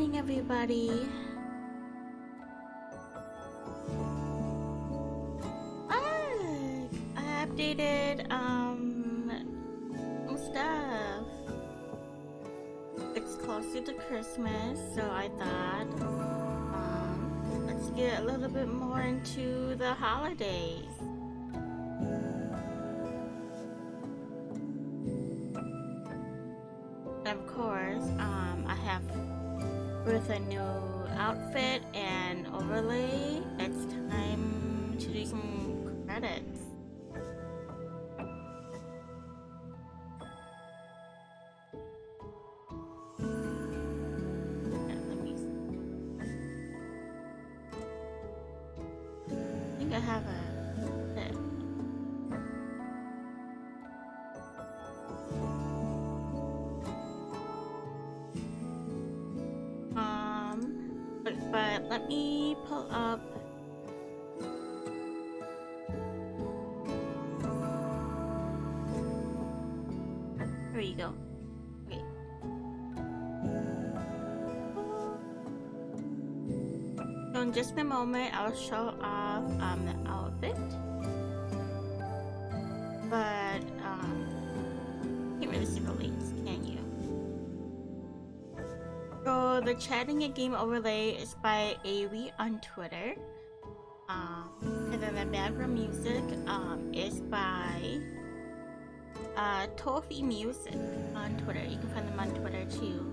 morning, everybody. I updated some stuff. It's closer to Christmas, so I thought let's get a little bit more into the holidays. And of course, I have with a new outfit and overlay, it's time to do some credits. Let me see. I think I have a but let me pull up. There you go. Okay. So in just a moment, I'll show off the outfit, but can't really see the links, can you? So the chatting and game overlay is by Ayrivynne on Twitter. And then the background music is by Toffee Music on Twitter. You can find them on Twitter too.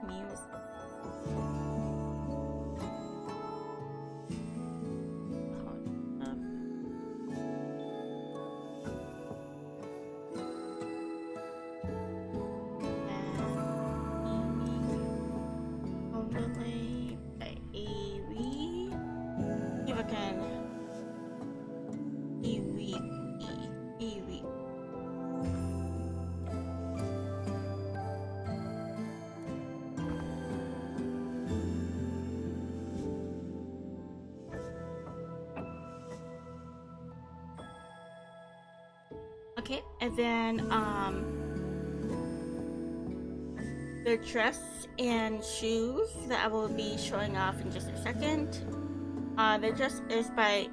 Music. Okay, and then the dress and shoes that I will be showing off in just a second. The dress is by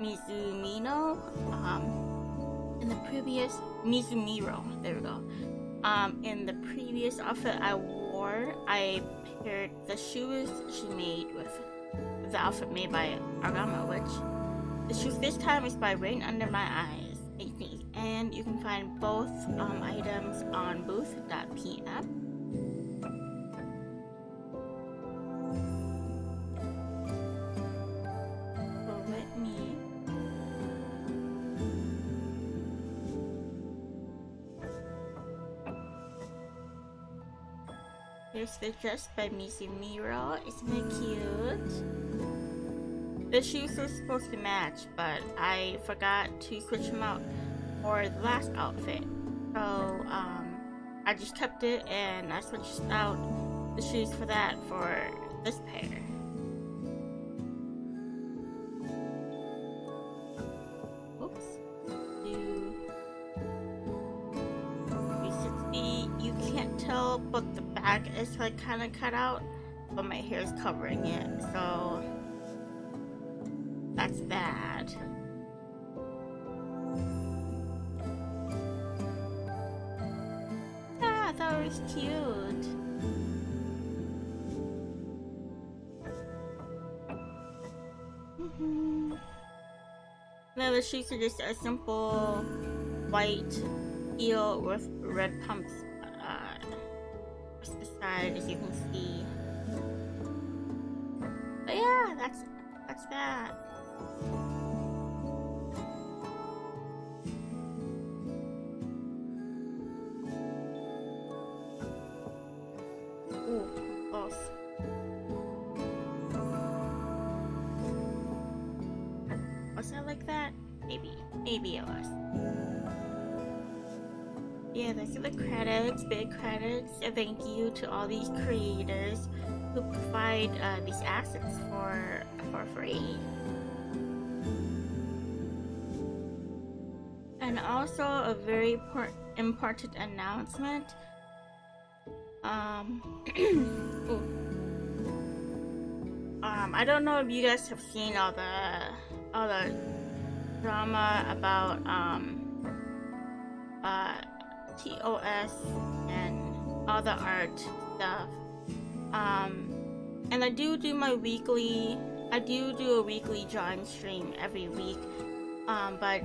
Mizumino. In the previous Mizumiro, there we go. In the previous outfit I wore, I paired the shoes she made with the outfit made by Argama, which the shoes this time is by Rain Under My Eyes. And you can find both items on booth.pm. So let me here's the dress by Mizumiro. Isn't it cute? The shoes were supposed to match, but I forgot to switch them out for the last outfit. So I just kept it and I switched out the shoes for that for this pair. Oops. 360. You can't tell, but the back is like kind of cut out, but my hair is covering it, so that's bad. Ah, that was cute. Now the shoes are just a simple white heel with red pumps just beside, as you can see. But yeah, that's that. Ooh, close. Was that like that? Maybe it was. Yeah, those are the credits, big credits. A thank you to all these creators who provide these assets for free. And also a very important announcement. ooh. I don't know if you guys have seen all the drama about TOS and all the art stuff. And I do a weekly drawing stream every week. But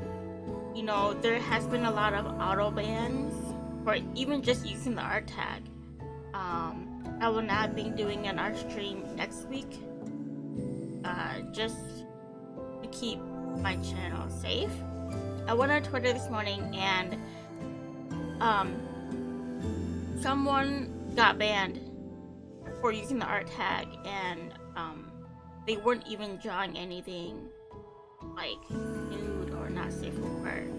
you know, there has been a lot of auto bans for even just using the art tag. I will not be doing an art stream next week. Just to keep my channel safe. I went on Twitter this morning and someone got banned for using the art tag, and they weren't even drawing anything like nude or not safe for work.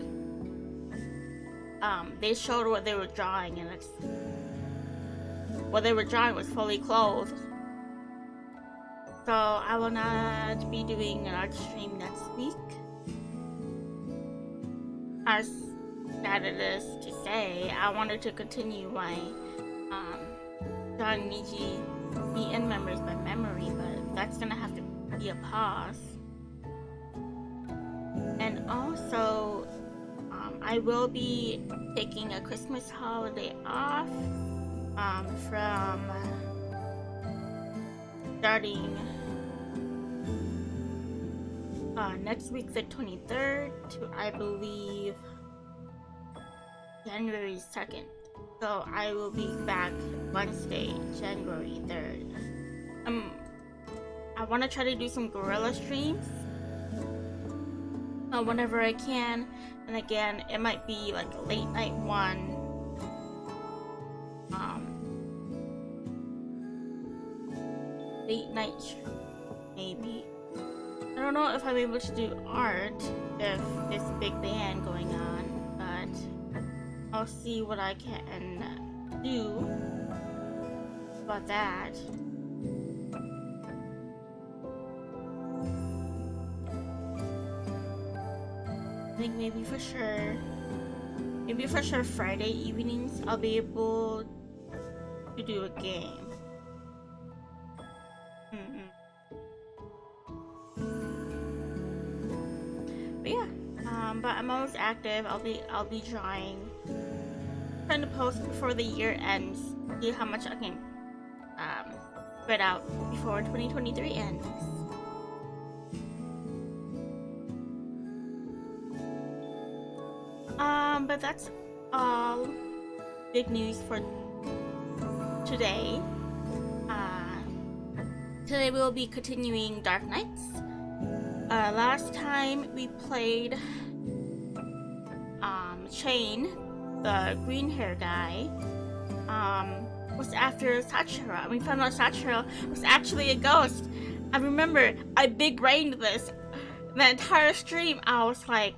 They showed what they were drawing, and what they were drawing was fully clothed. So I will not be doing an art stream next week. As sad it is to say, I wanted to continue my drawing Niji BN members by memory, but that's gonna have to be a pause. And also, I will be taking a Christmas holiday off from starting next week the 23rd to, I believe, January 2nd. So I will be back Wednesday, January 3rd. I want to try to do some guerrilla streams whenever I can. And again, it might be like a late night one. Late night maybe. I don't know if I'm able to do art if there's a big band going on, but I'll see what I can do about that. I think maybe for sure Friday evenings I'll be able to do a game. But yeah, but I'm always active. I'll be drawing, trying to post before the year ends, see how much I can spread out before 2023 ends. But that's all big news for today. Today we'll be continuing Dark Knights. Last time we played Chain, the green hair guy, was after Sachiro, and we found out Sachiro was actually a ghost. I remember I big brained this. The entire stream I was like,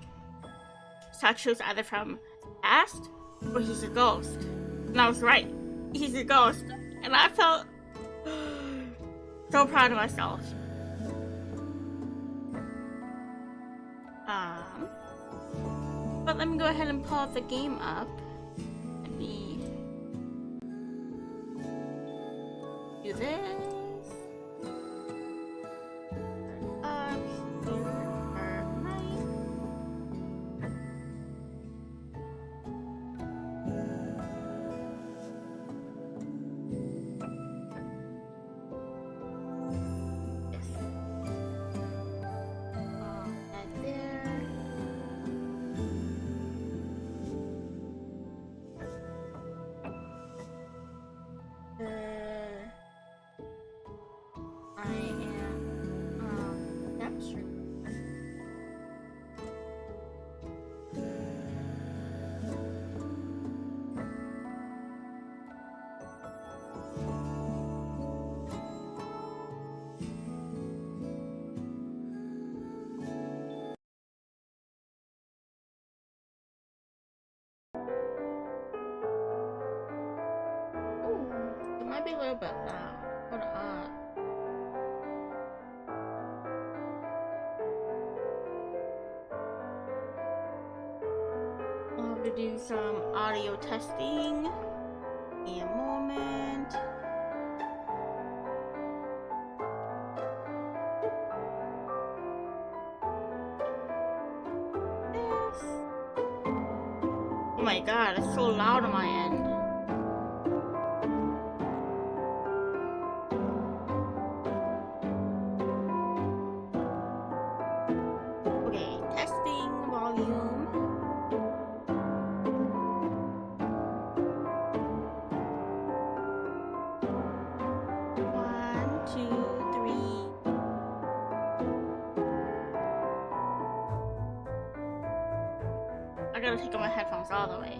Sachiro's either from past or he's a ghost. And I was right. He's a ghost. And I felt so proud of myself. But let me go ahead and pull the game up. Let me do this. It might be a little bit loud. Hold on. I'll have to do some audio testing. me a moment. Yes. Oh my god, it's so loud on my end. Okay, testing volume. One, two, three. I gotta take out my headphones all the way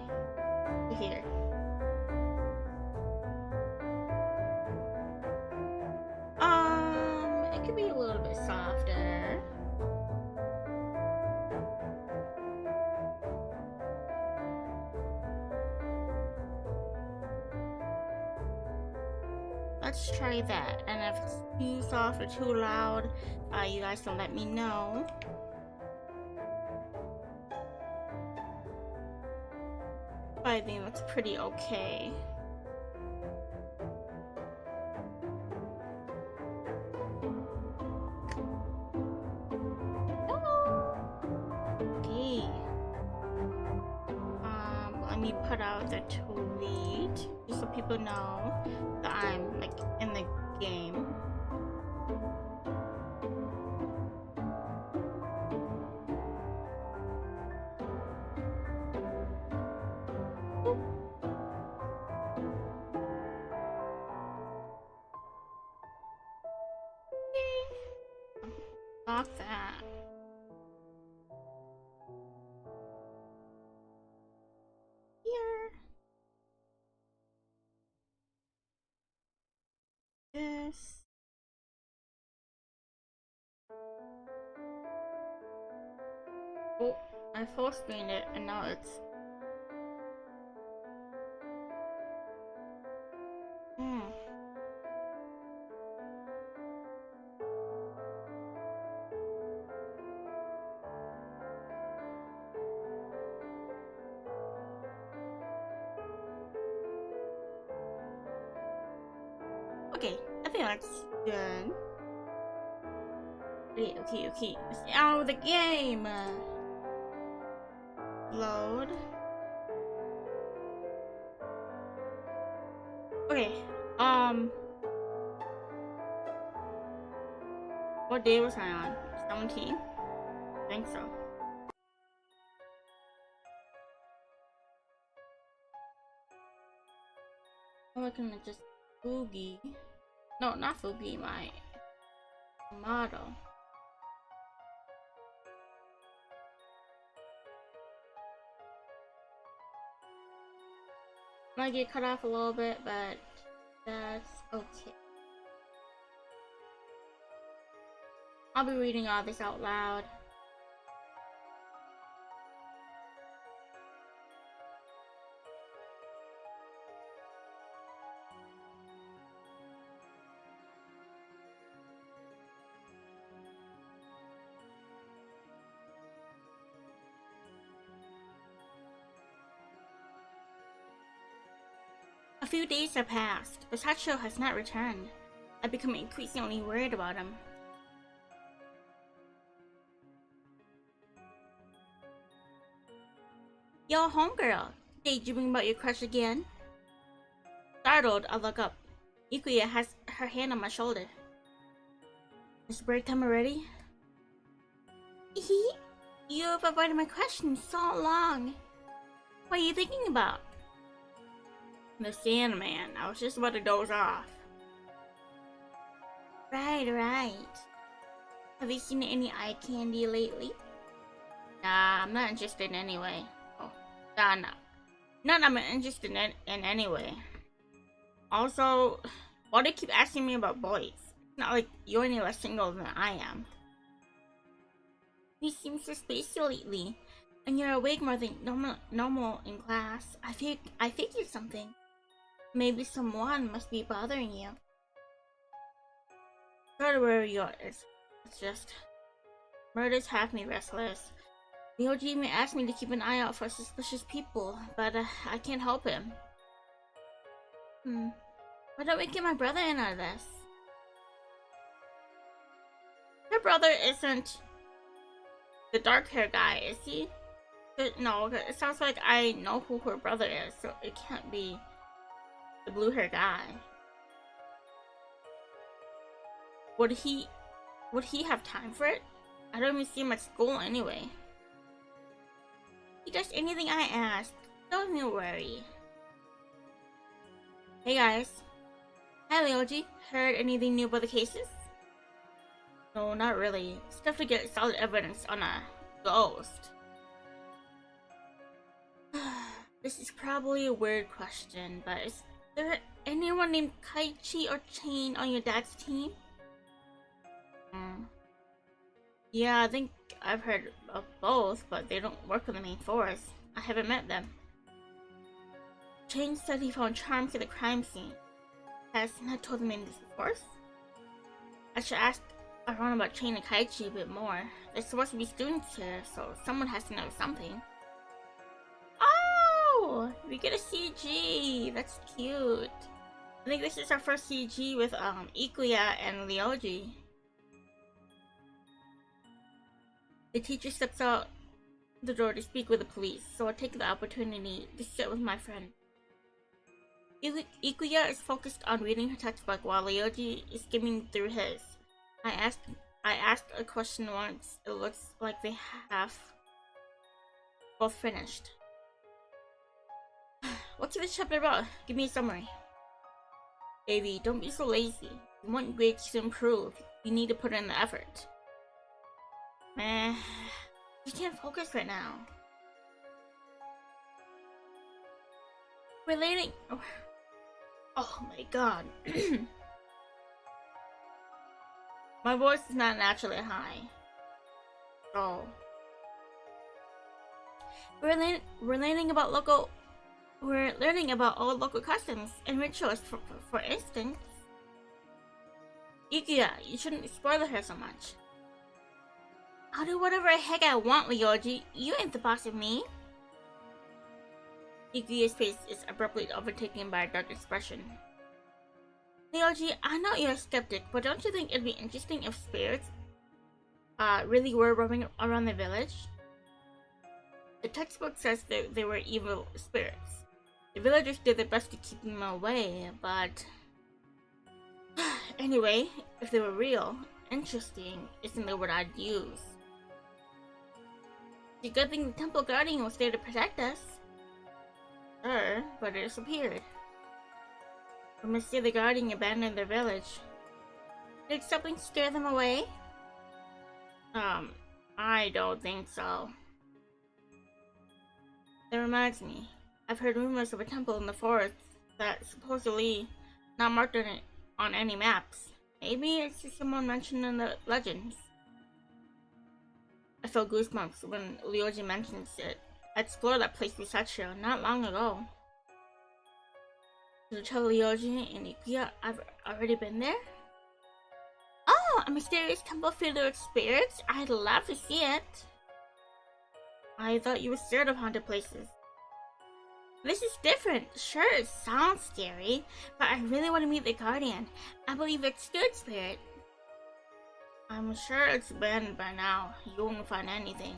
to here. It could be a little bit softer. Let's try that. And if it's too soft or too loud, you guys can let me know. But I think that's pretty okay. Okay. Let me put out the tweet just so people know that I'm like in the game. Lock that. Here. This. Oh, I full screened it and now it's. Okay, I think that's good. Okay. Let's get out of the game. Load. Okay, what day was I on? 17? I think so. Oh, I can just boogie. No, not boogie, my model. Might get cut off a little bit, but that's okay. I'll be reading all this out loud. A few days have passed, but Sachiro has not returned. I've become increasingly worried about him. Yo, homegirl, daydreaming about your crush again? Startled, I look up. Ikuya has her hand on my shoulder. Is break time already? You have avoided my question so long. What are you thinking about? The Sandman. I was just about to doze off. Right. Have you seen any eye candy lately? Nah, I'm not interested in anyway. Oh, nah. Not I'm interested in anyway. Also, why do you keep asking me about boys? It's not like you're any less single than I am. You seem suspicious lately, and you're awake more than normal in class. I figured something. Maybe someone must be bothering you. Sorry to worry you. It's just murders have me restless. The OG even asked me to keep an eye out for suspicious people, but I can't help him. Why don't we get my brother in on this? Her brother isn't the dark hair guy, is he? No, it sounds like I know who her brother is, so it can't be the blue hair guy. Would he have time for it? I don't even see him at school anyway. He does anything I ask. Don't you worry. Hey guys. Hi Leoji. Heard anything new about the cases? No, not really. It's tough to get solid evidence on a ghost. This is probably a weird question, but is there anyone named Kaichi or Chain on your dad's team? Yeah, I think I've heard of both, but they don't work with the main force. I haven't met them. Chain said he found charms at the crime scene. Has not told the main force? I should ask around about Chain and Kaichi a bit more. There's supposed to be students here, so someone has to know something. Oh! We get a CG! That's cute. I think this is our first CG with Ikuya and Leoji. The teacher steps out the door to speak with the police, so I take the opportunity to sit with my friend. Ikuya is focused on reading her textbook while Leoji is skimming through his. I asked a question once. It looks like they have both finished. What's this chapter about? Give me a summary. Baby, don't be so lazy. You want grades to improve. You need to put in the effort. Man, we can't focus right now. Relating. Oh my god. My voice is not naturally high. Oh. We're learning about all local customs and rituals. For instance, Ikuya, you shouldn't spoil her so much. I'll do whatever the heck I want, Leoji. You ain't the boss of me. Ikuya's face is abruptly overtaken by a dark expression. Leoji, I know you're a skeptic, but don't you think it'd be interesting if spirits really were roaming around the village? The textbook says that they were evil spirits. The villagers did their best to keep them away, but... Anyway, if they were real, interesting isn't the word I'd use. It's a good thing the temple guardian was there to protect us. Sure, but it disappeared. We must say the guardian abandoned their village. Did something scare them away? I don't think so. That reminds me. I've heard rumors of a temple in the forest that's supposedly not marked on any maps. Maybe it's just someone mentioned in the legends. I felt goosebumps when Leoji mentions it. I explored that place with Sachiro not long ago. Did you tell Leoji and Ikuya I've already been there? Oh, a mysterious temple filled with spirits? I'd love to see it. I thought you were scared of haunted places. This is different. Sure, it sounds scary, but I really want to meet the guardian. I believe it's good spirit. I'm sure it's abandoned by now. You won't find anything.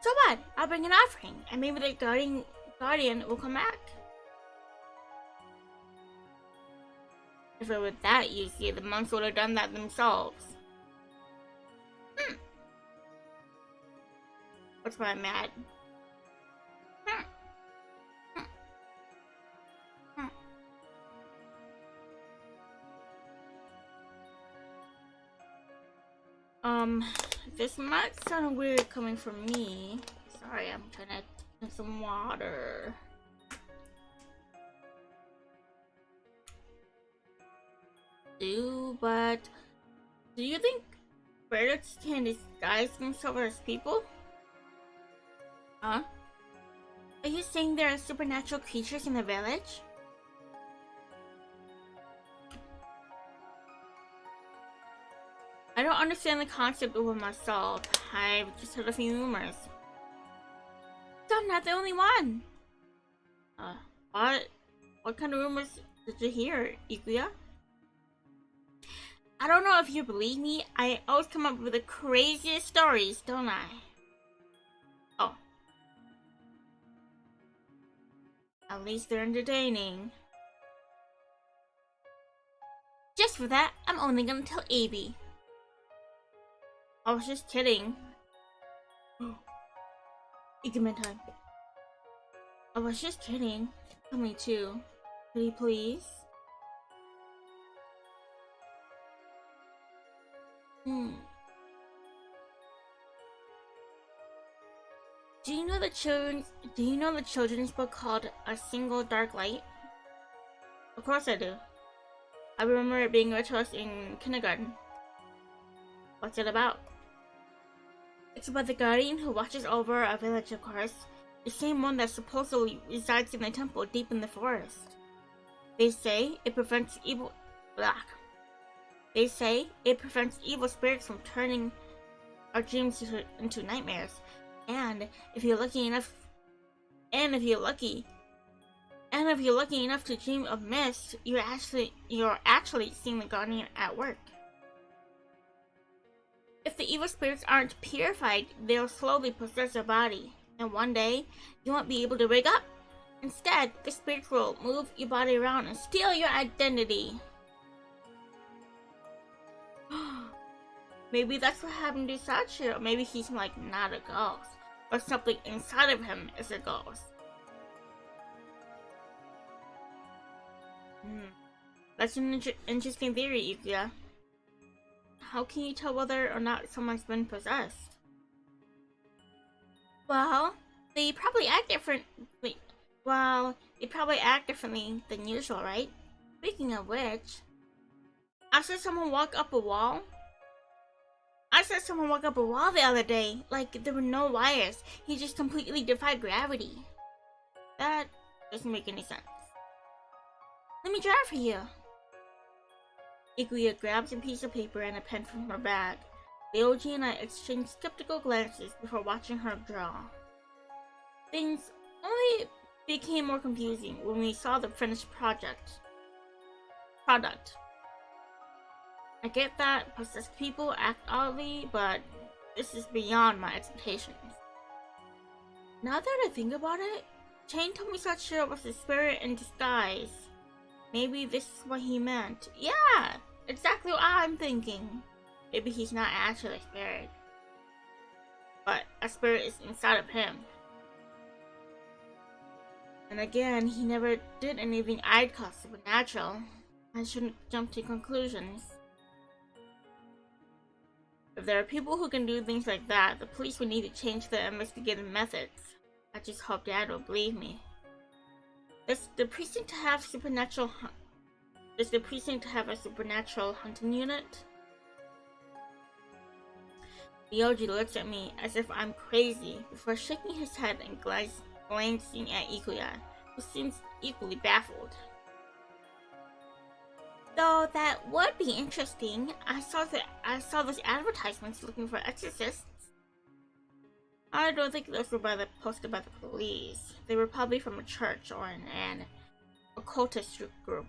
So what? I'll bring an offering, and maybe the guardian will come back. If it were that easy, the monks would have done that themselves. What's my mad? This might sound weird coming from me. Sorry, I'm trying to drink some water. But do you think spirits can disguise themselves as people? Huh? Are you saying there are supernatural creatures in the village? I don't understand the concept of myself. I've just heard a few rumors. So I'm not the only one. What? What kind of rumors did you hear, Ikuya? I don't know if you believe me. I always come up with the craziest stories, don't I? Oh. At least they're entertaining. Just for that, I'm only gonna tell Avi. I was just kidding. Ikumen time. I was just kidding. Tell me too. Pretty please? Do you know the children's book called A Single Dark Light? Of course I do. I remember it being read to us in kindergarten. What's it about? It's about the guardian who watches over a village, of course. The same one that supposedly resides in the temple deep in the forest. They say it prevents evil spirits from turning our dreams into nightmares. And if you're lucky enough to dream of mist, you're actually seeing the guardian at work. If the evil spirits aren't purified, they'll slowly possess your body, and one day you won't be able to wake up. Instead, the spirits will move your body around and steal your identity. Maybe that's what happened to Sachiro. Maybe he's like not a ghost, or something inside of him is a ghost. That's an interesting theory, Ikuya. How can you tell whether or not someone's been possessed? Well, they probably act differently. Than usual, right? Speaking of which, I saw someone walk up a wall the other day. Like, there were no wires. He just completely defied gravity. That doesn't make any sense. Let me draw for you. Ikuya grabs a piece of paper and a pen from her bag. The OG and I exchanged skeptical glances before watching her draw. Things only became more confusing when we saw the finished product. I get that possessed people act oddly, but this is beyond my expectations. Now that I think about it, Chain told me Sachiro was a spirit in disguise. Maybe this is what he meant. Yeah, exactly what I'm thinking. Maybe he's not actually a spirit, but a spirit is inside of him. And again, he never did anything I'd call supernatural. I shouldn't jump to conclusions. If there are people who can do things like that, the police would need to change their investigative methods. I just hope Dad will believe me. Does the precinct have a supernatural hunting unit? The OG looks at me as if I'm crazy before shaking his head and glancing at Ikuya, who seems equally baffled. Though that would be interesting. I saw those advertisements looking for exorcists. I don't think those were posted by the police. They were probably from a church or an occultist group.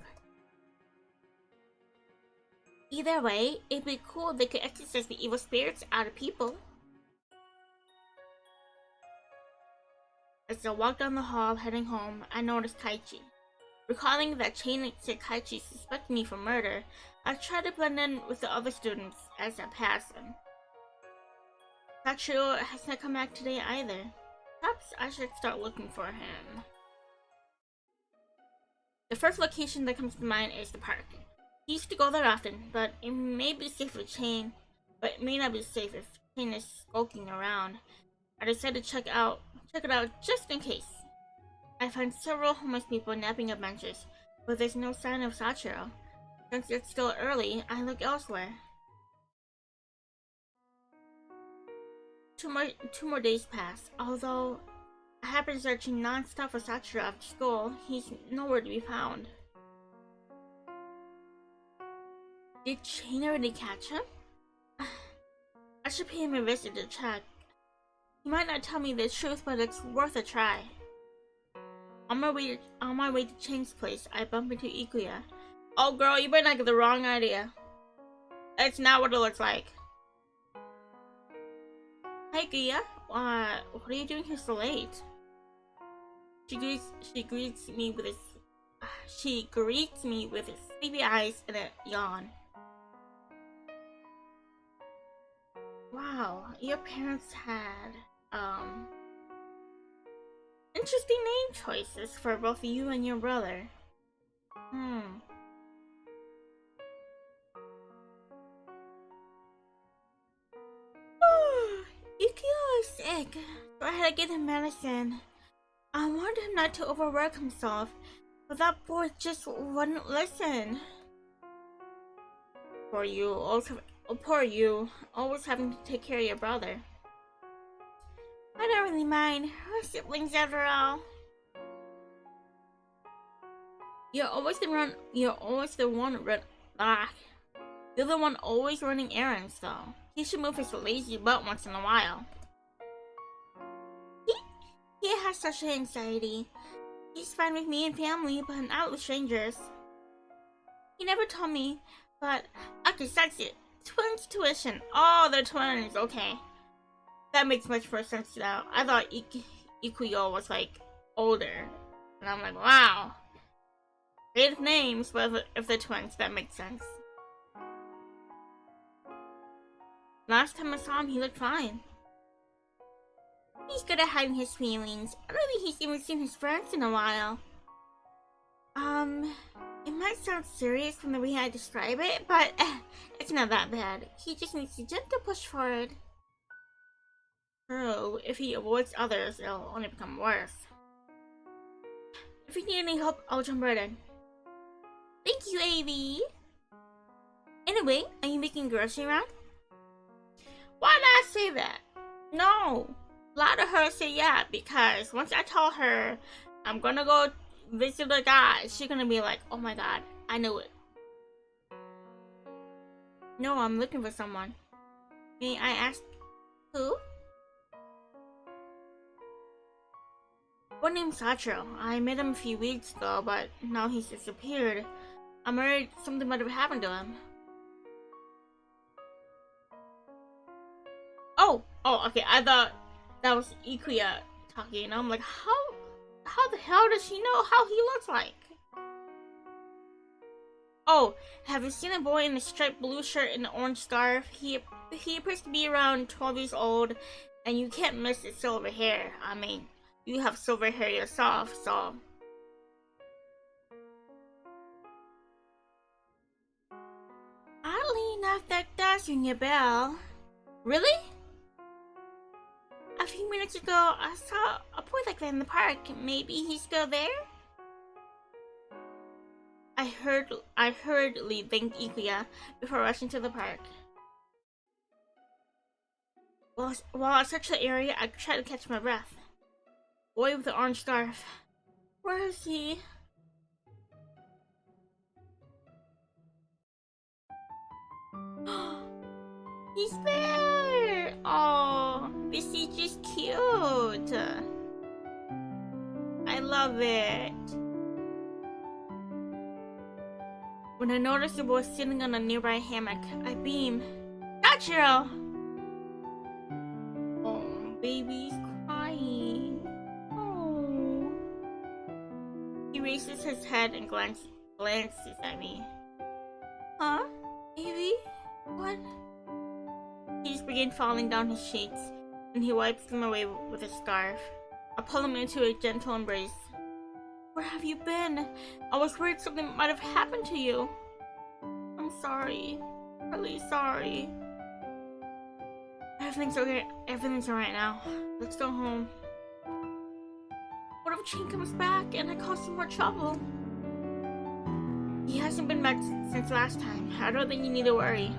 Either way, it'd be cool if they could exorcise the evil spirits out of people. As I walked down the hall heading home, I noticed Kaichi. Recalling that Chain said Kaichi suspected me for murder, I tried to blend in with the other students as I passed them. Sachiro has not come back today either. Perhaps I should start looking for him. The first location that comes to mind is the park. He used to go there often, but it may be safe with Chain. But it may not be safe if Chain is skulking around. I decided to check it out just in case. I find several homeless people napping at benches, but there's no sign of Sachiro. Since it's still early, I look elsewhere. Two more days pass. Although I have been searching non-stop for Sachiro after school, he's nowhere to be found. Did Chain already catch him? I should pay him a visit to check. He might not tell me the truth, but it's worth a try. On my way to Chang's place, I bump into Ikuya. Oh girl, you better not get the wrong idea. That's not what it looks like. Hi Ikuya, what are you doing here so late? She greets me with sleepy eyes and a yawn. Wow, your parents had interesting name choices for both you and your brother. Yukio is sick, so I had to get him medicine. I wanted him not to overwork himself, but that boy just wouldn't listen. Poor you, always having to take care of your brother. I don't really mind. We're siblings after all. You're the one always running errands, though. He should move his lazy butt once in a while. He has social anxiety. He's fine with me and family, but not with strangers. He never told me, but I could sense it. Twins tuition. Oh, they're twins. Okay. That makes much more sense now. I thought Ikuyo was like older. And I'm like, wow. Creative names, but if they're twins, that makes sense. Last time I saw him, he looked fine. He's good at hiding his feelings. I don't think he's even seen his friends in a while. It might sound serious from the way I describe it, but it's not that bad. He just needs a gentle push forward. True, if he avoids others, it'll only become worse. If you need any help, I'll jump right in. Thank you, AV. Anyway, are you making grocery run? Why did I say that? No. Lie to her, say yeah, because once I tell her I'm gonna go visit a guy, she's gonna be like, oh my god, I knew it. No, I'm looking for someone. May I ask who? Boy named Sachiro. I met him a few weeks ago, but now he's disappeared. I'm worried something might have happened to him. Oh, okay, I thought that was Ikuya talking, and I'm like, how the hell does she know how he looks like? Oh, have you seen a boy in a striped blue shirt and an orange scarf? He appears to be around 12 years old, and you can't miss his silver hair. I mean, you have silver hair yourself, so... Oddly enough, that does ring a bell. Really? A few minutes ago, I saw a boy like that in the park. Maybe he's still there? I hurriedly thanked Ikuya before rushing to the park. While I searched the area, I tried to catch my breath. Boy with the orange scarf. Where is he? He's there! Oh, this is just cute. I love it. When I noticed the boy sitting on a nearby hammock, I beamed. Sachiro! Oh, baby's crying. Oh. He raises his head and glances at me. Huh? Baby? What? Tears begin falling down his cheeks, and he wipes them away with his scarf. I pull him into a gentle embrace. Where have you been? I was worried something might have happened to you. I'm sorry. Really sorry. Everything's okay. Everything's alright now. Let's go home. What if Chin comes back and I cause some more trouble? He hasn't been back since last time. I don't think you need to worry.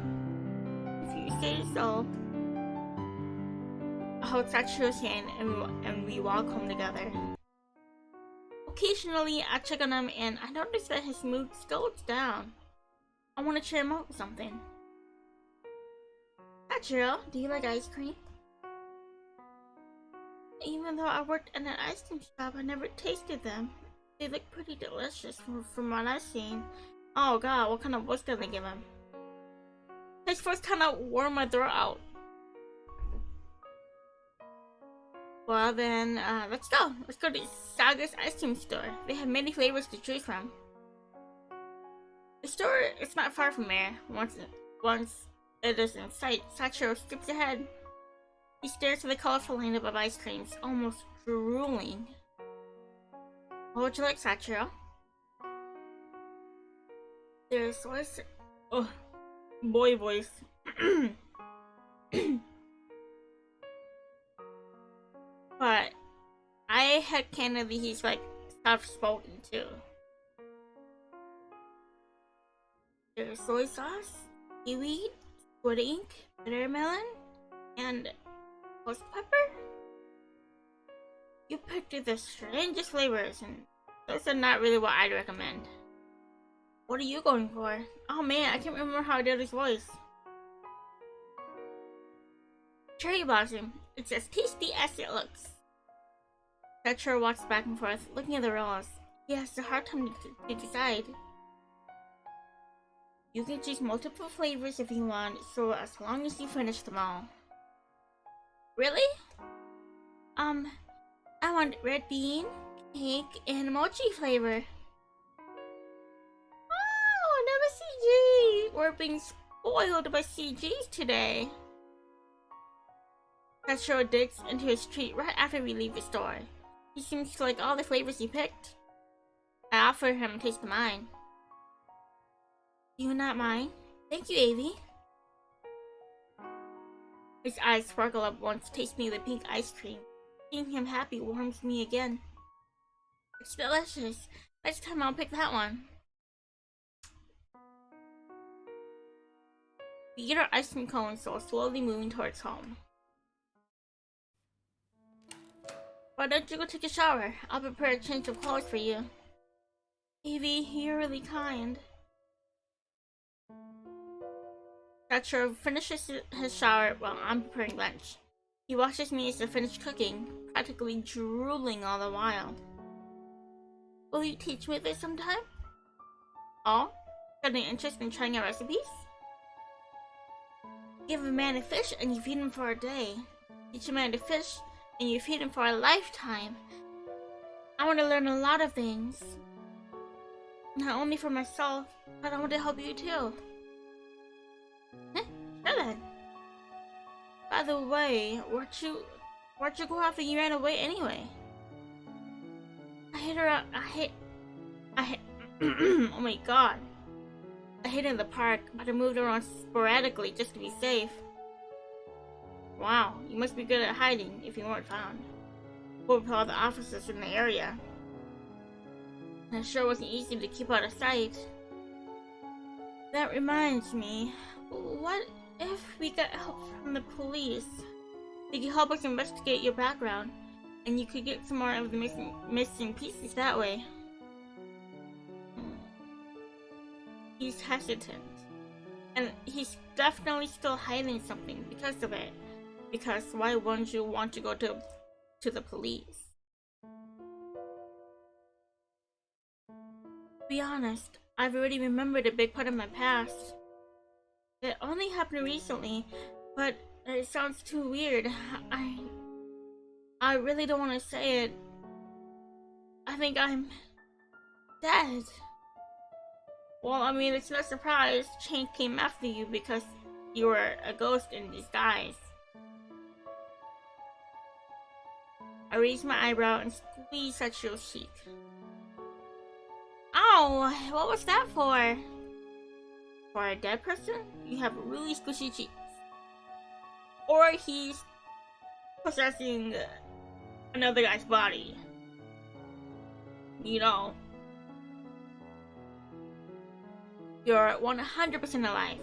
If you say so. I hold Sachiro's hand and we walk home together. Occasionally, I check on him and I notice that his mood still looks down. I want to cheer him up with something. Sachiro, do you like ice cream? even though I worked in an ice cream shop, I never tasted them. They look pretty delicious from what I've seen. Oh god, what kind of voice did they give him? His voice kind of wore my throat out. Well then, let's go. Let's go to Saga's ice cream store. They have many flavors to choose from. The store is not far from there. Once it is in sight, Sachiro skips ahead. He stares at the colorful lineup of ice creams, almost drooling. What would you like, Sachiro? There's voice. Oh, boy voice. But I had Kennedy, he's like soft spoken too. There's soy sauce, seaweed, squid ink, bitter melon, and ghost pepper. You picked the strangest flavors, and those are not really what I'd recommend. What are you going for? Oh man, I can't remember how I did his voice. Cherry blossom. It's as tasty as it looks. Sachiro walks back and forth, looking at the rolls. He has a hard time to decide. You can choose multiple flavors if you want, so as long as you finish them all. Really? I want red bean, cake, and mochi flavor. Oh, never CG! We're being spoiled by CGs today. Sachiro digs into his treat right after we leave the store. He seems to like all the flavors he picked. I offer him a taste of mine. Do you not mind? Thank you, Avi. His eyes sparkle up once tasting the pink ice cream. Seeing him happy warms me again. It's delicious. Next time I'll pick that one. We eat our ice cream cones while slowly moving towards home. Why don't you go take a shower? I'll prepare a change of clothes for you. Avi, you're really kind. Sachiro finishes his shower while I'm preparing lunch. He watches me as I finish cooking, practically drooling all the while. Will you teach me this sometime? Oh? Got any interest in trying out recipes? Give a man a fish and you feed him for a day. Teach a man to fish and you feed him for a lifetime. I want to learn a lot of things. Not only for myself, but I want to help you too. Sure then. By the way, where'd you go after you ran away anyway? I hit her oh my god. I hid in the park, but I moved around sporadically just to be safe. Wow, you must be good at hiding if you weren't found. What with all the officers in the area? And it sure wasn't easy to keep out of sight. That reminds me, what if we got help from the police? They could help us investigate your background, and you could get some more of the missing pieces that way. He's hesitant, and he's definitely still hiding something because of it. Because why wouldn't you want to go to the police? To be honest, I've already remembered a big part of my past. It only happened recently, but it sounds too weird. I really don't want to say it. I think I'm dead. Well, I mean, it's no surprise Chain came after you because you were a ghost in disguise. I raised my eyebrow and squeezed Sachiro's cheek. Ow! What was that for? For a dead person, you have really squishy cheeks. Or he's possessing another guy's body. You know. You're 100% alive.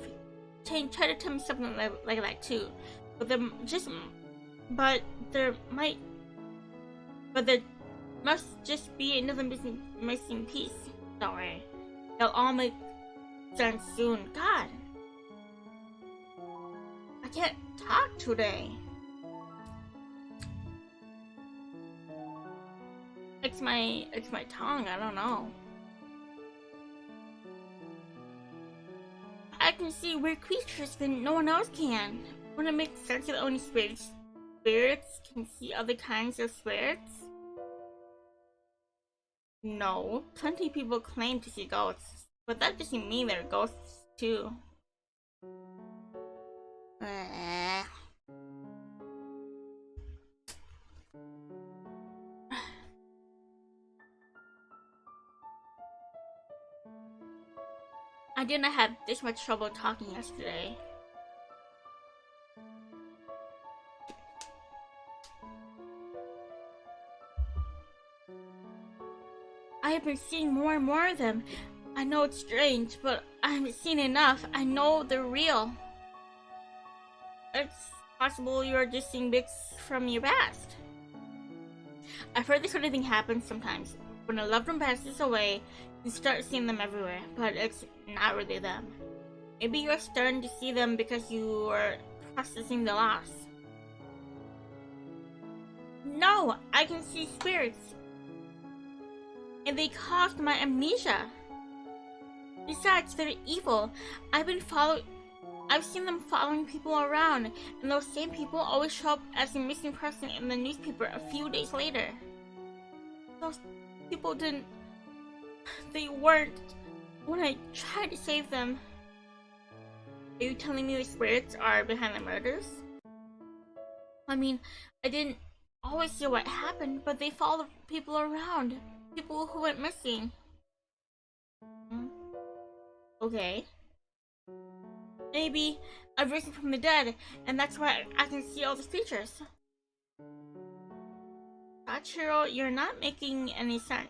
Chain tried to tell me something like that too. But there must just be another missing piece. Don't worry. They'll all make sense soon. God. I can't talk today. It's my tongue, I don't know. I can see weird creatures that no one else can. Wouldn't it make sense that only spirits can see other kinds of spirits? No, plenty of people claim to see ghosts, but that doesn't mean they're ghosts too. I didn't have this much trouble talking yesterday. I have been seeing more and more of them. I know it's strange, but I haven't seen enough. I know they're real. It's possible you are just seeing bits from your past. I've heard this sort of thing happens sometimes. When a loved one passes away, you start seeing them everywhere, but it's not really them. Maybe you're starting to see them because you are processing the loss. No, I can see spirits. And they caused my amnesia. Besides, they're evil. I've seen them following people around, and those same people always show up as a missing person in the newspaper a few days later. Those people they weren't when I tried to save them. Are you telling me the spirits are behind the murders? I mean, I didn't always see what happened, but they followed people around. People who went missing. Okay. Maybe I've risen from the dead, and that's why I can see all the features. Sachiro, you're not making any sense.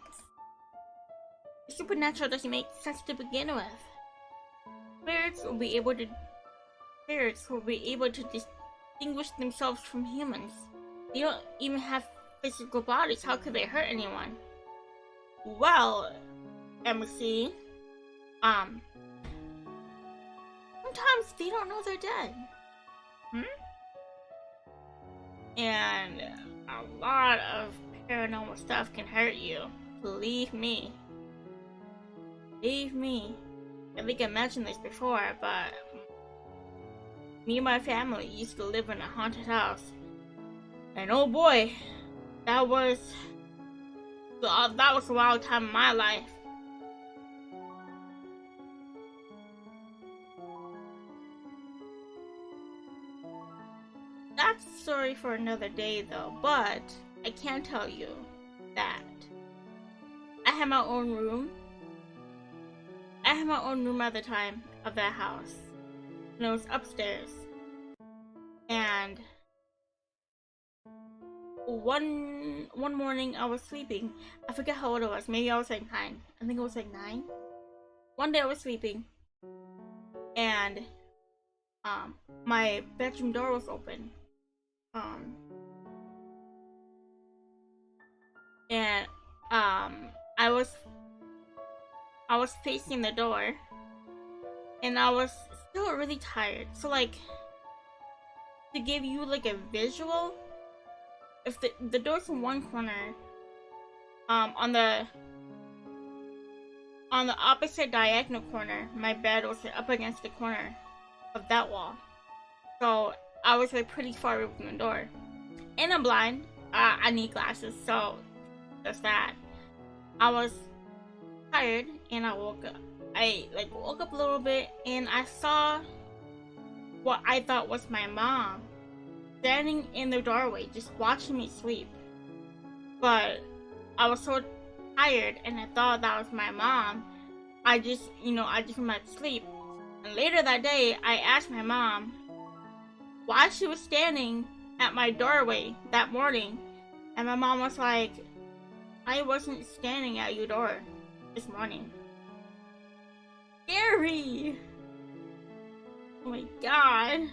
The supernatural doesn't make sense to begin with. Spirits will be able to distinguish themselves from humans. They don't even have physical bodies. How could they hurt anyone? Well, MC, sometimes they don't know they're dead. And a lot of paranormal stuff can hurt you. Believe me. I think I mentioned this before, but me and my family used to live in a haunted house. And oh boy, that was a wild time in my life. That's a story for another day though, but I can tell you that I had my own room. I had my own room at the time of that house. And it was upstairs. And one morning I was sleeping. I forget how old it was. Maybe I was like 9. I think it was like 9. One day I was sleeping, and my bedroom door was open. And I was facing the door, and I was still really tired. So like, to give you like a visual, if the door's in one corner, on the opposite diagonal corner, my bed was up against the corner of that wall. So I was like pretty far away from the door. And I'm blind. I need glasses, so just that. I was tired and I woke up. I woke up a little bit and I saw what I thought was my mom standing in the doorway just watching me sleep. But I was so tired and I thought that was my mom. I just went to sleep. And later that day, I asked my mom why she was standing at my doorway that morning. And my mom was like, I wasn't standing at your door this morning. Scary! Oh my god.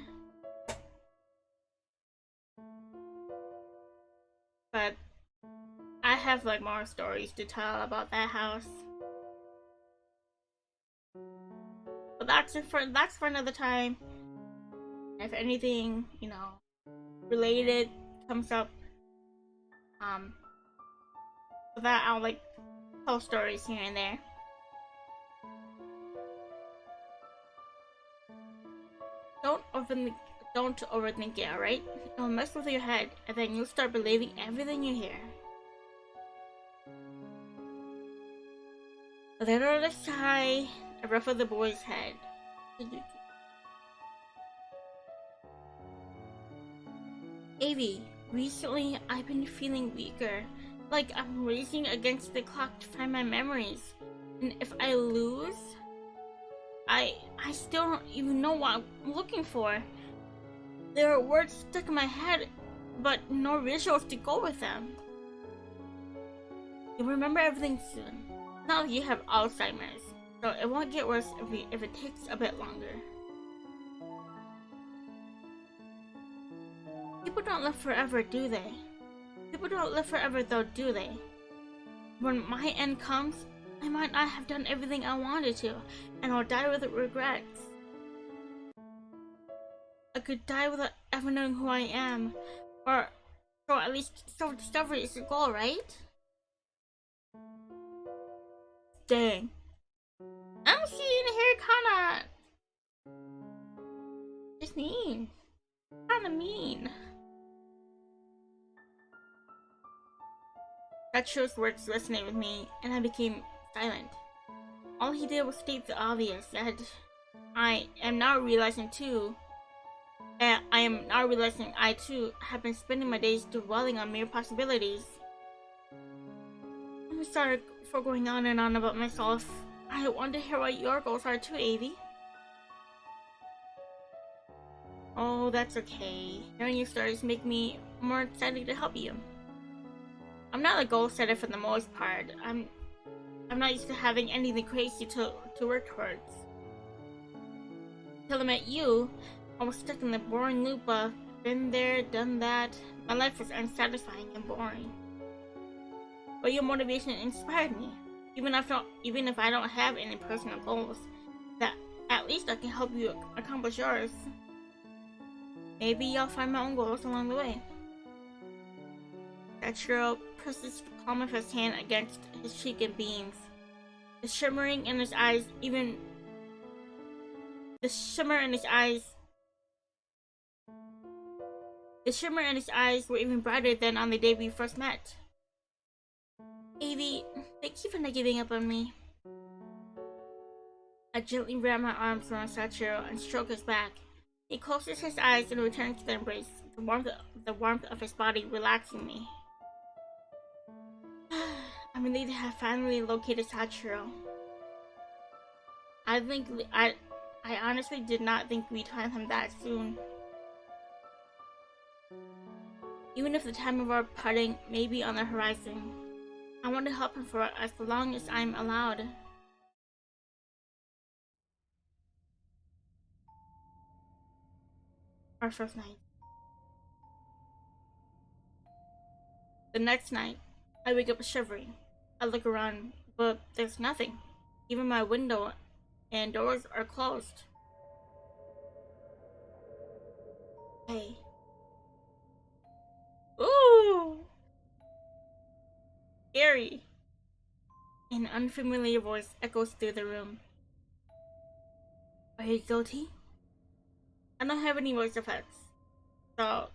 But I have like more stories to tell about that house. But that's for another time. If anything, related comes up, For that, I'll like tell stories here and there. Don't overthink it, alright? It'll mess with your head, and then you'll start believing everything you hear. A little sigh, a ruff of the boy's head. Avi, recently I've been feeling weaker. Like I'm racing against the clock to find my memories. And if I lose, I still don't even know what I'm looking for. There are words stuck in my head, but no visuals to go with them. You'll remember everything soon. Now you have Alzheimer's, so it won't get worse if it takes a bit longer. People don't live forever, do they? People don't live forever though, do they? When my end comes, I might not have done everything I wanted to, and I'll die with regrets. I could die without ever knowing who I am, or at least self-discovery is the goal, right? Dang. I'm seeing here just mean. Kinda mean. Sachiro's words resonated with me, and I became silent. All he did was state the obvious, that I am now realizing I too have been spending my days dwelling on mere possibilities. I'm sorry for going on and on about myself. I want to hear what your goals are too, Avi. Oh, that's okay. Hearing your stories make me more excited to help you. I'm not a goal setter for the most part. I'm not used to having anything crazy to work towards. Till I met you, I was stuck in the boring loop of been there, done that. My life was unsatisfying and boring. But your motivation inspired me. Even if I don't have any personal goals, that at least I can help you accomplish yours. Maybe I'll find my own goals along the way. Sachiro pressed the palm of his hand against his cheek and beams. The shimmer in his eyes were even brighter than on the day we first met. Avi, thank you for not giving up on me. I gently wrap my arms around Sachiro and stroke his back. He closes his eyes and returns to the embrace, the warmth of his body relaxing me. I'm relieved to have finally located Sachiro. I honestly did not think we'd find him that soon. Even if the time of our parting may be on the horizon, I want to help him for as long as I'm allowed. Our first night. The next night, I wake up shivering. I look around, but there's nothing. Even my window and doors are closed. Hey. Ooh! Scary! An unfamiliar voice echoes through the room. Are you guilty? I don't have any voice effects, so...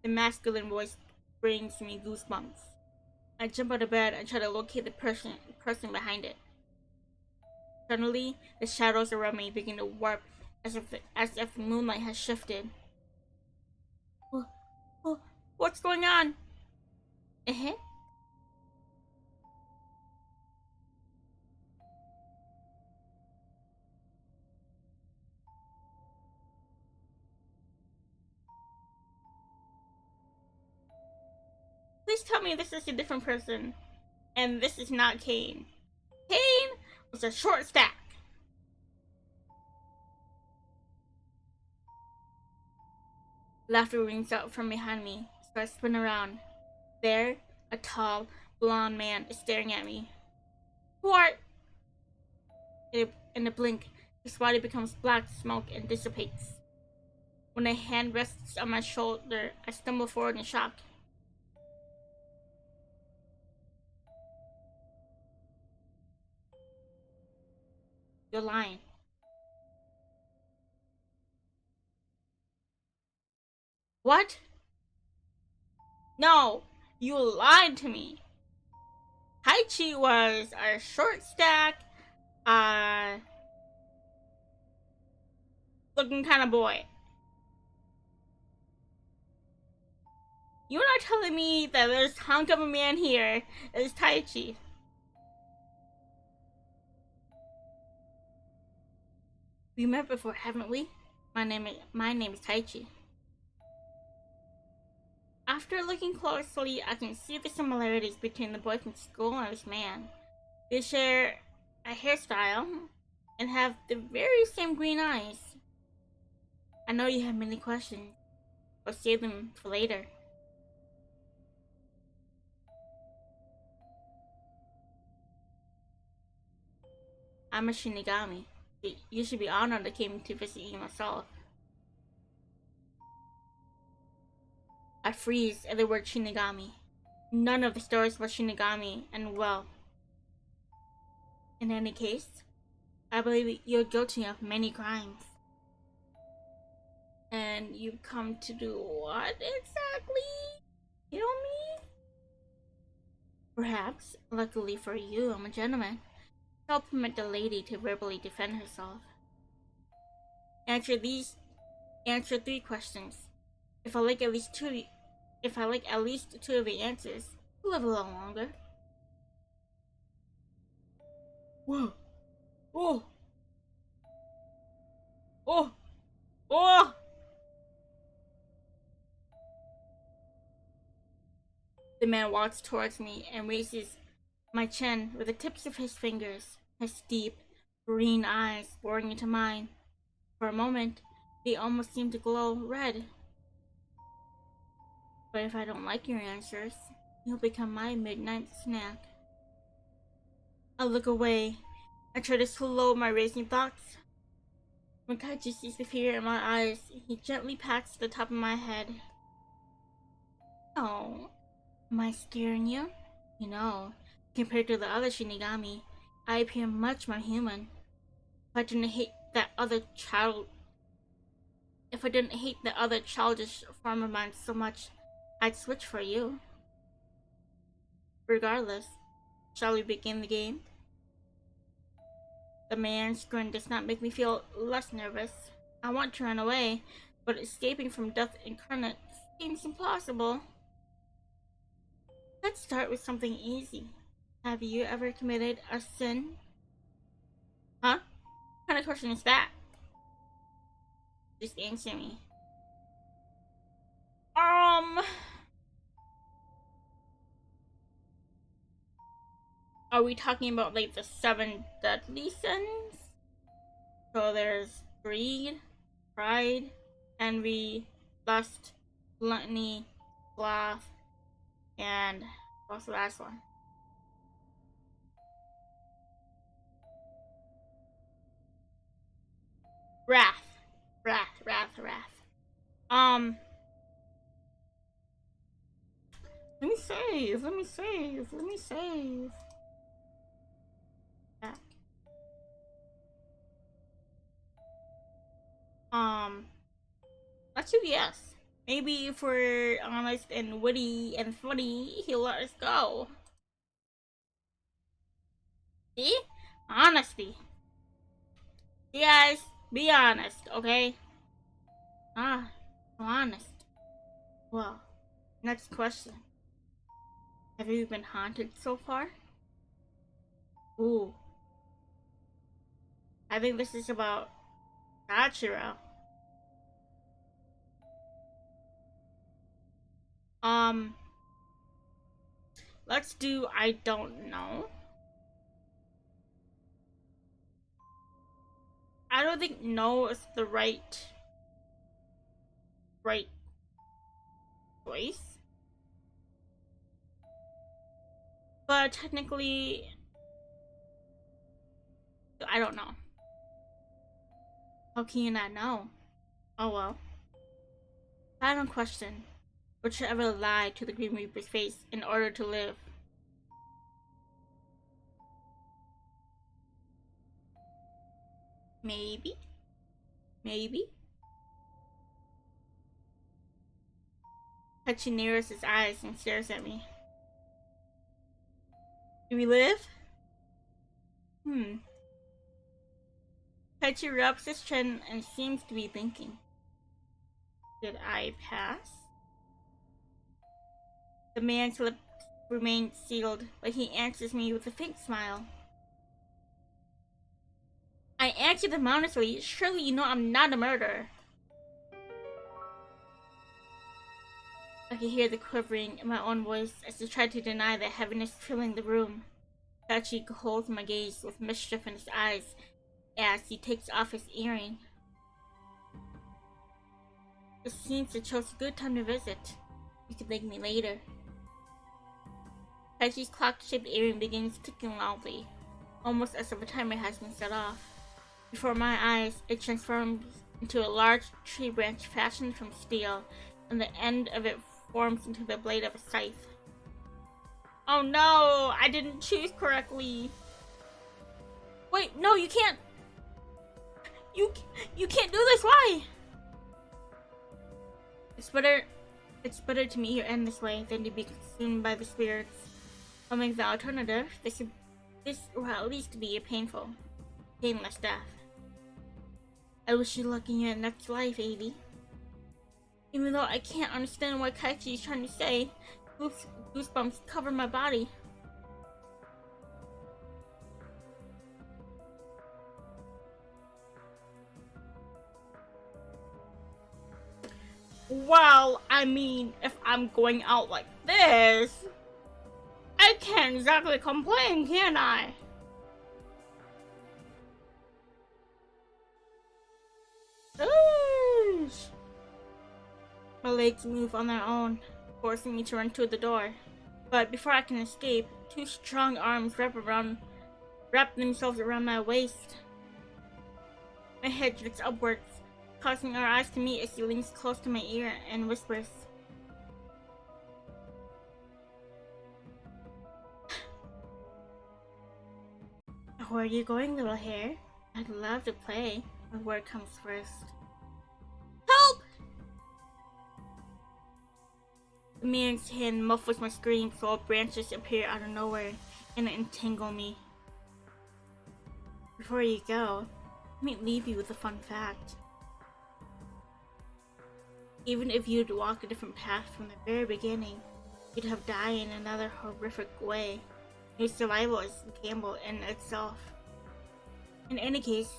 The masculine voice brings me goosebumps. I jump out of bed and try to locate the person behind it. Suddenly, the shadows around me begin to warp as if the moonlight has shifted. What's going on? Please tell me this is a different person. And this is not Kane. Kane was a short stack. Laughter rings out from behind me, so I spin around. There, a tall, blonde man is staring at me. Who are... In a blink, his body becomes black smoke and dissipates. When a hand rests on my shoulder, I stumble forward in shock. You're lying. What? No, you lied to me. Taichi was a short stack, looking kind of boy. You're not telling me that this hunk of a man here is Taichi. We met before, haven't we? My name is Taichi. After looking closely, I can see the similarities between the boy from school and this man. They share a hairstyle and have the very same green eyes. I know you have many questions, but save them for later. I'm a Shinigami. You should be honored I came to visit you myself. I freeze at the word Shinigami. None of the stories were Shinigami, and well. In any case, I believe you're guilty of many crimes. And you've come to do what exactly? Kill me? Perhaps, luckily for you, I'm a gentleman. I'll permit the lady to verbally defend herself. Answer 3 questions. If I like at least two of the answers, we'll live a little longer. Whoa. Oh. Oh. Oh. The man walks towards me and raises my chin with the tips of his fingers, his deep, green eyes boring into mine. For a moment, they almost seem to glow red. But if I don't like your answers, you'll become my midnight snack. I look away. I try to slow my racing thoughts. When Kaiji sees the fear in my eyes, he gently pats the top of my head. Oh, am I scaring you? You know, compared to the other Shinigami, I appear much more human. If I didn't hate that other childish form of mine so much, I'd switch for you. Regardless, shall we begin the game? The man's grin does not make me feel less nervous. I want to run away, but escaping from death incarnate seems impossible. Let's start with something easy. Have you ever committed a sin? Huh? What kind of question is that? Just answer me. Are we talking about like the 7 deadly sins? So there's greed, pride, envy, lust, gluttony, sloth, and what's the last one? Wrath. Let me save. Back. Let's do yes. Maybe if we're honest and witty and funny, he'll let us go. See? Honesty. You guys, be honest, okay? Ah, so honest. Well, next question. Have you been haunted so far? Ooh. I think this is about Sachiro. Let's do I don't know. I don't think no is the right choice. But technically, I don't know. How can you not know? Oh well. Final question. Would you ever lie to the Grim Reaper's face in order to live? Maybe. Maybe. Hachi narrows his eyes and stares at me. Do we live? Hachi rubs his chin and seems to be thinking. Did I pass? The man's lips remain sealed, but he answers me with a faint smile. I answered him honestly. Surely you know I'm not a murderer. I can hear the quivering in my own voice as I try to deny the heaviness filling the room. Hachi holds my gaze with mischief in his eyes as he takes off his earring. It seems I chose a good time to visit. You can thank me later. Hachi's clock-shaped earring begins ticking loudly, almost as if a timer has been set off. Before my eyes, it transforms into a large tree branch fashioned from steel, and the end of it forms into the blade of a scythe. Oh no! I didn't choose correctly! Wait, no, you can't! You can't do this, why? It's better to meet your end this way than to be consumed by the spirits. I'll make the alternative. This will at least be a painless death. I wish you luck in your next life, Avi. Even though I can't understand what Kaichi is trying to say, goosebumps cover my body. Well, I mean, if I'm going out like this, I can't exactly complain, can I? Oosh. My legs move on their own, forcing me to run to the door. But before I can escape, two strong arms wrap themselves around my waist. My head drifts upwards, causing our eyes to meet as he leans close to my ear and whispers. Where are you going, little hare? I'd love to play, but word comes first. Help! The man's hand muffles my scream, so branches appear out of nowhere and entangle me. Before you go, let me leave you with a fun fact. Even if you'd walked a different path from the very beginning, you'd have died in another horrific way. Your survival is a gamble in itself. In any case,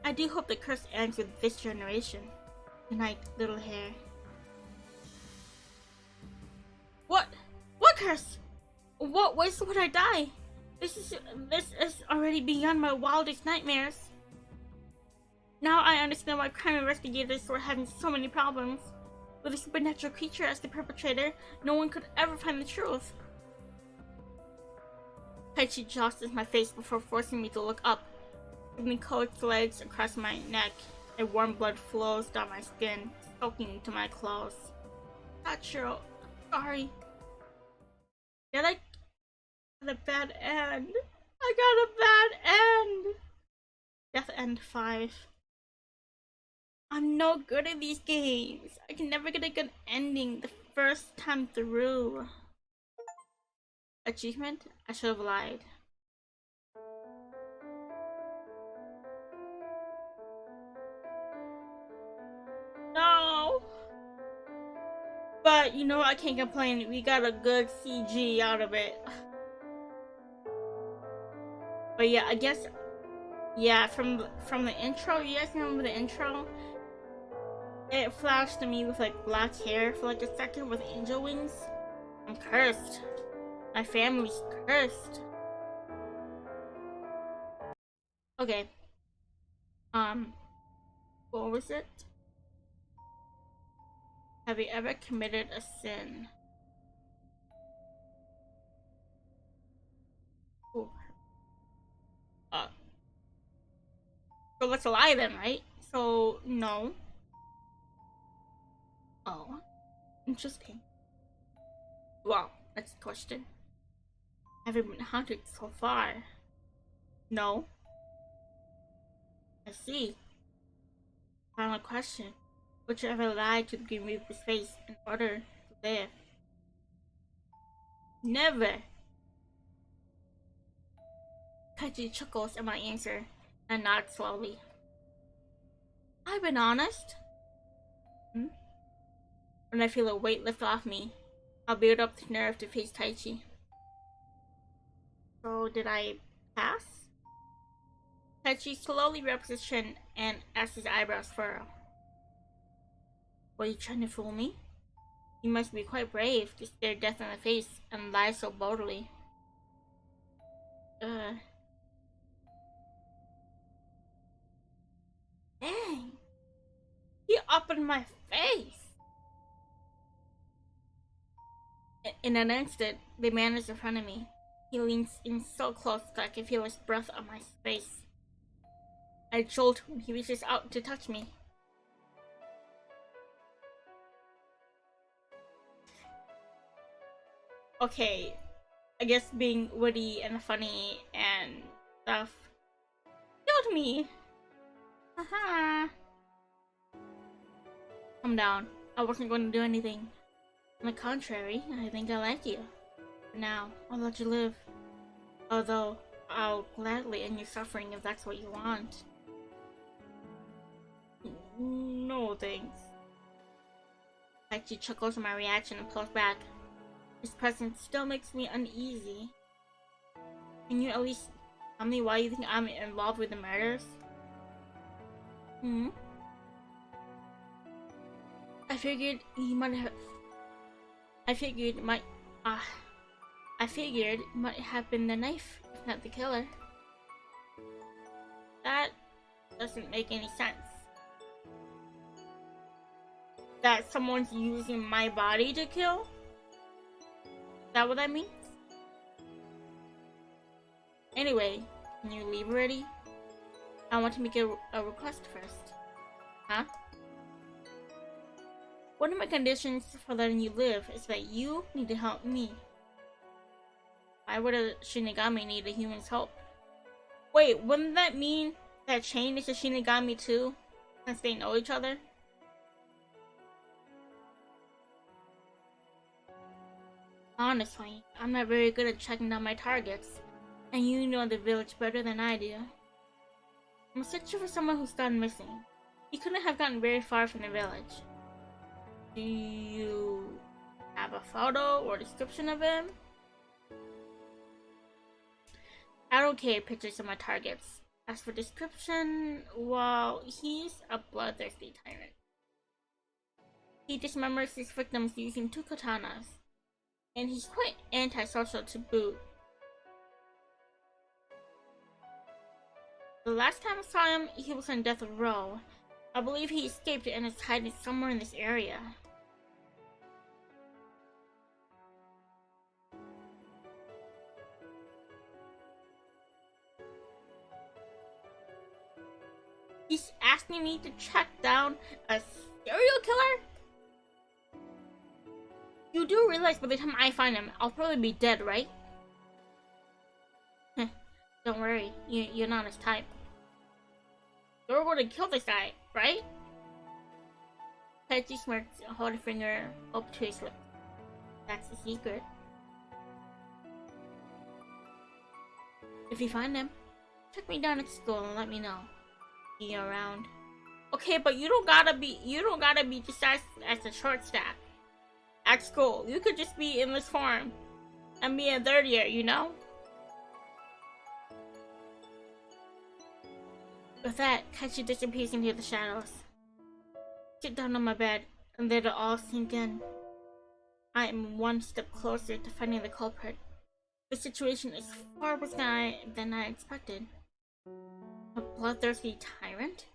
I do hope the curse ends with this generation. Good night, little hare. What? What curse? What ways would I die? This is already beyond my wildest nightmares. Now I understand why crime investigators were having so many problems. With a supernatural creature as the perpetrator, no one could ever find the truth. Kaichi jostles my face before forcing me to look up. Giving coats legs across my neck, and warm blood flows down my skin, soaking into my clothes. Sachiro, I'm sorry. Did I got a bad end? I got a bad end! Death End 5. I'm no good at these games. I can never get a good ending the first time through. Achievement? I should have lied. No! But you know, I can't complain. We got a good CG out of it. But yeah, I guess, yeah, from the intro, you guys remember the intro? It flashed to me with like black hair for like a second with angel wings. I'm cursed. My family's cursed. Okay. What was it? Have you ever committed a sin? Ooh. So let's lie then, right? So, no. Oh, interesting. Well, next question. Have you been haunted so far? No. I see. Final question. Would you ever lie to the Green Reaper's face in order to live? Never. Kaiji chuckles at my answer and nods slowly. I've been honest. Hmm? When I feel a weight lift off me, I'll build up the nerve to face Taichi. So did I pass? Taichi slowly rubs his chin and as his eyebrows furrow. Were you trying to fool me? You must be quite brave to stare death in the face and lie so boldly. Dang! He up in my face! In an instant, the man is in front of me. He leans in so close that I can feel his breath on my face. I jolt when he reaches out to touch me. Okay, I guess being witty and funny and stuff killed me. Haha. Calm down. I wasn't going to do anything. On the contrary, I think I like you. For now, I'll let you live. Although, I'll gladly end your suffering if that's what you want. No thanks. Taichi chuckles at my reaction and pulls back. His presence still makes me uneasy. Can you at least tell me why you think I'm involved with the murders? I figured you might have. I figured it might have been the knife, if not the killer. That doesn't make any sense. That someone's using my body to kill? Is that what that means? Anyway, can you leave already? I want to make a request first. Huh? One of my conditions for letting you live is that you need to help me. Why would a Shinigami need a human's help? Wait, wouldn't that mean that Chain is a Shinigami too? Since they know each other? Honestly, I'm not very good at checking down my targets, and you know the village better than I do. I'm searching for someone who's gone missing. He couldn't have gotten very far from the village. Do you have a photo or description of him? I don't care pictures of my targets. As for description, well, he's a bloodthirsty tyrant. He dismembers his victims using 2 katanas, and he's quite antisocial to boot. The last time I saw him, he was on death row. I believe he escaped and is hiding somewhere in this area. He's asking me to track down a serial killer? You do realize by the time I find him, I'll probably be dead, right? Don't worry, you're not his type. You're going to kill this guy, right? Taichi smirks and holds a finger up to his lips. That's the secret. If you find him, check me down at school and let me know. See you around. Okay, but you don't gotta be just as a short staff. At school, you could just be in this form and be in 3rd year, you know? With that, Kachi disappears into the shadows. Sit down on my bed and let it all sink in. I am one step closer to finding the culprit. The situation is far worse than I expected. A bloodthirsty tyrant?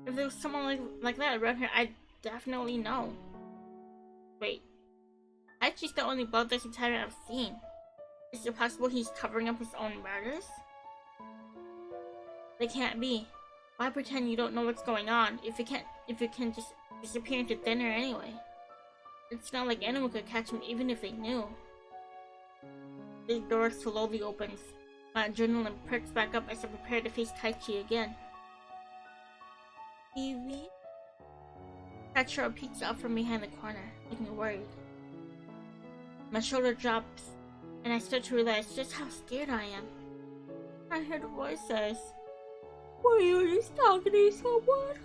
If there was someone like that around here, I'd definitely know. Wait, Aichi's the only bloodthirsty tyrant I've seen. Is it possible he's covering up his own murders? They can't be. Why pretend you don't know what's going on if you can just disappear into thin air anyway. It's not like anyone could catch him even if they knew. The door slowly opens. My adrenaline perks back up as I prepare to face Taichi again. Evie? Sachiro peeks out from behind the corner, looking worried. My shoulder drops, and I start to realize just how scared I am. I hear the voice says, "Were you just talking to someone?"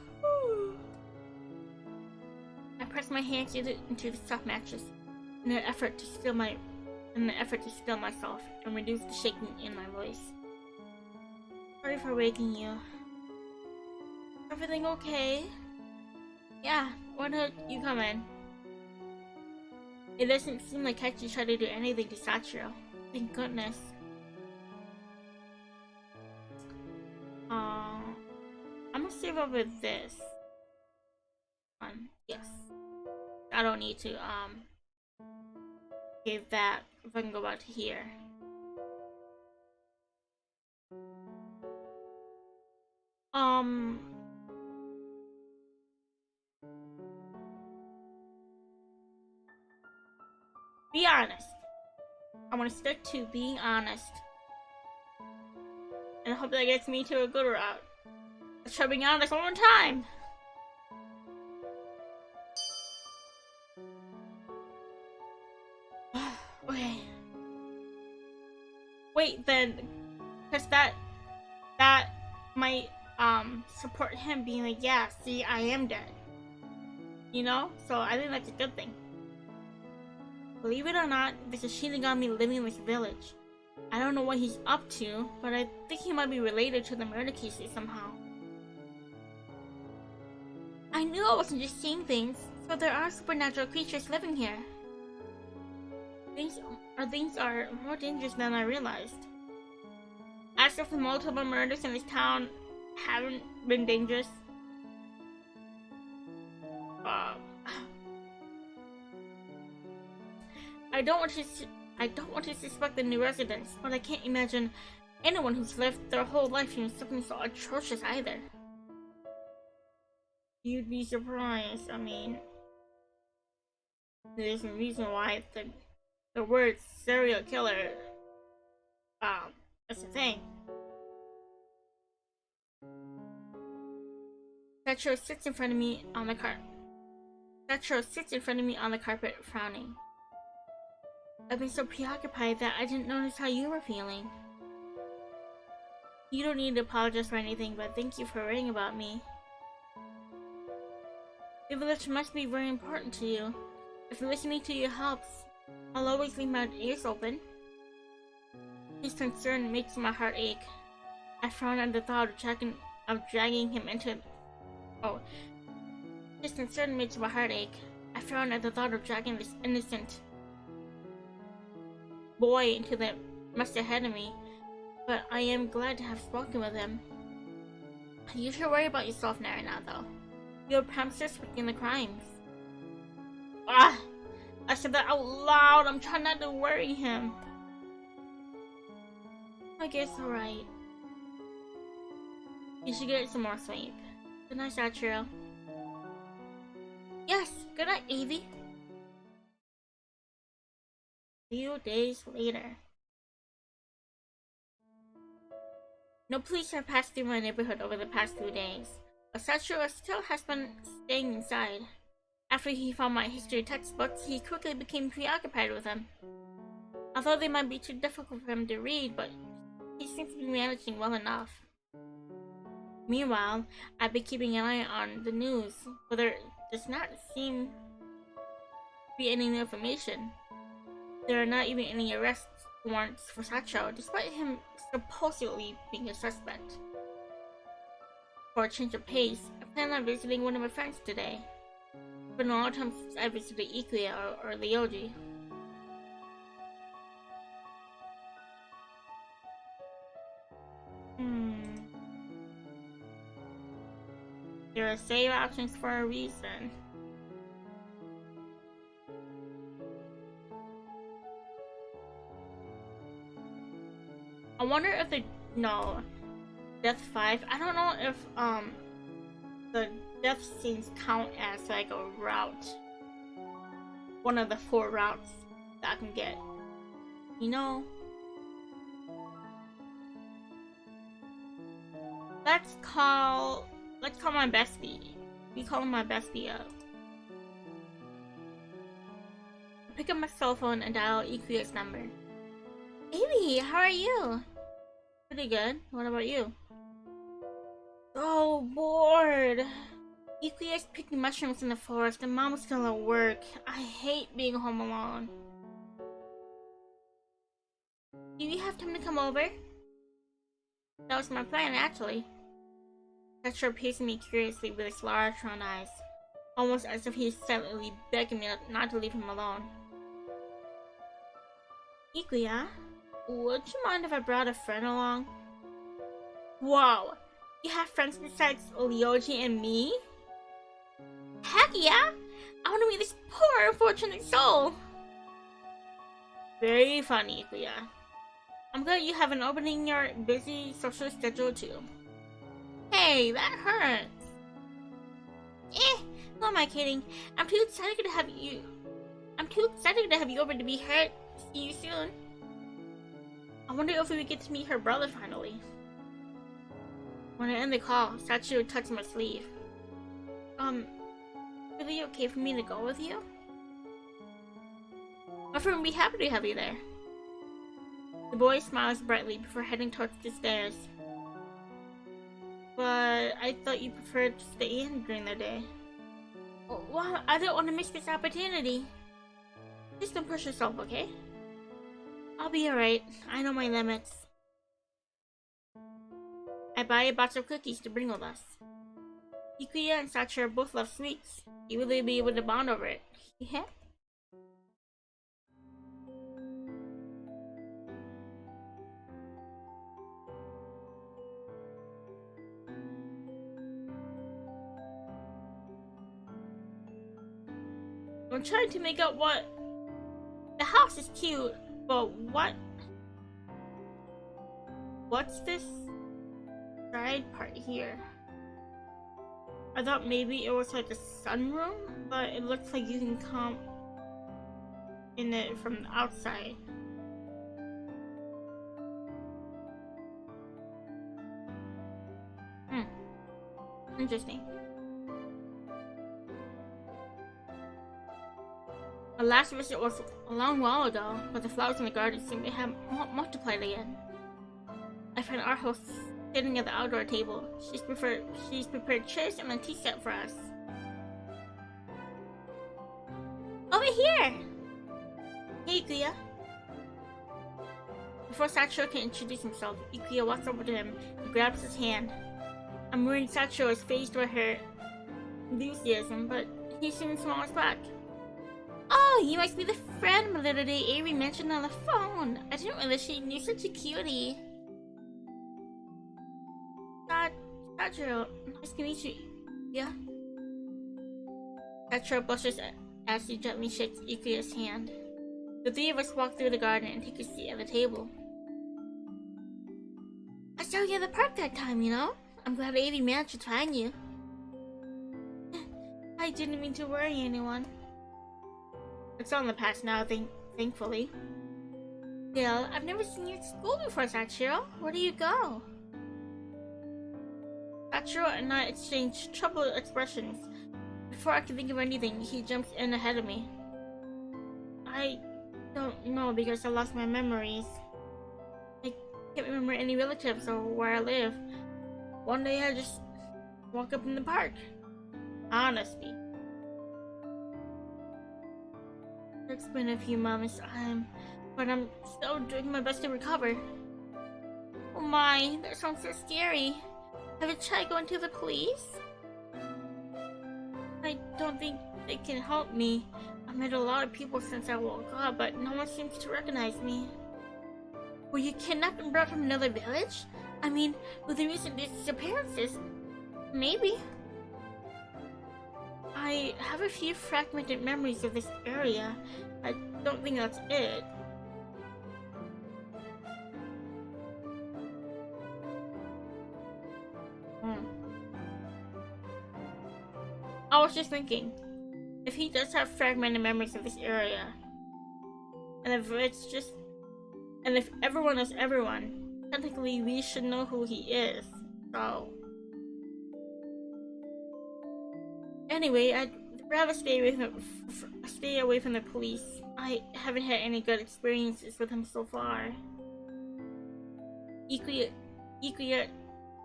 I press my hands into the soft mattress in an effort to still myself and reduce the shaking in my voice. Sorry for waking you. Everything okay? Yeah, why don't you come in? It doesn't seem like Taichi tried to do anything to Sachiro. Thank goodness. I'm gonna save over this one. Yes. I don't need to save that if I can go back to here. Be honest. I want to stick to being honest. And I hope that gets me to a good route. Let's try being honest one more time. Okay. Wait, then, because that might support him being like, yeah, see, I am dead. You know? So I think that's a good thing. Believe it or not, there's a Shinigami living in this village. I don't know what he's up to, but I think he might be related to the murder cases somehow. I knew I wasn't just seeing things, so there are supernatural creatures living here. Things are more dangerous than I realized. As if the multiple murders in this town haven't been dangerous. I don't want to suspect the new residents, but I can't imagine anyone who's lived their whole life doing something so atrocious either. You'd be surprised. I mean, there's a reason why the word serial killer is a thing. Sachiro sits in front of me on the carpet, frowning. I've been so preoccupied that I didn't notice how you were feeling. You don't need to apologize for anything, but thank you for worrying about me. The village must be very important to you. If listening to you helps, I'll always leave my ears open. His concern makes my heart ache. I frown at the thought of dragging him into... Oh. His concern makes my heart ache. I frown at the thought of dragging this innocent boy into the mess ahead of me, but I am glad to have spoken with him. You should worry about yourself now, though. Your pranksters working the crimes. Ah! I said that out loud. I'm trying not to worry him. I guess alright. You should get some more sleep. Good night, Sachiro. Yes, good night, Evie. Few days later. No police have passed through my neighborhood over the past 2 days, but Sachiro still has been staying inside. After he found my history textbooks, he quickly became preoccupied with them. Although they might be too difficult for him to read, but he seems to be managing well enough. Meanwhile, I've been keeping an eye on the news, but there does not seem to be any new information. There are not even any arrest warrants for Sachiro, despite him supposedly being a suspect. For a change of pace, I plan on visiting one of my friends today. It's been a long time since I visited Ikuya or Ryoji. There are save options for a reason. I wonder if no, Death 5. I don't know if the death scenes count as like a route. One of the 4 routes that I can get. You know? Let's call my bestie. We call my bestie up. Pick up my cell phone and dial Ikuya's number. Amy, how are you? Pretty good. What about you? So bored. Ikuya's picking mushrooms in the forest and Mom's still at work. I hate being home alone. Do you have time to come over? That was my plan, actually. Sachiro peers at me curiously with his large round eyes, almost as if he's silently begging me not to leave him alone. Ikuya, would you mind if I brought a friend along? Wow, you have friends besides Ryoji and me? Heck yeah! I want to meet this poor unfortunate soul! Very funny, Ikuya. I'm glad you have an opening in your busy social schedule too. Hey, that hurts! Who am I kidding? I'm too excited to have you over to be hurt. See you soon. I wonder if we get to meet her brother finally. When I end the call, Sachiro touched my sleeve. Really okay for me to go with you? My friend would be happy to have you there. The boy smiles brightly before heading towards the stairs. But I thought you preferred to stay in during the day. Oh, well, I don't want to miss this opportunity. Just don't push yourself, okay? I'll be alright. I know my limits. I buy a box of cookies to bring with us. Ikuya and Sachiro both love sweets. You will be able to bond over it. Yeah? I'm trying to make out what... The house is cute, but what... What's this side part here? I thought maybe it was like a sunroom, but it looks like you can come in it from the outside. Interesting. Our last visit was a long while ago, but the flowers in the garden seem to have multiplied again. I find our host sitting at the outdoor table. She's prepared chairs and a tea set for us. Over here! Hey, Ikuya. Before Sachiro can introduce himself, Ikuya walks over to him and grabs his hand. I'm worried Sachiro is faced with her enthusiasm, but he soon smiles back. Oh, you must be the friend the other day Ayrivynne mentioned on the phone. I didn't realize you're such a cutie. Sachiro, nice to meet you. Yeah? Sachiro blushes as he gently shakes Ikuya's hand. The 3 of us walk through the garden and take a seat at the table. I saw you at the park that time, you know? I'm glad Ayrivynne managed to find you. I didn't mean to worry anyone. It's all in the past now, thankfully. Still, I've never seen you at school before, Sachiro. Where do you go? Sachiro and I exchange troubled expressions. Before I can think of anything, he jumps in ahead of me. I don't know because I lost my memories. I can't remember any relatives or where I live. One day I just woke up in the park. Honestly. It's been a few months, but I'm still doing my best to recover. Oh my, that sounds so scary. Have you tried going to the police? I don't think they can help me. I've met a lot of people since I woke up, but no one seems to recognize me. Were you kidnapped and brought from another village? I mean, with the recent disappearances, maybe. I have a few fragmented memories of this area. I don't think that's it. I was just thinking, if he does have fragmented memories of this area, and if everyone is everyone, technically we should know who he is. So, anyway, I'd rather stay away from the police. I haven't had any good experiences with him so far. Ikuya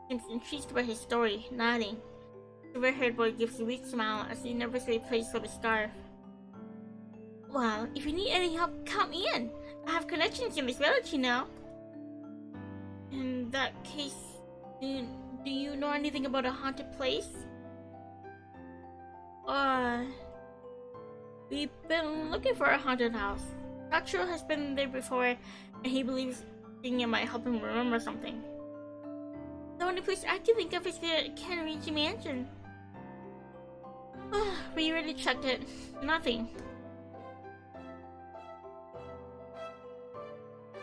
seems intrigued by his story, nodding. The red-haired boy gives a weak smile as he nervously plays with his scarf. Well, if you need any help, count me in. I have connections in this village, you know. In that case, do you know anything about a haunted place? We've been looking for a haunted house. Sachiro has been there before, and he believes seeing it might help him remember something. The only place I can think of is the Kenrichi Mansion. We already checked it. Nothing.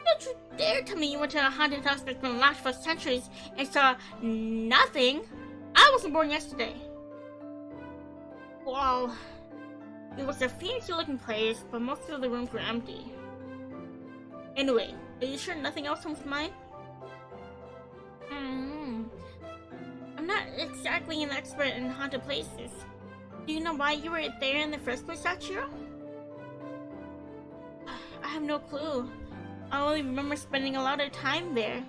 Don't you dare tell me you went to a haunted house that's been locked for centuries and saw nothing? I wasn't born yesterday. Well, it was a fancy-looking place, but most of the rooms were empty. Anyway, are you sure nothing else comes to mind? I'm not exactly an expert in haunted places. Do you know why you were there in the first place, Sachiro? I have no clue. I only remember spending a lot of time there.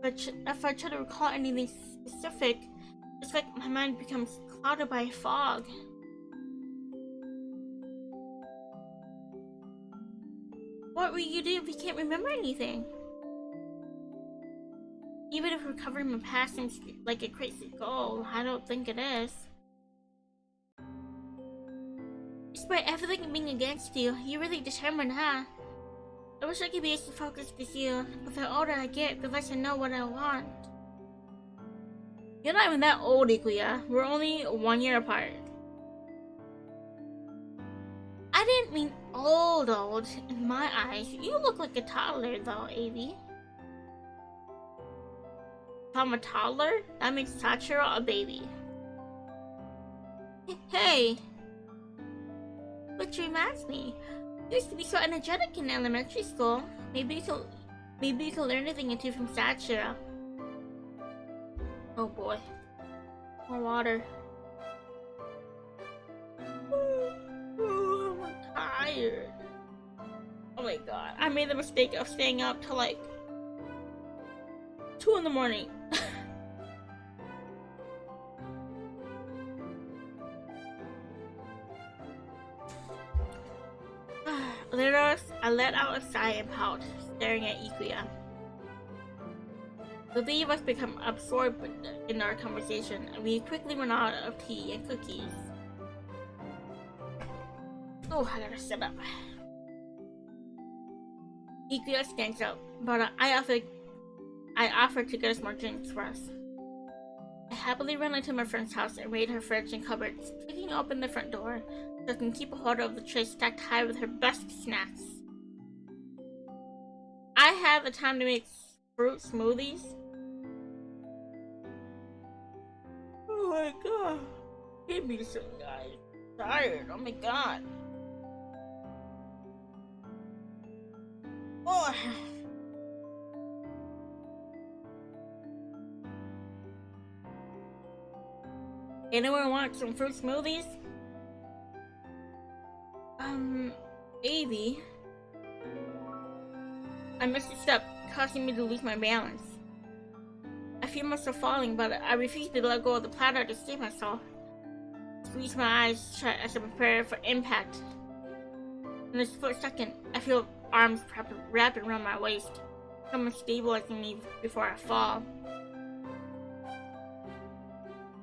But if I try to recall anything specific, it's like my mind becomes clouded by fog. What will you do if you can't remember anything? Even if recovering my past seems like a crazy goal, I don't think it is. Despite everything being against you, you're really determined, huh? I wish I could be as focused as you, but the older I get, the less I know what I want. You're not even that old, Ikuya. We're only 1 year apart. I didn't mean old. In my eyes, you look like a toddler, though, Avi. If I'm a toddler, that makes Sachiro a baby. Hey! Which reminds me, you used to be so energetic in elementary school. Maybe you can learn anything or two from Sachiro. Oh boy. More water. I'm tired. Oh my god. I made the mistake of staying up till like 2 in the morning. I let out a sigh and pout, staring at Ikuya. The three of us become absorbed in our conversation, and we quickly run out of tea and cookies. Oh, I gotta sit up. Ikuya stands up, but I offer to get us more drinks for us. I happily run into my friend's house and raid her fridge and cupboards, kicking open the front door so I can keep a hold of the tray stacked high with her best snacks. I have the time to make fruit smoothies. Oh my god. Give me some, guys. I'm tired. Oh my god. Oh. Anyone want some fruit smoothies? Avi. I missed a step, causing me to lose my balance. I feel myself falling, but I refuse to let go of the platter to save myself. I squeeze my eyes shut as I prepare for impact. In a split second, I feel arms wrapped around my waist, someone stabilizing me before I fall.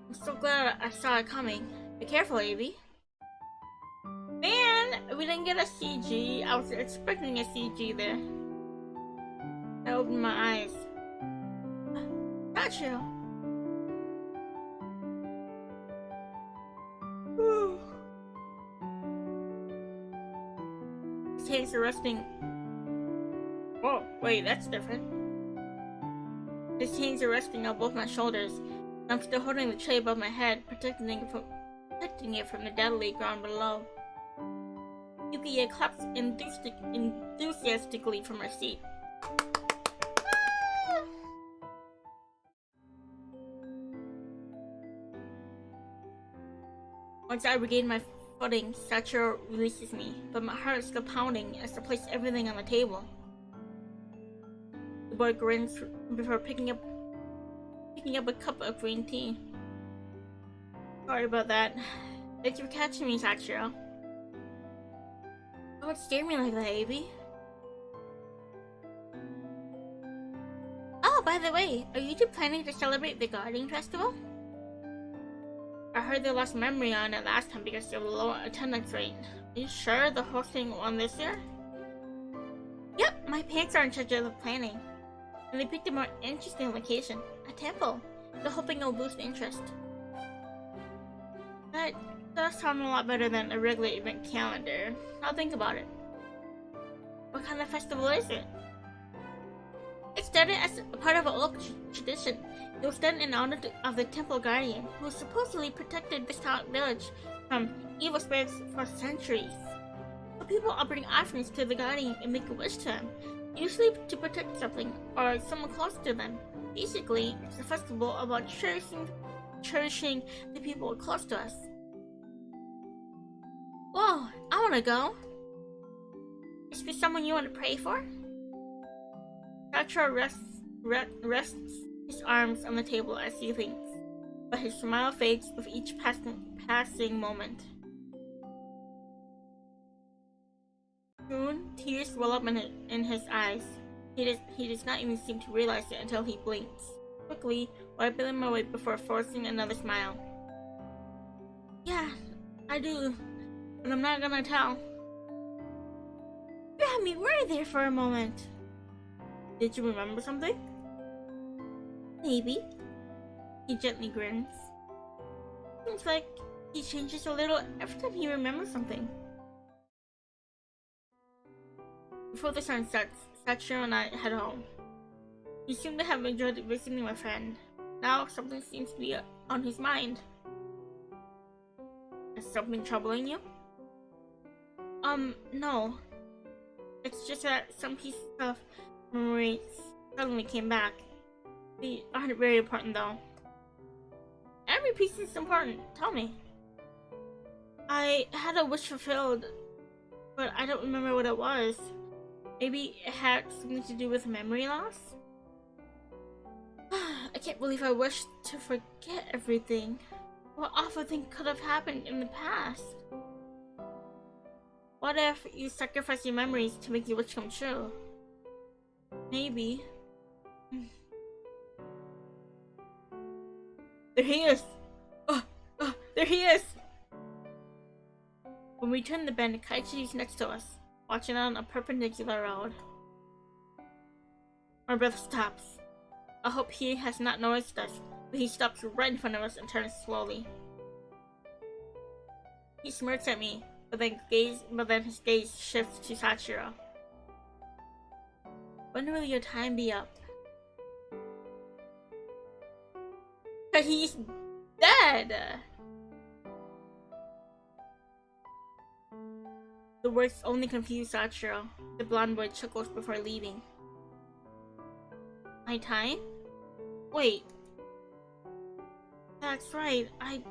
I'm so glad I saw it coming. Be careful, Avi. Man, we didn't get a CG. I was expecting a CG there. I opened my eyes. Sachiro. His hands are resting. Whoa, wait, that's different. His hands are resting on both my shoulders. I'm still holding the tray above my head, protecting protecting it from the deadly ground below. Yukiya claps enthusiastically from her seat. Once I regain my footing, Sachiro releases me, but my heart is still pounding as I place everything on the table. The boy grins before picking up a cup of green tea. Sorry about that. Thank you for catching me, Sachiro. Don't scare me like that, Avi. Oh, by the way, are you two planning to celebrate the Guardian Festival? I heard they lost memory on it last time because of the low attendance rate. Are you sure they're hosting one this year? Yep, my parents are in charge of the planning. And they picked a more interesting location, a temple. They're hoping it'll boost interest. That does sound a lot better than a regular event calendar. I'll think about it. What kind of festival is it? It started as a part of an old tradition. It was done in honor of the temple guardian, who supposedly protected this town village from evil spirits for centuries. So people will bring offerings to the guardian and make a wish to him, usually to protect something or someone close to them. Basically, it's a festival about cherishing the people close to us. Whoa, I wanna go. Is there someone you want to pray for? Sachiro rests his arms on the table as he thinks, but his smile fades with each passing moment. Soon, tears well up in his eyes. He does not even seem to realize it until he blinks, quickly wiping them away before forcing another smile. Yeah, I do, but I'm not gonna tell. You had me worried there for a moment. Did you remember something? Maybe. He gently grins. Seems like he changes a little every time he remembers something. Before the sun sets, Sachiro and I head home. He seemed to have enjoyed visiting my friend. Now something seems to be on his mind. Is something troubling you? No. It's just that some pieces of memory suddenly came back. They aren't very important though. Every piece is important. Tell me. I had a wish fulfilled, but I don't remember what it was. Maybe it had something to do with memory loss? I can't believe I wished to forget everything. What awful thing could have happened in the past? What if you sacrifice your memories to make your wish come true? Maybe. There he is! There he is! When we turn the bend, Kaichi is next to us, watching on a perpendicular road. Our breath stops. I hope he has not noticed us, but he stops right in front of us and turns slowly. He smirks at me, but then his gaze shifts to Sachiro. When will your time be up? But he's dead! The words only confuse Sachiro. The blonde boy chuckles before leaving. My time? Wait. That's right. I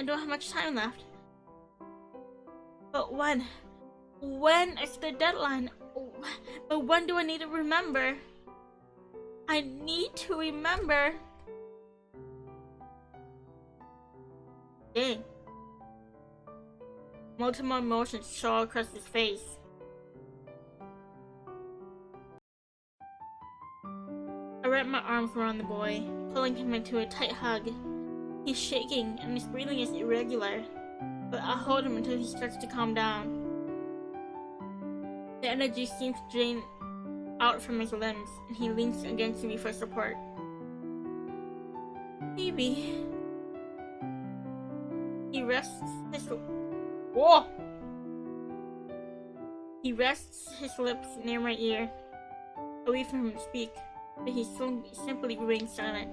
don't have much time left. But when? When is the deadline? But when do I need to remember? I need to remember. Dang. Multiple emotions show across his face. I wrap my arms around the boy, pulling him into a tight hug. He's shaking and his breathing is irregular, but I hold him until he starts to calm down. The energy seems to drain out from his limbs, and he leans against me for support. Baby. He rests his He rests his lips near my ear, away from him to speak, but he simply remains silent.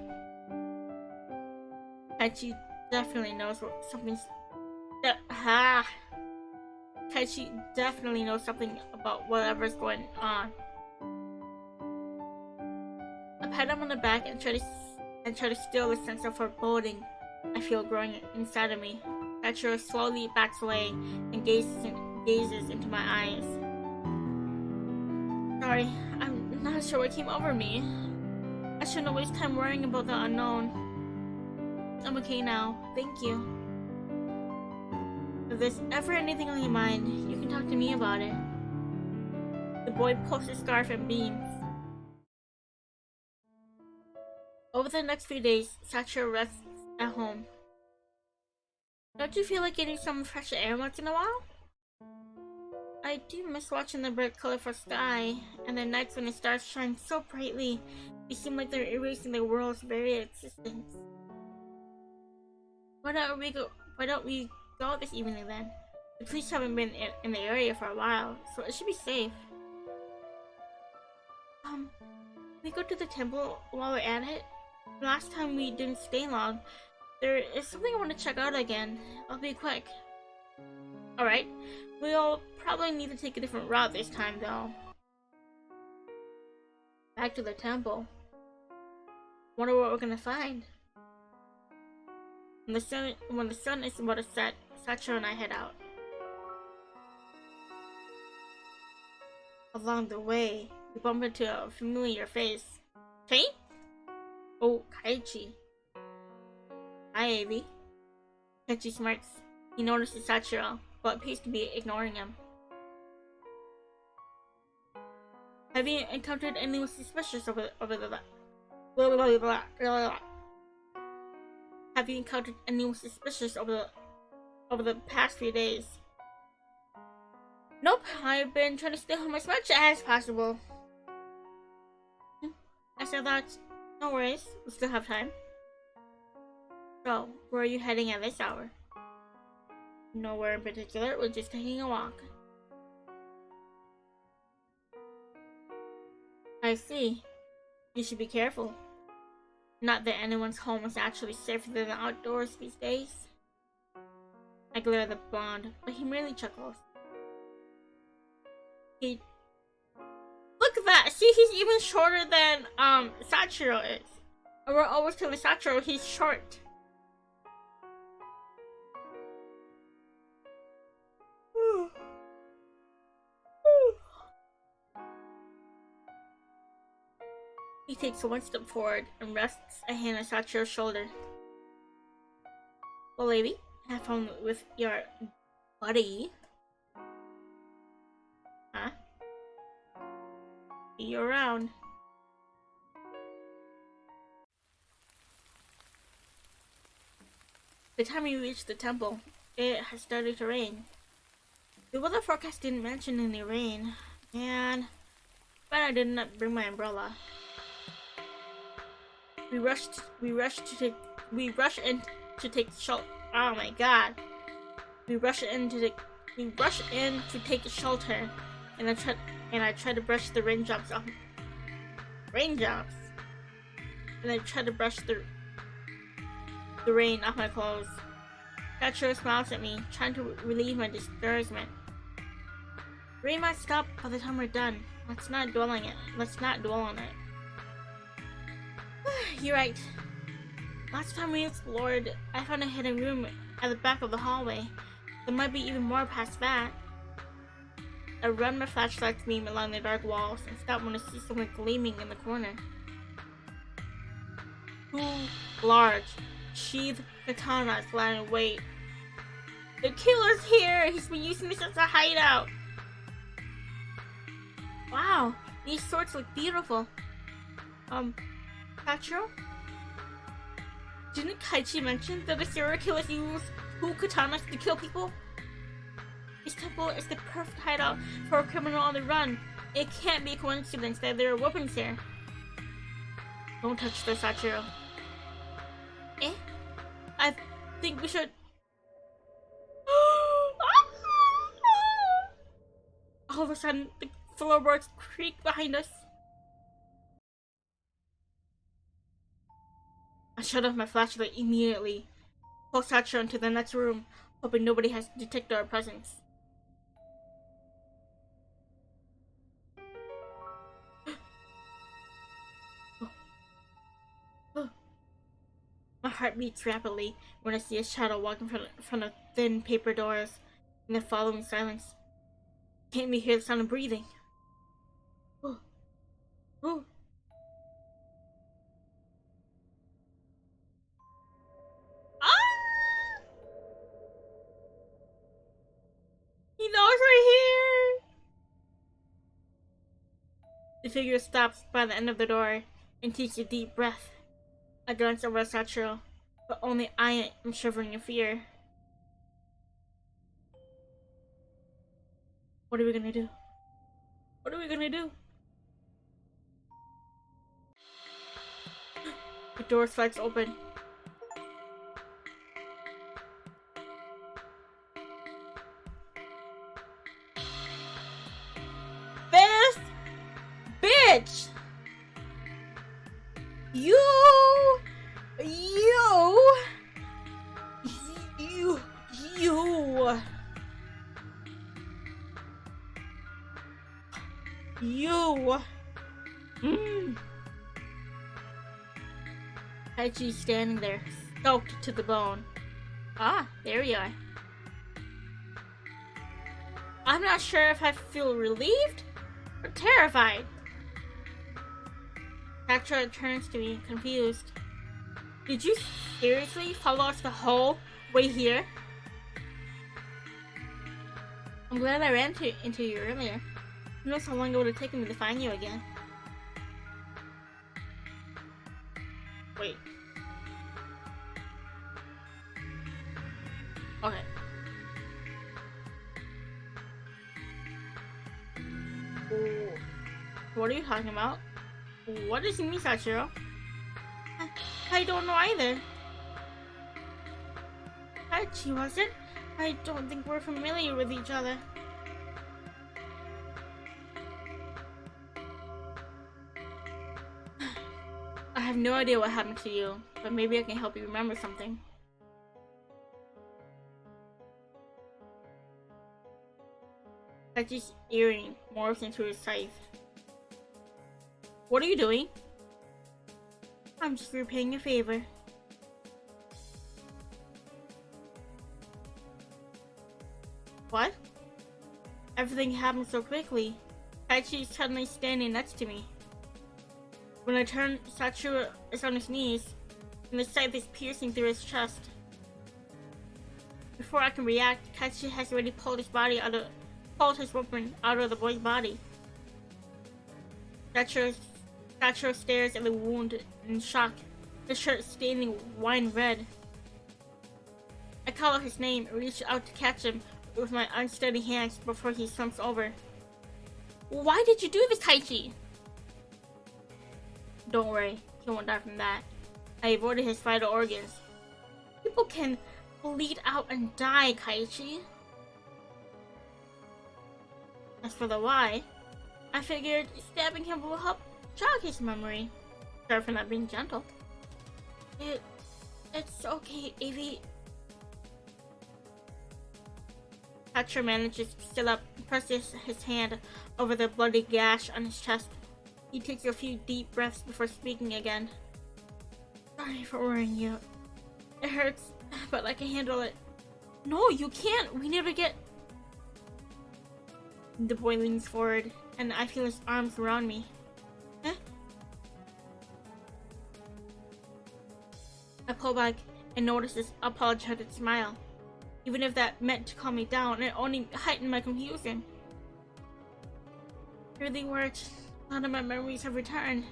Hachi definitely knows Kaichi definitely knows something about whatever's going on. I pat him on the back and try to still the sense of foreboding I feel growing inside of me. Sachiro slowly backs away and gazes into my eyes. Sorry, I'm not sure what came over me. I shouldn't waste time worrying about the unknown. I'm okay now, thank you. If there's ever anything on your mind, you can talk to me about it. The boy pulls his scarf and beams. Over the next few days, Sachiro rests at home. Don't you feel like getting some fresh air once in a while? I do miss watching the bright, colorful sky, and the nights when the stars shine so brightly, they seem like they're erasing the world's very existence. Why don't we go this evening then? The police haven't been in the area for a while, so it should be safe. We go to the temple while we're at it? Last time we didn't stay long. There is something I want to check out again. I'll be quick. Alright, we'll probably need to take a different route this time though. Back to the temple. Wonder what we're gonna find. When the sun is about to set, Sachiro and I head out. Along the way, we bump into a familiar face. Chain? Oh, Kaichi. Hi, Avi. Kaichi smirks. He notices Sachiro, but appears to be ignoring him. Have you encountered anyone suspicious over the Have you encountered anyone suspicious over the past few days? Nope, I've been trying to stay home as much as possible. I said that. No worries, we still have time. So, where are you heading at this hour? Nowhere in particular, we're just taking a walk. I see. You should be careful. Not that anyone's home is actually safer than the outdoors these days. I glare at the blonde, but he merely chuckles. Look at that! See, he's even shorter than Sachiro is. And we're always telling Sachiro he's short. He takes one step forward and rests a hand on Sachiro's shoulder. Well, lady, have fun with your buddy. Huh? See you around. By the time we reached the temple, it had started to rain. The weather forecast didn't mention any rain, and but I did not bring my umbrella. We rush in to take shelter. Oh my god! We rush in to take shelter, and I try to brush the raindrops off. Raindrops, and I try to brush the rain off my clothes. Sachiro smiles at me, trying to relieve my discouragement. Rain might stop by the time we're done. Let's not dwell on it. You're right. Last time we explored, I found a hidden room at the back of the hallway. There might be even more past that. I run my flashlight beam along the dark walls and stop when I see someone gleaming in the corner. Two large, sheathed katanas lying in wait. The killer's here! He's been using this as a hideout! Wow, these swords look beautiful. Sachiro? Didn't Kaichi mention that the serial killers use 2 katanas to kill people? This temple is the perfect hideout for a criminal on the run. It can't be a coincidence that there are weapons here. Don't touch the Sachiro. I think we should... All of a sudden, the floorboards creak behind us. I shut off my flashlight immediately. Pull Sachiro into the next room. hoping nobody has detected our presence. My heart beats rapidly when I see a shadow walk in front of thin paper doors. In the following silence, can't we hear the sound of breathing? Oh, oh. Ah! He knows we're here! The figure stops by the end of the door and takes a deep breath. I glance over at Sachiro, but only I am shivering in fear. What are we gonna do? What are we gonna do? The door slides open. This bitch! You! You! You! You! You! Hachi's standing there, soaked to the bone. Ah, there you are. I'm not sure if I feel relieved or terrified. Sachiro turns to me, confused. Did you seriously follow us the whole way here? I'm glad I ran into you earlier. Who knows how long it would have taken me to find you again? Wait. Okay. Ooh. What are you talking about? What does he mean, Sachiro? I don't know either. Hachi wasn't. I don't think we're familiar with each other. I have no idea what happened to you, but maybe I can help you remember something. Hachi's earring morphs into his scythe. What are you doing? I'm just repaying a favor. What? Everything happened so quickly. Hachi is suddenly standing next to me. When I turn, Sachiro is on his knees, and the scythe is piercing through his chest. Before I can react, Hachi has already pulled his weapon out of the boy's body. Sachiro stares at the wound in shock, his shirt staining wine red. I call out his name and reach out to catch him with my unsteady hands before he slumps over. Why did you do this, Taichi? Don't worry, he won't die from that. I avoided his vital organs. People can bleed out and die, Kaichi. As for the why, I figured stabbing him will help jog his memory. Sorry for not being gentle. It's okay, Evie. Hatcher manages to still up and presses his hand over the bloody gash on his chest. He takes a few deep breaths before speaking again. Sorry for worrying you. It hurts, but I can handle it. No, you can't! We never get... The boy leans forward, and I feel his arms around me. Eh? I pull back and notice his apologetic smile. Even if that meant to calm me down, it only heightened my confusion. It really worked. None of my memories have returned.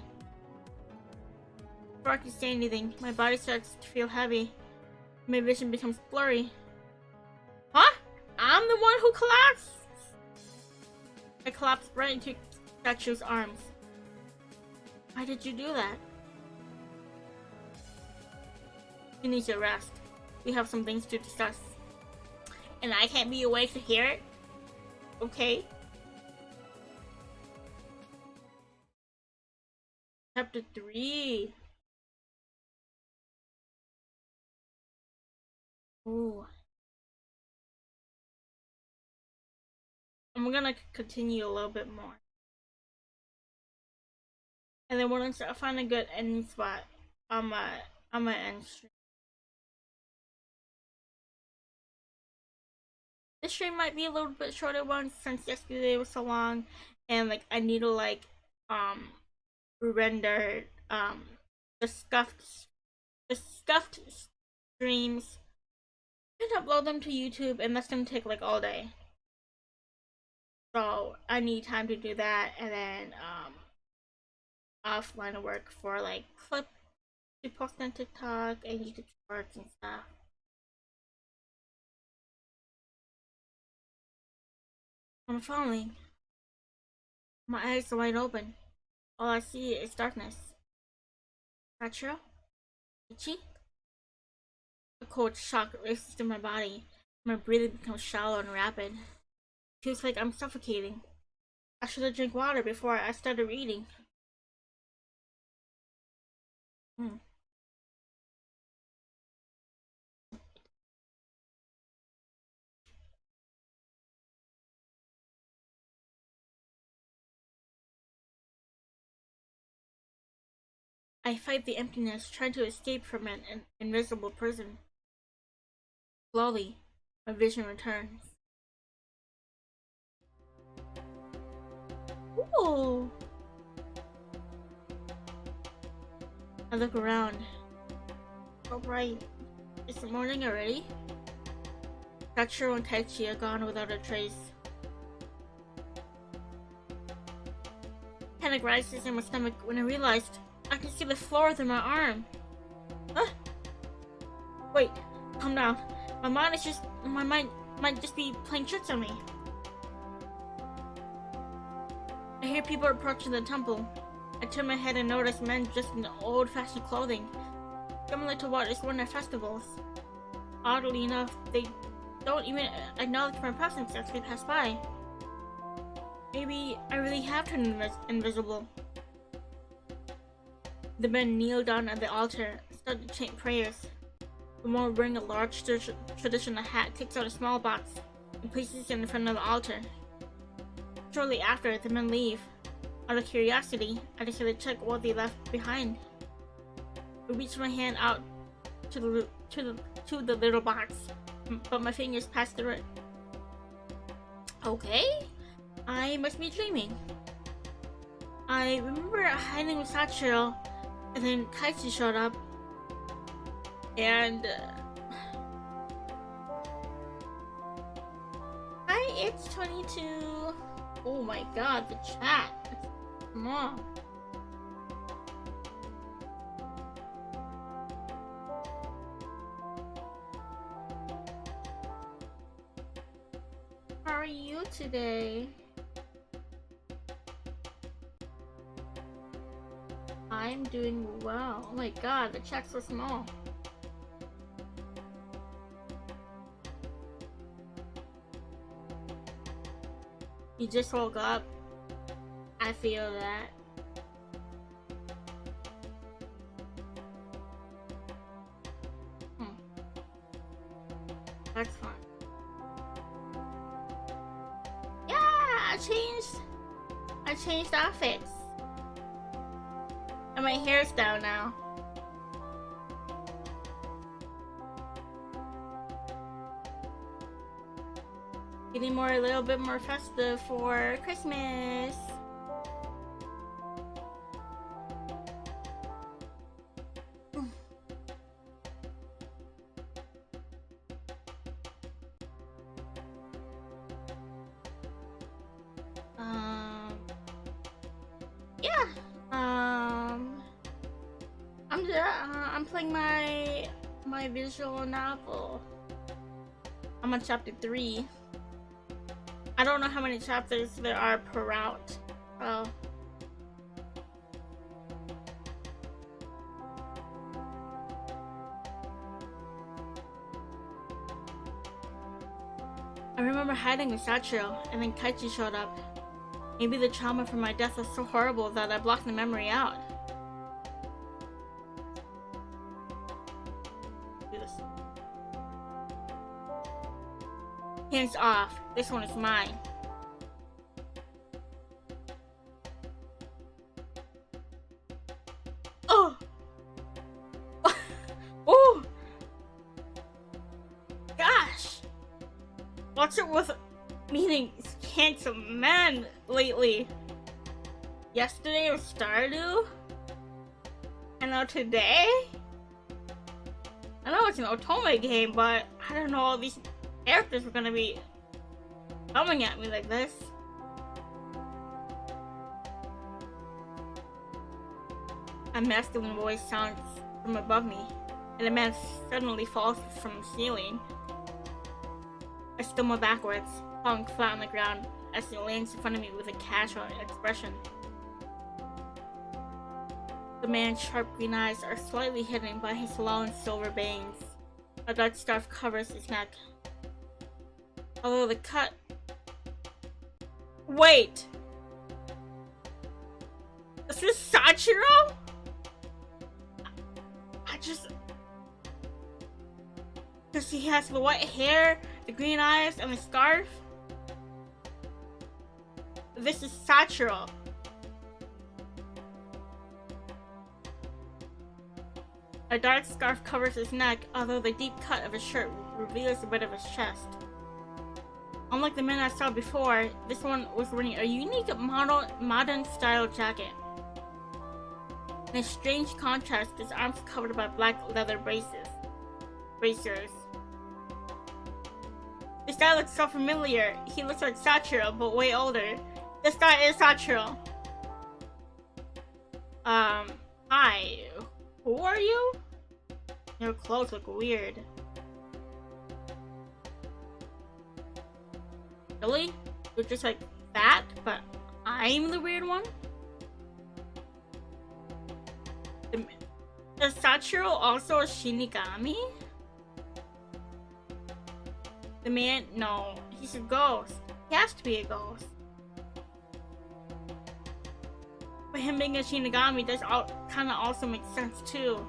Before I can say anything, my body starts to feel heavy. My vision becomes blurry. Huh? I'm the one who collapsed? I collapsed right into Sachiro's arms. Why did you do that? You need to rest. We have some things to discuss. And I can't be awake to hear it? Okay. Chapter 3. Ooh. I'm gonna continue a little bit more. And then once I find a good ending spot, I'm gonna end stream. This stream might be a little bit shorter one since yesterday was so long, and like I need to like render the scuffed streams and upload them to YouTube, and that's gonna take like all day. So I need time to do that, and then offline work for like clip to post on TikTok and YouTube Shorts and stuff. I'm falling. My eyes are wide open. All I see is darkness. Sachiro? Ichi? A cold shock races through my body. My breathing becomes shallow and rapid. It feels like I'm suffocating. I should have drank water before I started reading. Hmm. I fight the emptiness, trying to escape from an invisible prison. Slowly, my vision returns. Ooh! I look around. So bright. Is it morning already? Sachiro and Taichi are gone without a trace. Panic rises in my stomach when I realized I can see the floor through my arm. Huh? Wait, calm down. My mind might just be playing tricks on me. I hear people approaching the temple. I turn my head and notice men dressed in old-fashioned clothing, similar to what is worn at festivals. Oddly enough, they don't even acknowledge my presence as we pass by. Maybe I really have turned invisible. The men kneel down at the altar and start to chant prayers. The woman wearing a large traditional hat takes out a small box and places it in front of the altar. Shortly after, the men leave. Out of curiosity, I decided to check what they left behind. I reached my hand out to the little box, but my fingers passed through it. Okay, I must be dreaming. I remember hiding with Sachiro, and then Kaichi showed up, and hi, it's 22. Oh my god, the chat. Come on. How are you today? I'm doing well. Oh my god, the chat's so small. You just woke up. I feel that. That's fun. Yeah, I changed outfits. And my hair's down now. Getting a little bit more festive for Christmas. Yeah. I'm playing my visual novel. I'm on chapter 3. I don't know how many chapters there are per route. Oh. I remember hiding with Sachiro, and then Kaichi showed up. Maybe the trauma from my death was so horrible that I blocked the memory out. Do this. Hands off. This one is mine. What's it with meeting handsome men lately? Yesterday was Stardew? And now today? I know it's an Otome game, but I don't know all these characters are gonna be coming at me like this. A masculine voice sounds from above me, and a man suddenly falls from the ceiling. I stumble backwards, falling flat on the ground as he lands in front of me with a casual expression. The man's sharp green eyes are slightly hidden by his long silver bangs. A dark scarf covers his neck. Although the cut... Wait! Is this Sachiro? Because he has the white hair, the green eyes, and the scarf? This is Sachiro. A dark scarf covers his neck, although the deep cut of his shirt reveals a bit of his chest. Unlike the men I saw before, this one was wearing a unique modern style jacket. In a strange contrast, his arms covered by black leather bracers. This guy looks so familiar. He looks like Sachiro, but way older. This guy is Sachiro. Hi. Who are you? Your clothes look weird. Really? You're just like that, but I'm the weird one? Is Sachiro also a Shinigami? The man? No, he's a ghost. He has to be a ghost. But him being a Shinigami does kind of also make sense too.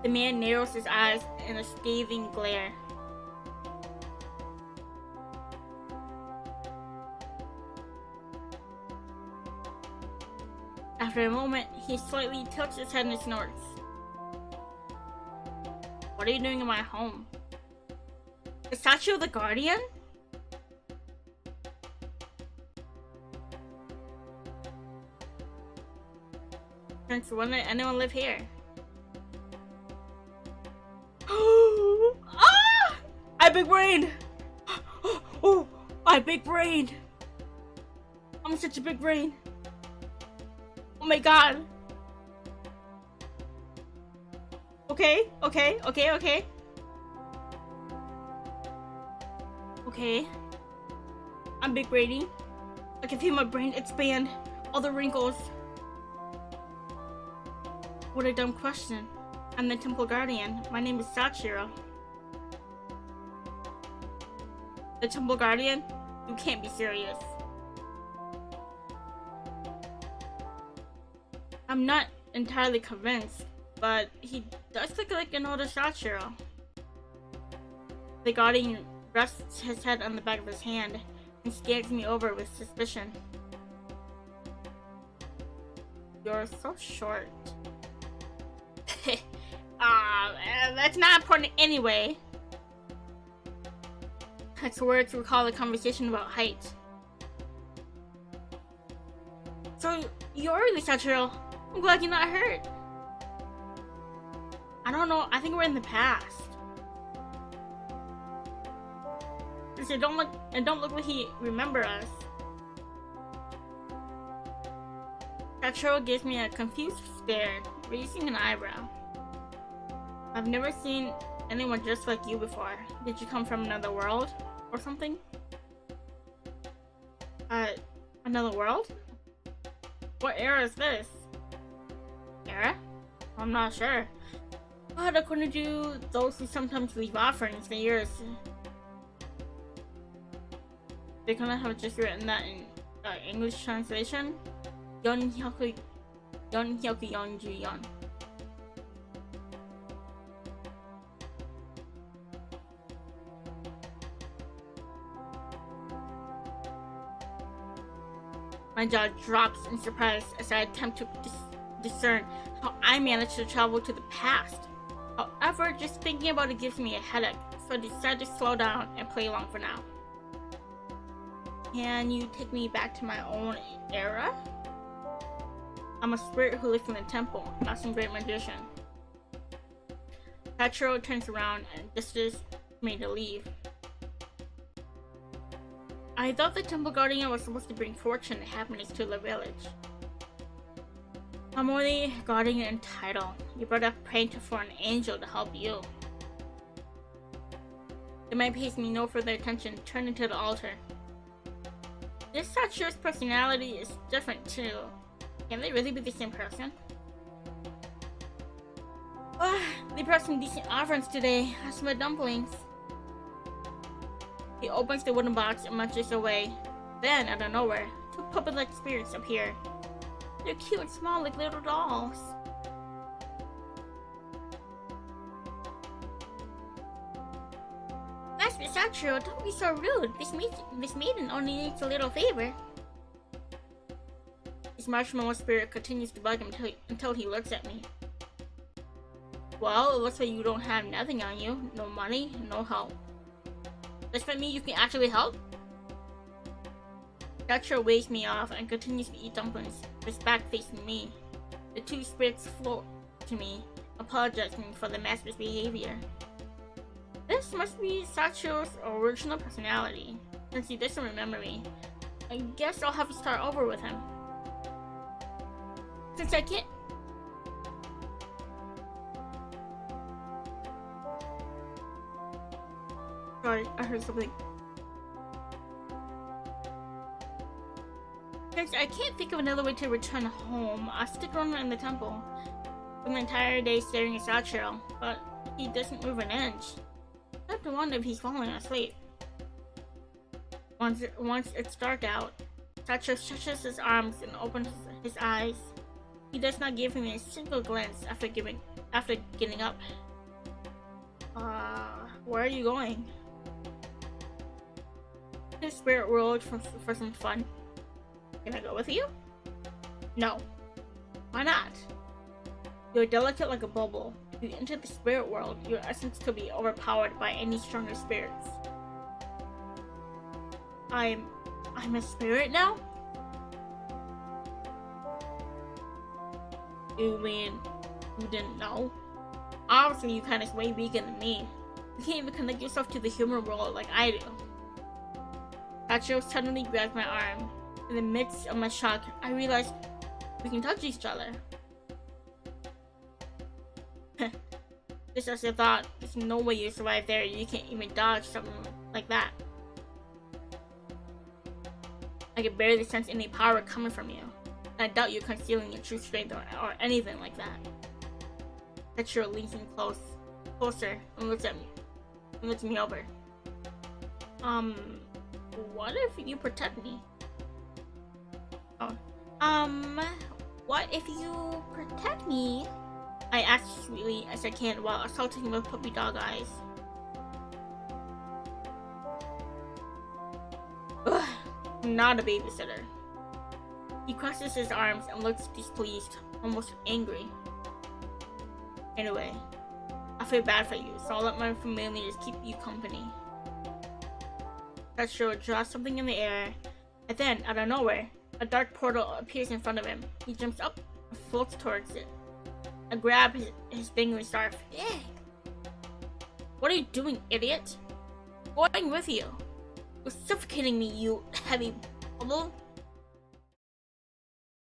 The man narrows his eyes in a scathing glare. After a moment, he slightly tilts his head and snorts. What are you doing in my home? Is Sachiro the Guardian? Since when did anyone live here? Ah! I big brain! Oh, I big brain! I'm such a big brain. Oh my god. Okay. Okay. I'm big braining. I can feel my brain expand. All the wrinkles. What a dumb question. I'm the Temple Guardian. My name is Sachiro. The Temple Guardian? You can't be serious. I'm not entirely convinced, but he does look like an older Sachiro. The Guardian rests his head on the back of his hand and scans me over with suspicion. You're so short. That's not important anyway. That's where to recall a conversation about height. So, you're really Sachiro. I'm glad you're not hurt. I don't know, I think we're in the past. It don't look like he remembers us. Sachiro gives me a confused stare, raising an eyebrow. I've never seen anyone just like you before. Did you come from another world or something? Another world? What era is this? Era? I'm not sure. But according to those who sometimes leave offerings for years, they kind of have just written that in English translation. Yonhyaku Yonjuyon. My jaw drops in surprise as I attempt to discern how I managed to travel to the past. However, just thinking about it gives me a headache. so I decided to slow down and play along for now. Can you take me back to my own era? I'm a spirit who lives in the temple, not some great magician. Sachiro turns around and gestures me to leave. I thought the temple guardian was supposed to bring fortune and happiness to the village. I'm only guarding an title. You brought up praying for an angel to help you. The man pays me no further attention, turning to the altar. This Sachiro's personality is different too. Can they really be the same person? They brought some decent offerings today. Have some dumplings. He opens the wooden box and munches away. Then, out of nowhere, two puppet-like spirits appear. They're cute and small like little dolls. Master Sachiro, don't be so rude. This maiden only needs a little favor. His marshmallow spirit continues to bug him until he looks at me. Well, it looks like you don't have nothing on you. No money, no help. Does that mean you can actually help? Sachiro waves me off and continues to eat dumplings, his back facing me. The two spirits float to me, apologizing for the master's behavior. This must be Sachiro's original personality. Since he doesn't remember me, I guess I'll have to start over with him. Since I can't... Sorry, I heard something. Since I can't think of another way to return home, I'll stick around in the temple. Spend the entire day staring at Sachiro, but he doesn't move an inch. I have to wonder if he's falling asleep. Once it's dark out, Sachiro stretches his arms and opens his eyes. He does not give me a single glance after getting up. Where are you going? To the spirit world for some fun. Can I go with you? No. Why not? You're delicate like a bubble. If you enter the spirit world, your essence could be overpowered by any stronger spirits. I'm a spirit now? You mean you didn't know? Obviously you kinda way weaker than me. You can't even connect yourself to the human world like I do. Sachiro suddenly grabs my arm. In the midst of my shock, I realized we can touch each other. Just as I thought, there's no way you survive there. You can't even dodge something like that. I can barely sense any power coming from you. And I doubt you're concealing your true strength or anything like that. Sachiro leans in closer and looks at me. And looks me over. What if you protect me? What if you protect me? I ask as sweetly as I can while assaulting him with puppy dog eyes. Ugh, I'm not a babysitter. He crosses his arms and looks displeased, almost angry. Anyway, I feel bad for you, so I'll let my familiars keep you company. Sachiro draws something in the air, and then, out of nowhere, a dark portal appears in front of him. He jumps up and floats towards it. I grab his dangling scarf. Dang! What are you doing, idiot? Going with you. You're suffocating me, you heavy bubble.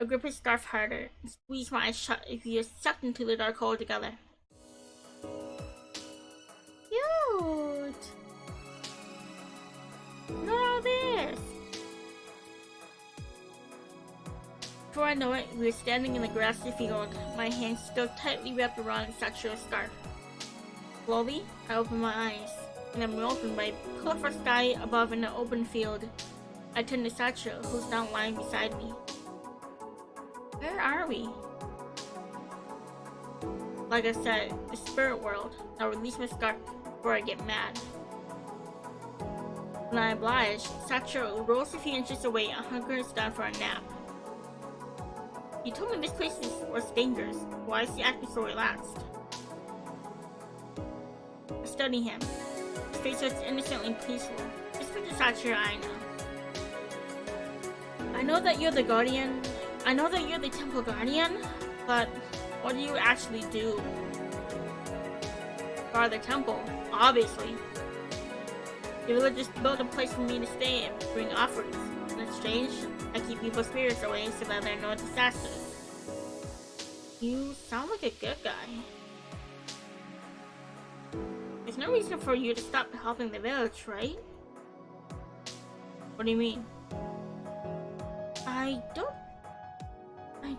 I grip his scarf harder and squeeze my eyes shut if we are sucked into the dark hole together. Cute! Look at all this! Before I know it, we were standing in the grassy field, my hands still tightly wrapped around Sachiro's scarf. Slowly, I open my eyes, and I'm welcomed by a colorful sky above in an open field. I turn to Sachiro, who's now lying beside me. Where are we? Like I said, the spirit world. Now release my scarf before I get mad. When I oblige, Sachiro rolls a few inches away and hunkers down for a nap. He told me this place was dangerous. Why is he acting so relaxed? I study him. His face was innocently peaceful. Just for the Sachiro I know. I know that you're the guardian. I know that you're the temple guardian, but what do you actually do? Guard the temple, obviously. The villagers built a place for me to stay and bring offerings. In exchange, I keep people's spirits away so that there are no disasters. You sound like a good guy. There's no reason for you to stop helping the village, right? What do you mean? I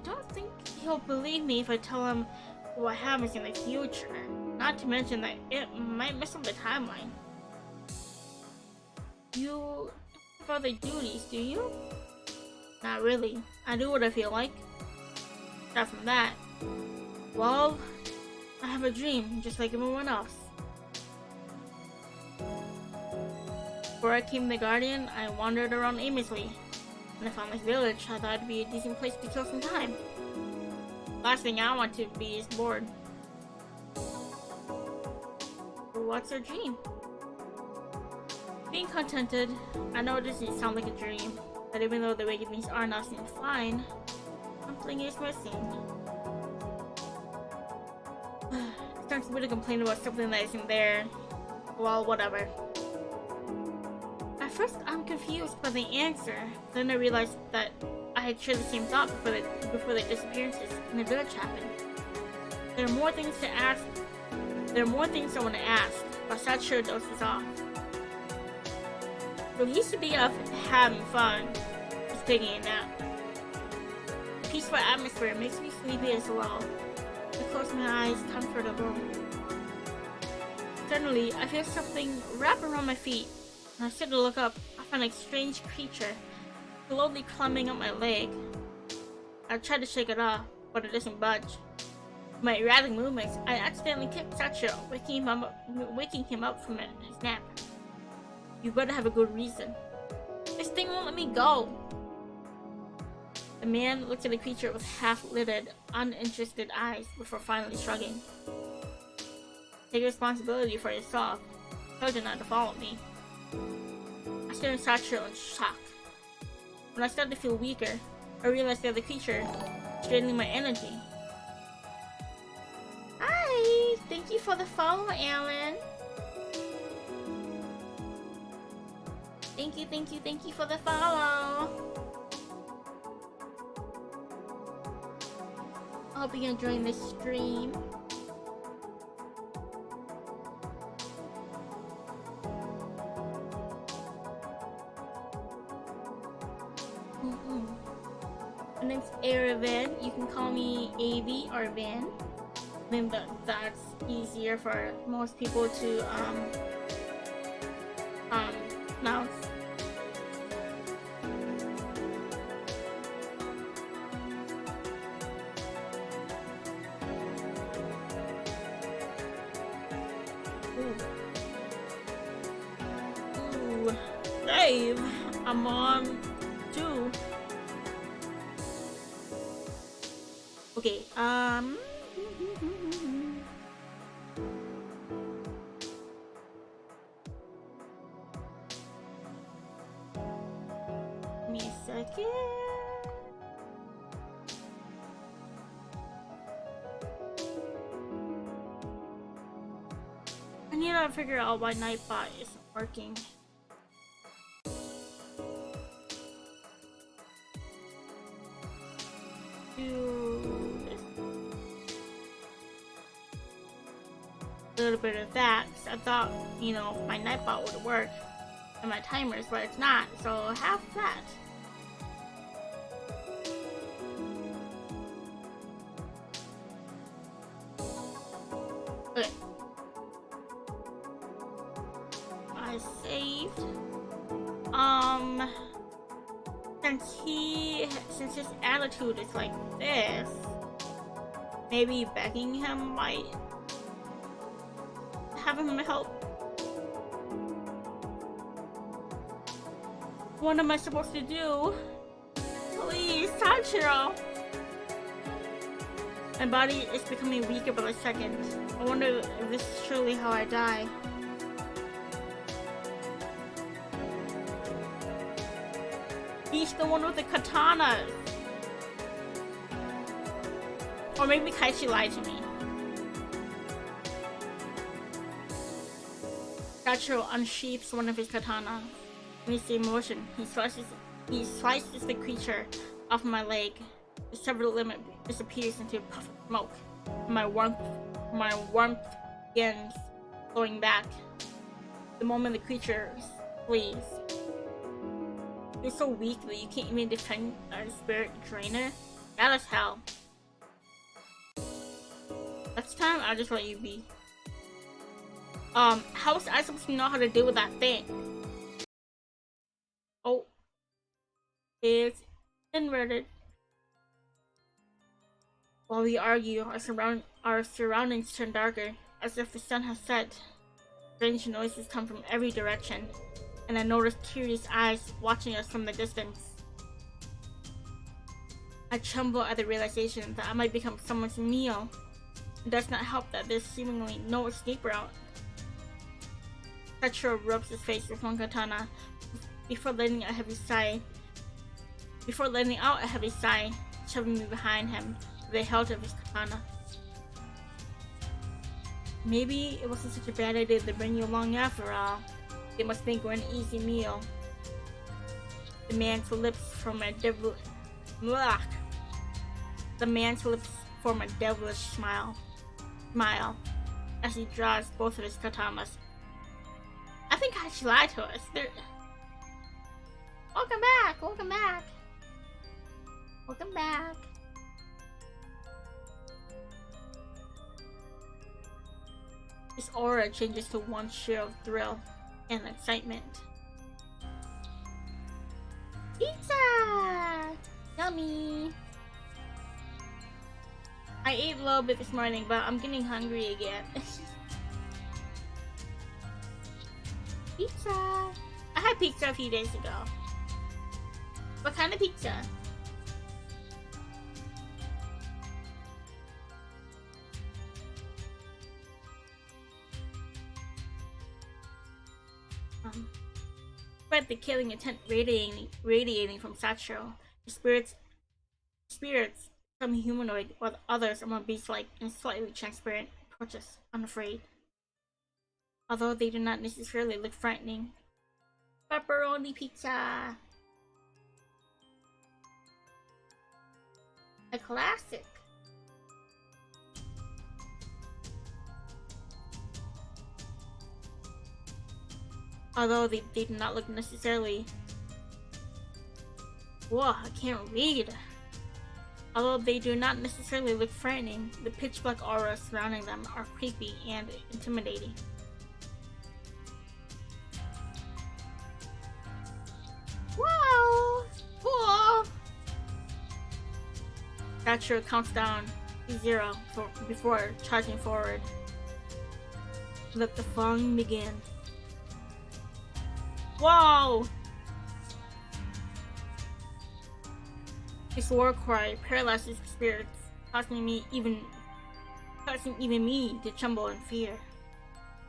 don't think he'll believe me if I tell him what happens in the future. Not to mention that it might mess up the timeline. You don't have other duties, do you? Not really. I do what I feel like. Aside from that, well, I have a dream, just like everyone else. Before I became the guardian, I wandered around aimlessly. When I found this village, I thought it'd be a decent place to kill some time. Last thing I want to be is bored. What's your dream? Being contented. I know it doesn't sound like a dream, but even though the way things are now seem fine, something is missing. It's time for me to complain about something that isn't there. Well, whatever. At first, I'm confused by the answer. Then I realized that I had shared the same thought before the disappearances in the village happened. There are more things to ask. There are more things I want to ask, but Sachiro dozes off. So he used to be up having fun. He's taking a nap. The peaceful atmosphere makes me sleepy as well. I close my eyes, comfortable. Suddenly, I feel something wrap around my feet. When I start to look up, I find a strange creature slowly climbing up my leg. I try to shake it off, but it doesn't budge. With my erratic movements, I accidentally kick Sachiro, waking him up from his nap. You better have a good reason. This thing won't let me go. The man looks at the creature with half-lidded, uninterested eyes before finally shrugging. Take responsibility for yourself. Told you not to follow me. I stare at Sachiro in shock. When I start to feel weaker, I realize the other creature is draining my energy. Hi! Thank you for the follow, Alan. Thank you for the follow. I hope you're enjoying this stream. My name's Ayrivynne. You can call me Avi or Vin. I think that's easier for most people to pronounce. Ooh, Dave, I'm on 2. Okay, give me a second. I need to figure out why Nightbot isn't working. Do this. A little bit of that, because I thought, you know, my Nightbot would work and my timers, but it's not, so have that. Okay. I saved. Since his attitude is like this, maybe begging him might have him help. What am I supposed to do? Please, Sachiro! My body is becoming weaker by the second. I wonder if this is truly how I die. He's the one with the katanas. Or maybe Kaichi lied to me. Sachiro unsheaths one of his katanas. We see motion. He slices the creature off my leg. The severed limb disappears into a puff of smoke. My warmth begins flowing back. The moment the creature flees. You're so weak that you can't even defend a spirit drainer? That is hell. Next time, I'll just let you be. How was I supposed to know how to deal with that thing? Oh. It's inverted. While we argue, our surroundings turn darker, as if the sun has set. Strange noises come from every direction, and I notice curious eyes watching us from the distance. I tremble at the realization that I might become someone's meal. It does not help that there's seemingly no escape route. Sachiro rubs his face with one katana before letting out a heavy sigh, shoving me behind him with the hilt of his katana. Maybe it wasn't such a bad idea to bring you along after all. They must think we're an easy meal. The man's lips form a devilish smile as he draws both of his katanas. I think I should lie to us. Welcome back! Welcome back! Welcome back! His aura changes to one sheer of thrill and excitement. Pizza! Yummy! I ate a little bit this morning, but I'm getting hungry again. Pizza! I had pizza a few days ago. What kind of pizza? But the killing intent radiating from Sachiro. The spirits, some humanoid, while the others are more beast-like and slightly transparent, approach us, unafraid. Although they do not necessarily look frightening. Pepperoni pizza! A classic. Although they do not look necessarily... Whoa, I can't read. Although they do not necessarily look frightening, the pitch black aura surrounding them are creepy and intimidating. Wow! Cool! Sachiro counts down to 0 before charging forward. Let the fun begin. Whoa! His war cry paralyzes the spirits, causing even me to tremble in fear.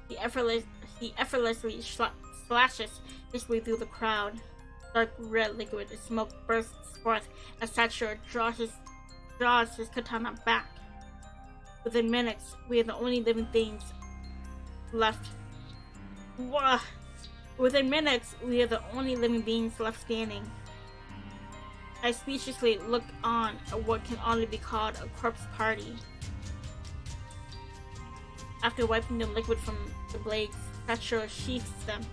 He effortlessly slashes his way through the crowd. Dark red liquid and smoke bursts forth as Sachiro draws his katana back. Within minutes, we are the only living things left. Whoa! Within minutes, we are the only living beings left standing. I speechlessly look on at what can only be called a corpse party. After wiping the liquid from the blades, Sachiro sheaths them.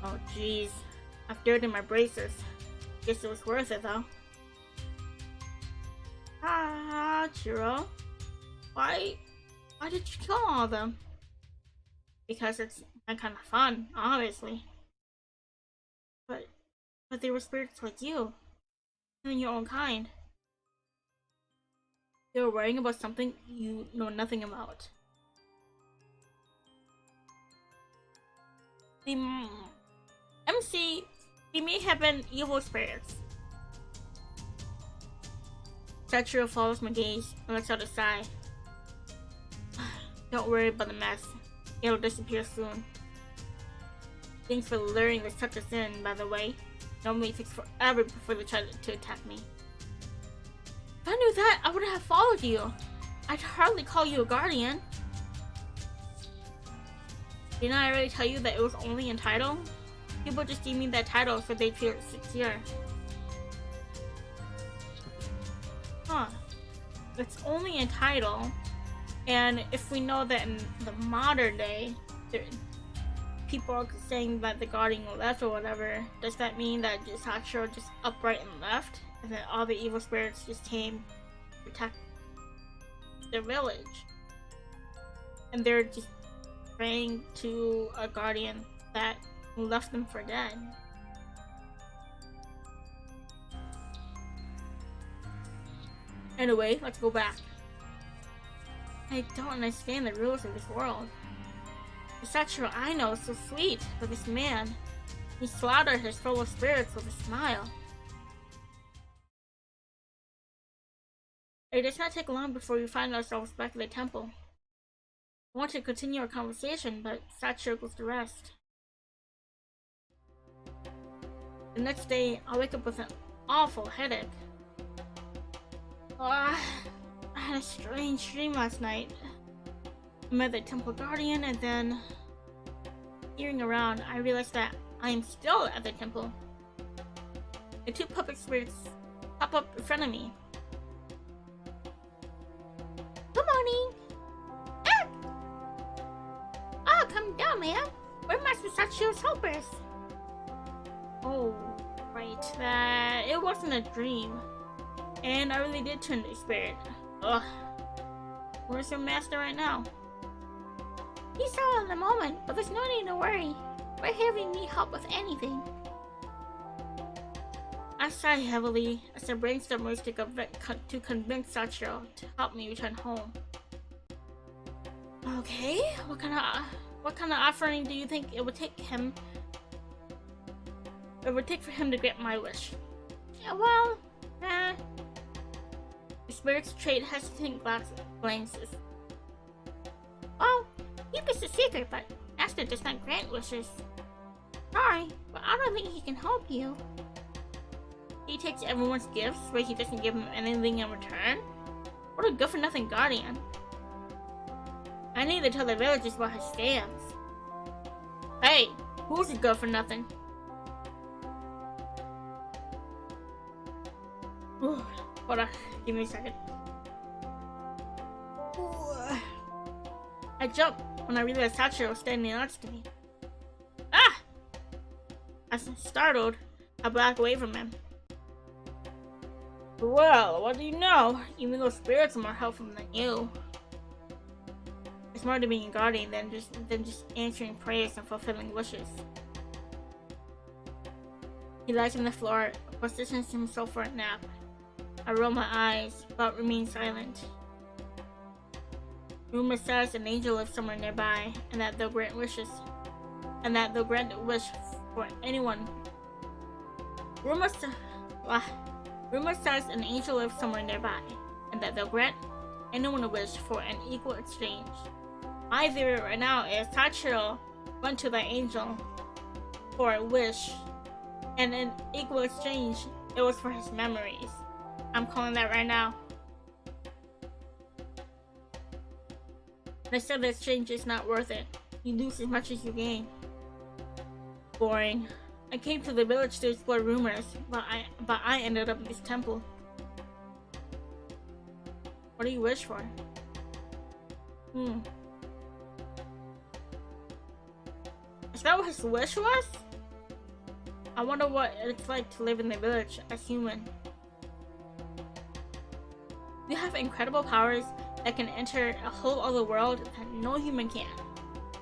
Oh jeez, I've dirtied my bracers. Guess it was worth it though. Sachiro, why did you kill all of them? Because it's kind of fun, obviously. But they were spirits like you, and your own kind. They were worrying about something you know nothing about. The MC, they may have been evil spirits. Sachiro follows my gaze and lets out a sigh. Don't worry about the mess. It'll disappear soon. Thanks for luring the suckers in, by the way. Normally it takes forever before they try to attack me. If I knew that, I wouldn't have followed you. I'd hardly call you a guardian. Didn't I already tell you that it was only in title? People just gave me that title so they feel secure. Huh. It's only in title, and if we know that in the modern day, people are saying that the guardian left or whatever, does that mean that Sachiro just upright and left, and then all the evil spirits just came to protect their village? And they're just praying to a guardian that left them for dead. Anyway, let's go back. I don't understand the rules of this world. The Sachiro I know is so sweet, but this man, he slaughtered his fellow spirits with a smile. It does not take long before we find ourselves back at the temple. I want to continue our conversation, but Sachiro goes to rest. The next day, I wake up with an awful headache. I had a strange dream last night. I met the temple guardian, and then, peering around, I realized that I am still at the temple. The two puppet spirits pop up in front of me. Good morning! Ah! Oh, come down, ma'am. We're Master Sachiro's helpers. Oh, right. That it wasn't a dream. And I really did turn to spirit. Ugh. Where's your master right now? He's out in the moment, but there's no need to worry. We're here if you need help with anything. I sigh heavily as I brainstorm ways to convince Sachiro to help me return home. Okay, what kind of offering do you think it would take for him to grant my wish? Yeah, well, the spirits trade hesitant glances. Well, keep this a secret, but Master does not grant wishes. Sorry, but I don't think he can help you. He takes everyone's gifts, but he doesn't give them anything in return? What a good-for-nothing guardian. I need to tell the villagers about his stance. Hey, who's a good-for-nothing? Hold on, give me a second. I jump when I realize Sachiro was standing next to me. Ah! As startled, I back away from him. Well, what do you know? Even though spirits are more helpful than you. It's more to being a guardian than just answering prayers and fulfilling wishes. He lies on the floor, positions himself for a nap. I roll my eyes, but remain silent. Rumor says an angel lives somewhere nearby, and that they'll grant wishes, and that they'll grant a wish for anyone. Rumor says an angel lives somewhere nearby, and that they'll grant anyone a wish for an equal exchange. My theory right now is Sachiro went to the angel for a wish, and in equal exchange, it was for his memories. I'm calling that right now. They said the exchange is not worth it. You lose as much as you gain. Boring. I came to the village to explore rumors, but I ended up in this temple. What do you wish for? Is that what his wish was? I wonder what it's like to live in the village as human. You have incredible powers that can enter a whole other world that no human can.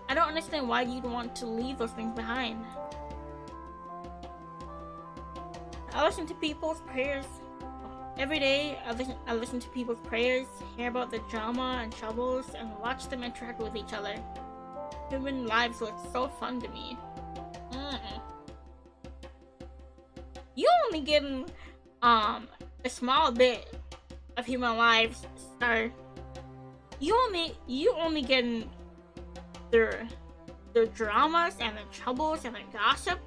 I don't understand why you'd want to leave those things behind. I listen to people's prayers. Every day, I listen to people's prayers, hear about the drama and troubles, and watch them interact with each other. Human lives look so fun to me. You only getting a small bit of human lives, sir. You only getting their dramas and the troubles and the gossip.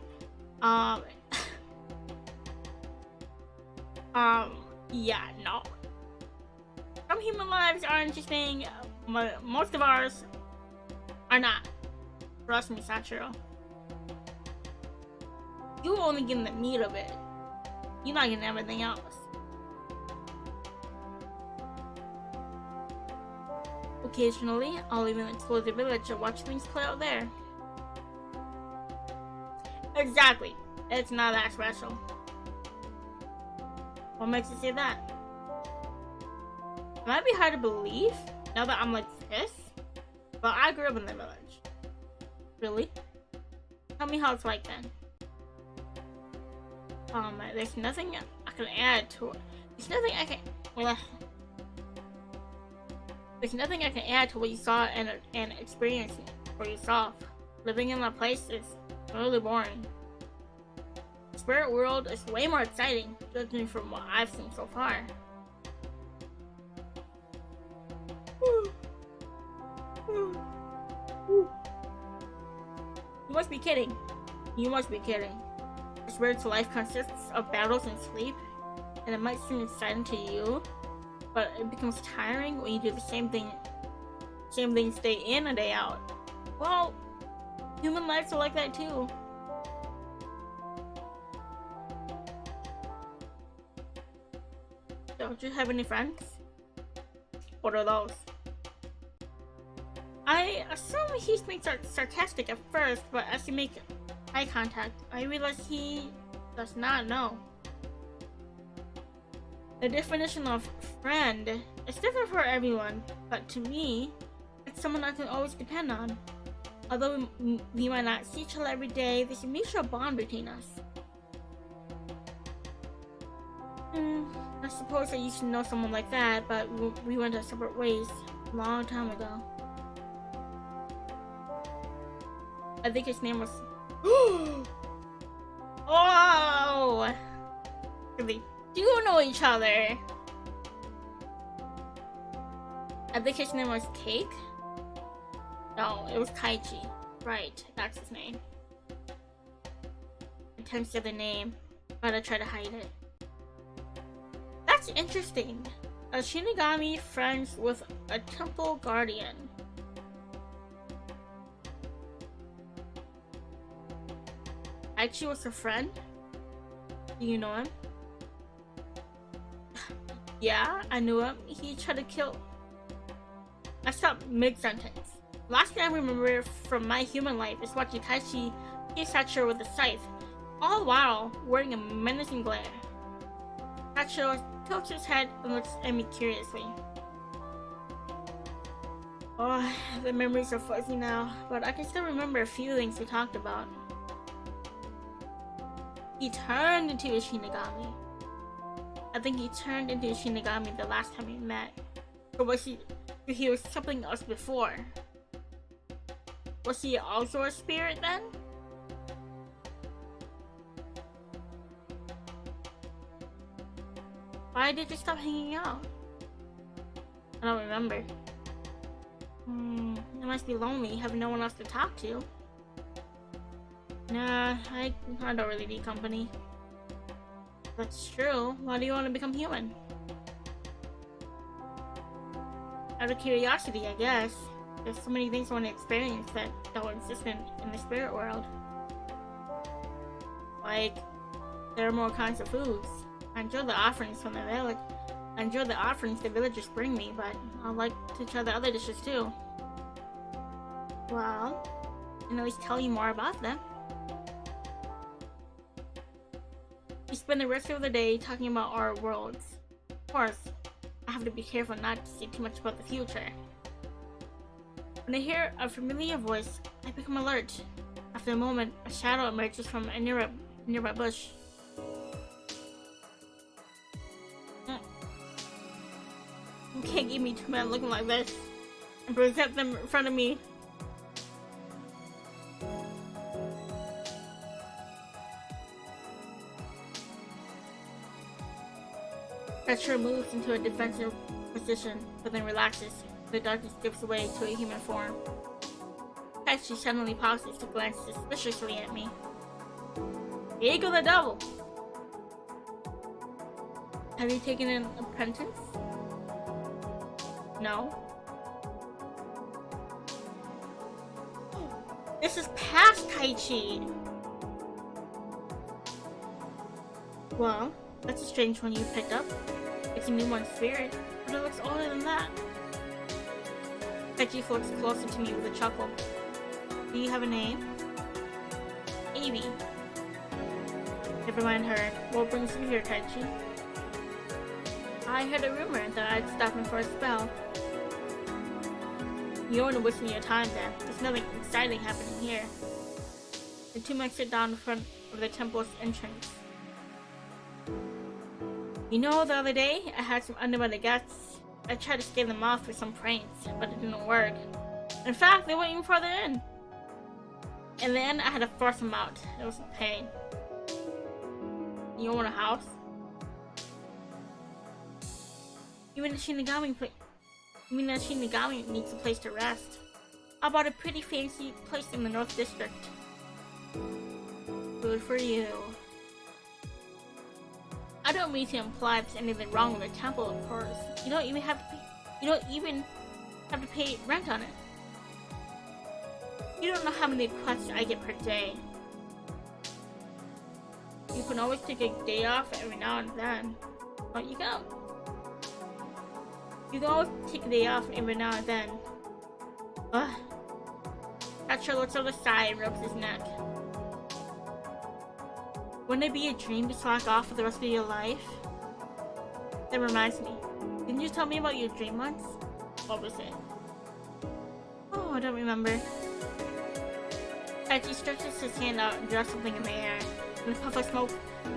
Yeah, no. Some human lives are interesting, but most of ours are not. Trust me, Sachiro. You only getting the meat of it. You're not getting everything else. Occasionally, I'll even explore the village and watch things play out there. Exactly. It's not that special. What makes you say that? It might be hard to believe now that I'm like this, but I grew up in the village. Really? Tell me how it's like then. There's nothing I can add to it. There's nothing I can. Well, there's nothing I can add to what you saw and experienced for yourself. Living in that place is really boring. The spirit world is way more exciting, judging from what I've seen so far. You must be kidding. You must be kidding. The spirit's life consists of battles and sleep, and it might seem exciting to you, but it becomes tiring when you do the same thing day in and day out. Well, human lives are like that too. Don't you have any friends? What are those? I assume he's being sarcastic at first, but as you make eye contact, I realize he does not know. The definition of friend is different for everyone, but to me, it's someone I can always depend on. Although we might not see each other every day, there's a mutual bond between us. I suppose I used to know someone like that, but we went our separate ways a long time ago. I think his name was... Oh! They do know each other. I think his name was Cake? No, it was Taichi. Right, that's his name. I tend to say the name, but I try to hide it. That's interesting. A Shinigami friends with a temple guardian. Aichi was a friend? Do you know him? Yeah, I knew him. He tried to kill... I stopped mid-sentence. Last thing I remember from my human life is watching Taichi hit Sachiro with a scythe, all the while wearing a menacing glare. Sachiro tilts his head and looks at me curiously. Oh, the memories are fuzzy now, but I can still remember a few things we talked about. He turned into a Shinigami. I think he turned into a Shinigami the last time we met. Or was he was something else before? Was he also a spirit then? Why did you stop hanging out? I don't remember. It must be lonely having no one else to talk to. Nah, I don't really need company. That's true. Why do you want to become human? Out of curiosity, I guess. There's so many things I want to experience that don't exist in the spirit world. Like, there are more kinds of foods. I enjoy the offerings from the village. I enjoy the offerings the villagers bring me, but I like to try the other dishes too. Well, I can at least tell you more about them. We spend the rest of the day talking about our worlds. Of course, I have to be careful not to say too much about the future. When I hear a familiar voice, I become alert. After a moment, a shadow emerges from a nearby bush. You can't give me two men looking like this and present them in front of me. Sachiro moves into a defensive position, but then relaxes. The darkness gives way to a human form. Taichi suddenly pauses to glance suspiciously at me. Here you go, the devil! Have you taken an apprentice? No. This is past Kaichi. Well, that's a strange one you picked up. It's a new one spirit, but it looks older than that. Kaichi floats closer to me with a chuckle. Do you have a name? Avi. Never mind her. What brings you here, Kaichi? I heard a rumor that I'd stop in for a spell. You don't want to waste your time then. There's nothing exciting happening here. The two men sit down in front of the temple's entrance. You know, the other day, I had some underwear guests. I tried to scare them off with some pranks, but it didn't work. In fact, they went even further in. In the end, I had to force them out. It was a pain. You want a house? Even the Shinigami needs a place to rest. I bought a pretty fancy place in the North District. Good for you. I don't mean to imply there's anything wrong with the temple, of course. You don't even have to pay rent on it. You don't know how many requests I get per day. You can always take a day off every now and then. But you go. You can always take a day off every now and then. Ugh. Sachiro looks over the side and rubs his neck. Wouldn't it be a dream to slack off for the rest of your life? That reminds me. Didn't you tell me about your dream once? What was it? Oh, I don't remember. Kaichi stretches his hand out and draws something in the air. In a puff of smoke,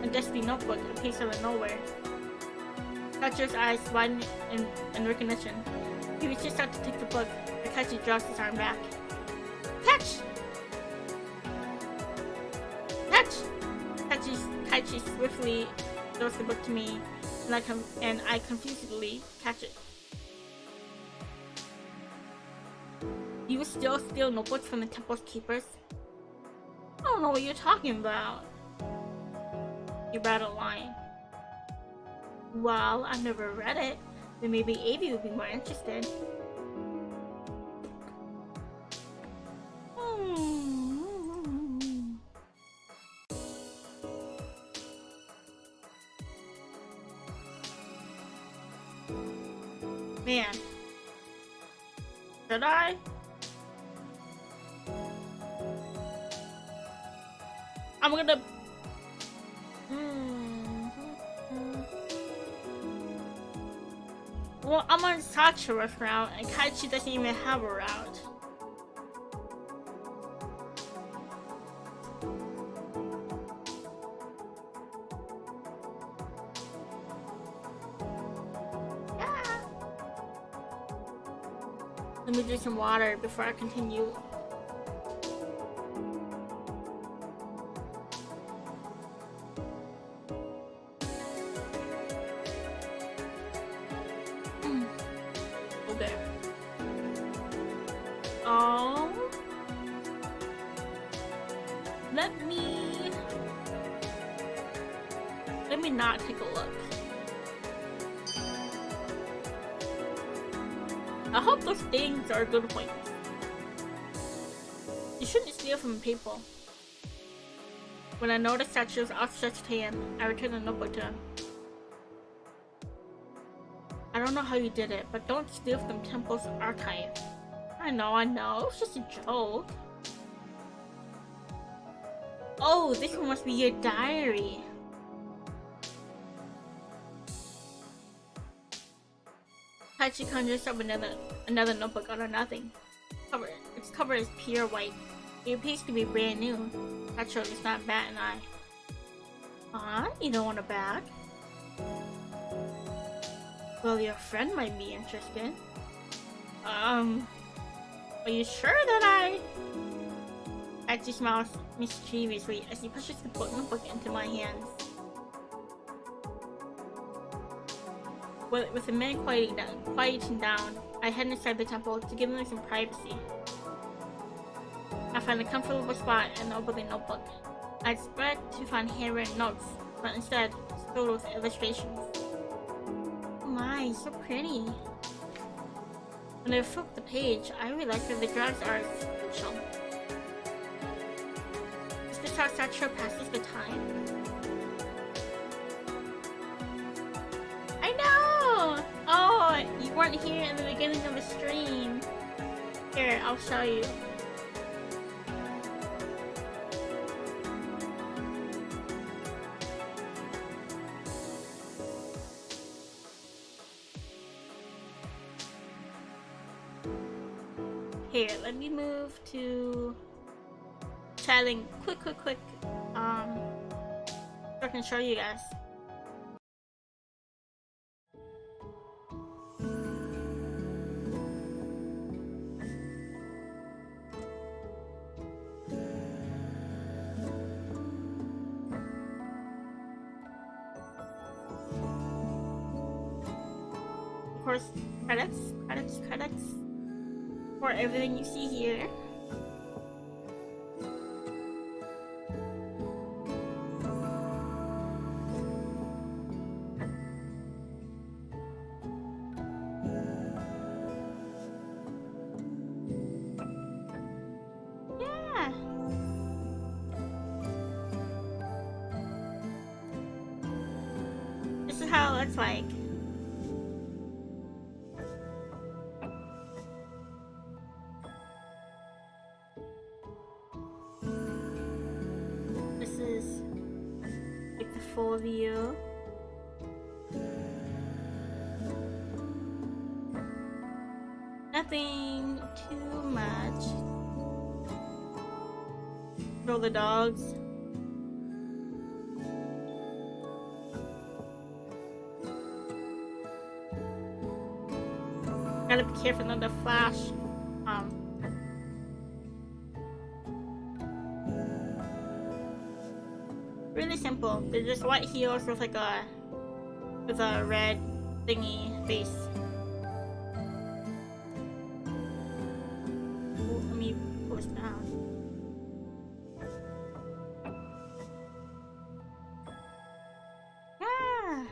a dusty notebook appears out of nowhere. Sachiro's eyes widen in recognition. He reaches out to take the book, but Kaichi draws his arm back. Catch! Catch! Kaichi swiftly throws the book to me, and I confusedly catch it. You still steal notebooks from the temple's keepers? I don't know what you're talking about. You're bad at lying. Well, I've never read it, but maybe Avi would be more interested. Man. Did I? I'm gonna... Well, I'm on Sachiro's route, and Kaichi doesn't even have a route. Yeah. Let me drink some water before I continue. Let me not take a look. I hope those things are good points. You shouldn't steal from people. When I noticed Sachiro's outstretched hand, I returned the notebook to him. I don't know how you did it, but don't steal from the temple's archive. I know, it was just a joke. Oh, this one must be your diary. Kaichi conjures up another notebook out of nothing. Its cover is pure white. It appears to be brand new. Sachiro does not bat an eye. You don't want a bag? Well, your friend might be interested. Are you sure that Kaichi smiles mischievously as he pushes the notebook into my hands. With the men quieting down, I head inside the temple to give them some privacy. I find a comfortable spot and open the notebook. I expect to find handwritten notes, but instead it's filled with illustrations. nice, so pretty. When I flip the page, I really like that the drugs are essential. Is this how Sachiro passes the time? I know! Oh, you weren't here in the beginning of the stream. Here, I'll show you. Here, let me move to chatting quick. So I can show you guys. Of course, credits for everything you see here. Yeah. This is how it looks like. Full view. Nothing too much. Throw the dogs. Gotta be careful not to flash. Really simple. They're just white heels with like a red thingy face. Ooh, let me push down. Ah.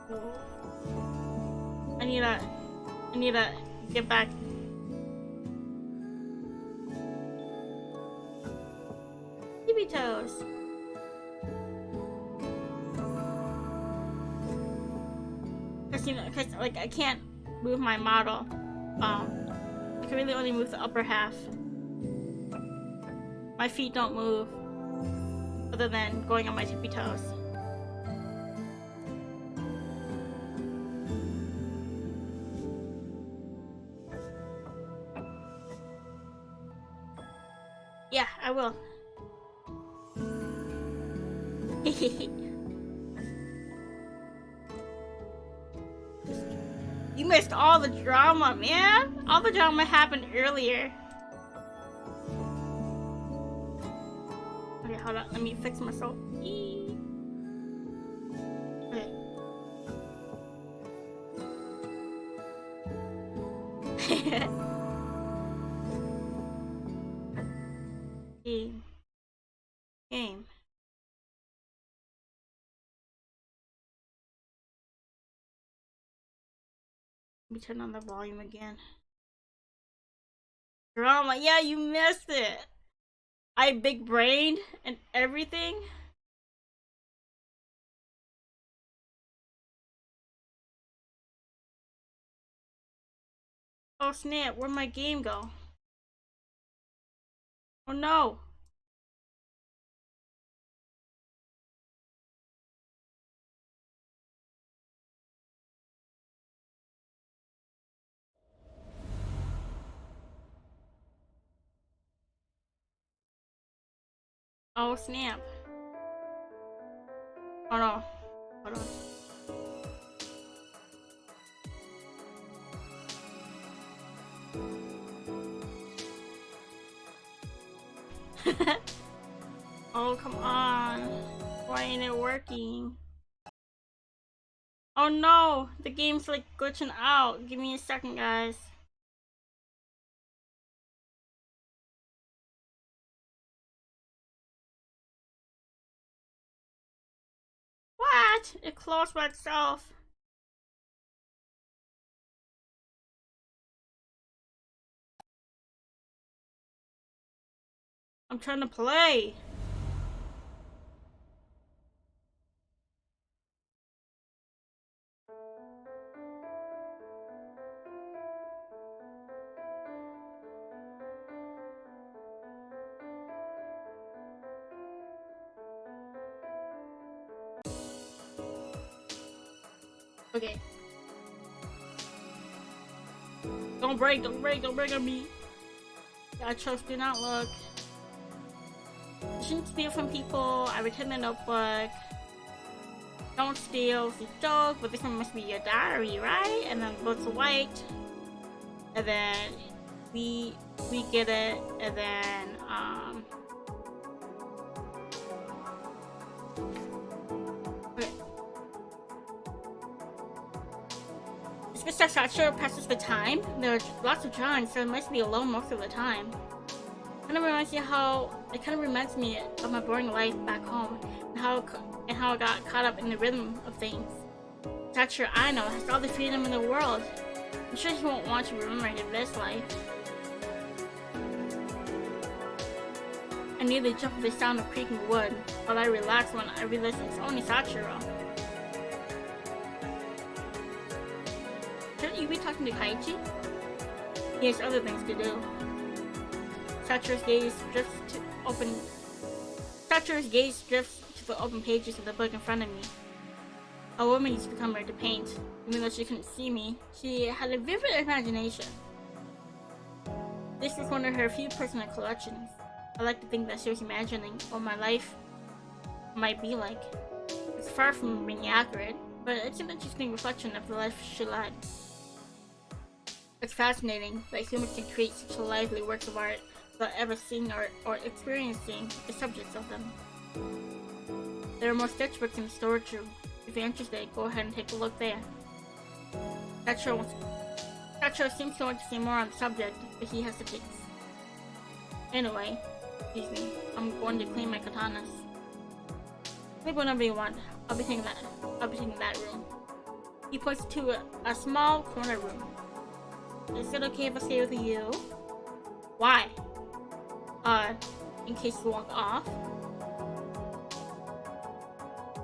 Ooh. I need to get back. Tippy toes. Cause like I can't move my model. I can really only move the upper half. My feet don't move, other than going on my tippy toes. Yeah, I will. You missed all the drama, man. All the drama happened earlier. Okay, hold on. Let me fix myself. Okay. Game. Let me turn on the volume again. Drama. Yeah, you missed it. I big brained and everything. Oh snap, where'd my game go? Oh no. Oh snap. Oh no. Hold on. Oh, come on. Why ain't it working? Oh no, the game's like glitching out. Give me a second, guys. that? It closed by itself. I'm trying to play. Okay. Don't break on me. I chose do not look. You shouldn't steal from people. I returned the notebook. Don't steal. It's a joke, but this one must be your diary, right? And then goes to white. And then we get it, and then okay. It's just that Sachiro passes the time. There are lots of drawings, so it must be alone most of the time. It kind of reminds me of my boring life back home, and how I got caught up in the rhythm of things. Sachiro, I know, has all the freedom in the world. I'm sure he won't want to remember this life. I nearly jumped with the sound of creaking wood, while I relaxed when I realized it's only Sachiro. Shouldn't you be talking to Kaiichi? He has other things to do. Sachiro's gaze drifts to the open pages of the book in front of me. A woman used to come here to paint. Even though she couldn't see me, she had a vivid imagination. This was one of her few personal collections. I like to think that she was imagining what my life might be like. It's far from being accurate, but it's an interesting reflection of the life she led. It's fascinating that humans can create such lively works of art without ever seeing or experiencing the subjects of them. There are more sketchbooks in the storage room. If you're interested, go ahead and take a look there. Sachiro seems to want to say more on the subject, but he hesitates. Anyway, excuse me, I'm going to clean my katanas. Think whenever you want. I'll be taking that room. He points to a small corner room. Is it okay if I stay with you? Why? In case you walk off.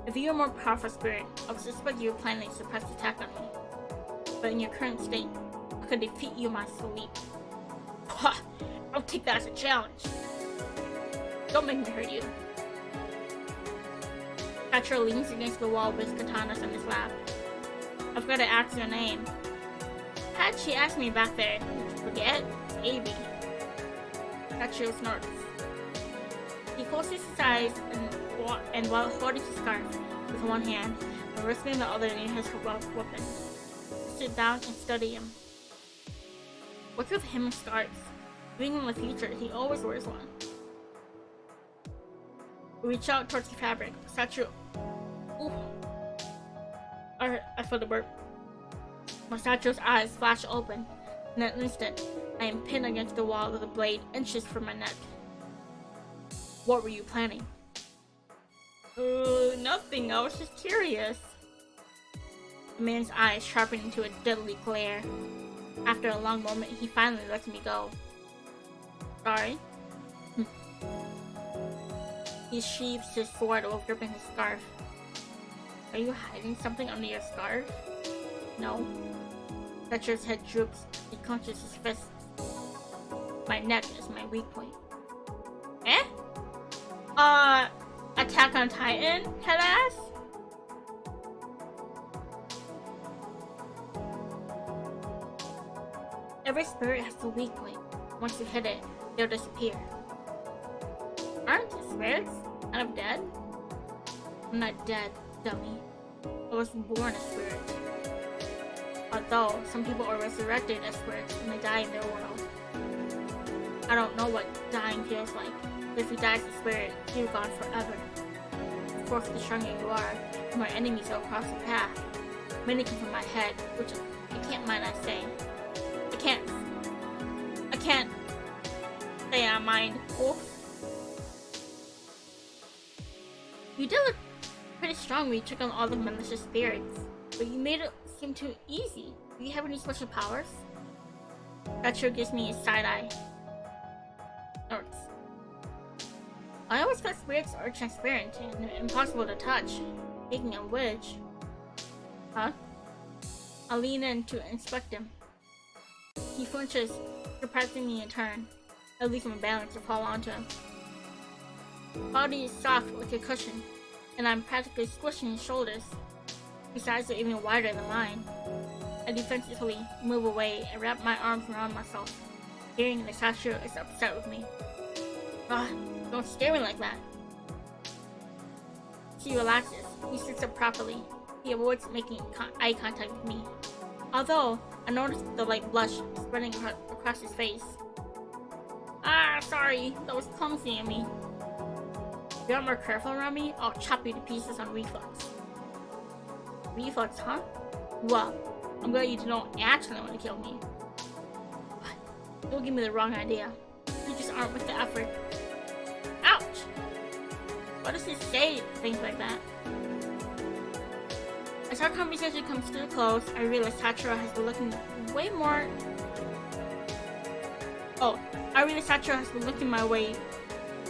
If you're a more powerful spirit, I would suspect you were planning a surprise attack on me. But in your current state, I could defeat you in my sleep. Ha! I'll take that as a challenge. Don't make me hurt you. Sachiro leans against the wall with his katanas on his lap. I've got to ask your name. How'd she ask me back there? Did you forget? Maybe. Sachiro snorts. He closes his eyes and while holding his scarf with one hand and resting the other near his weapon, sit down and study him. What's with him and scarves? Being in the future, he always wears one. We reach out towards the fabric. Sachiro. Ooh. I feel the burp. Masacho's eyes flash open. In an instant, I am pinned against the wall with a blade inches from my neck. What were you planning? Nothing. I was just curious. The man's eyes sharpen into a deadly glare. After a long moment, he finally lets me go. Sorry? He sheathes his sword while gripping his scarf. Are you hiding something under your scarf? No. Thatcher's head droops. He clenches his fist. My neck is my weak point. Eh? Attack on Titan? Headass? Every spirit has a weak point. Once you hit it, they'll disappear. Aren't spirits kind of dead? I'm not dead, dummy. I was born a spirit. Although some people are resurrected as spirits when they die in their world. I don't know what dying feels like. But if you die as a spirit, you're gone forever. Of course, the stronger you are, the more enemies will cross your path. Many come from my head, which I can't mind I say. I can't say I mind. Oh. You did look pretty strong when you took on all the malicious spirits, but you made it seem too easy. Do you have any special powers? Sachiro gives me a side-eye. Notes. I always thought spirits are transparent and impossible to touch. Speaking of which... Huh? I lean in to inspect him. He flinches, surprising me in turn. I lose my balance to fall onto him. His body is soft like a cushion, and I'm practically squishing his shoulders. His eyes are even wider than mine. I defensively move away and wrap my arms around myself, hearing that Sachiro is upset with me. Ah, don't stare at me like that. He relaxes. He sits up properly. He avoids making eye contact with me. Although, I notice the light blush spreading across his face. Ah, sorry. That was clumsy of me. If you're more careful around me, I'll chop you to pieces on reflex. Reflex, huh? Well, I'm glad you don't actually want to kill me. But don't give me the wrong idea. You just aren't with the effort. Ouch! Why does he say things like that? As our conversation comes to a close, I realize Sachiro has been looking way more... Oh, I realize Sachiro has been looking my way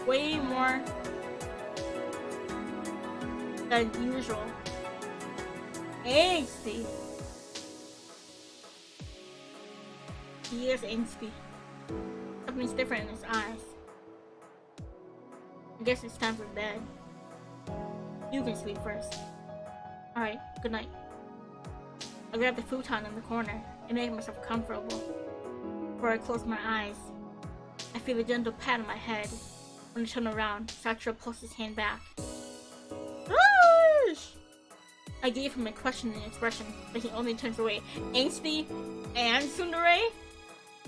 more than usual. Angsty. He is angsty. Something's different in his eyes. I guess it's time for bed. You can sleep first. Alright, good night. I grab the futon in the corner and make myself comfortable. Before I close my eyes, I feel a gentle pat on my head. When I turn around, Sachiro pulls his hand back. Rush! I gave him a questioning expression, but he only turns away. Angsty and tsundere?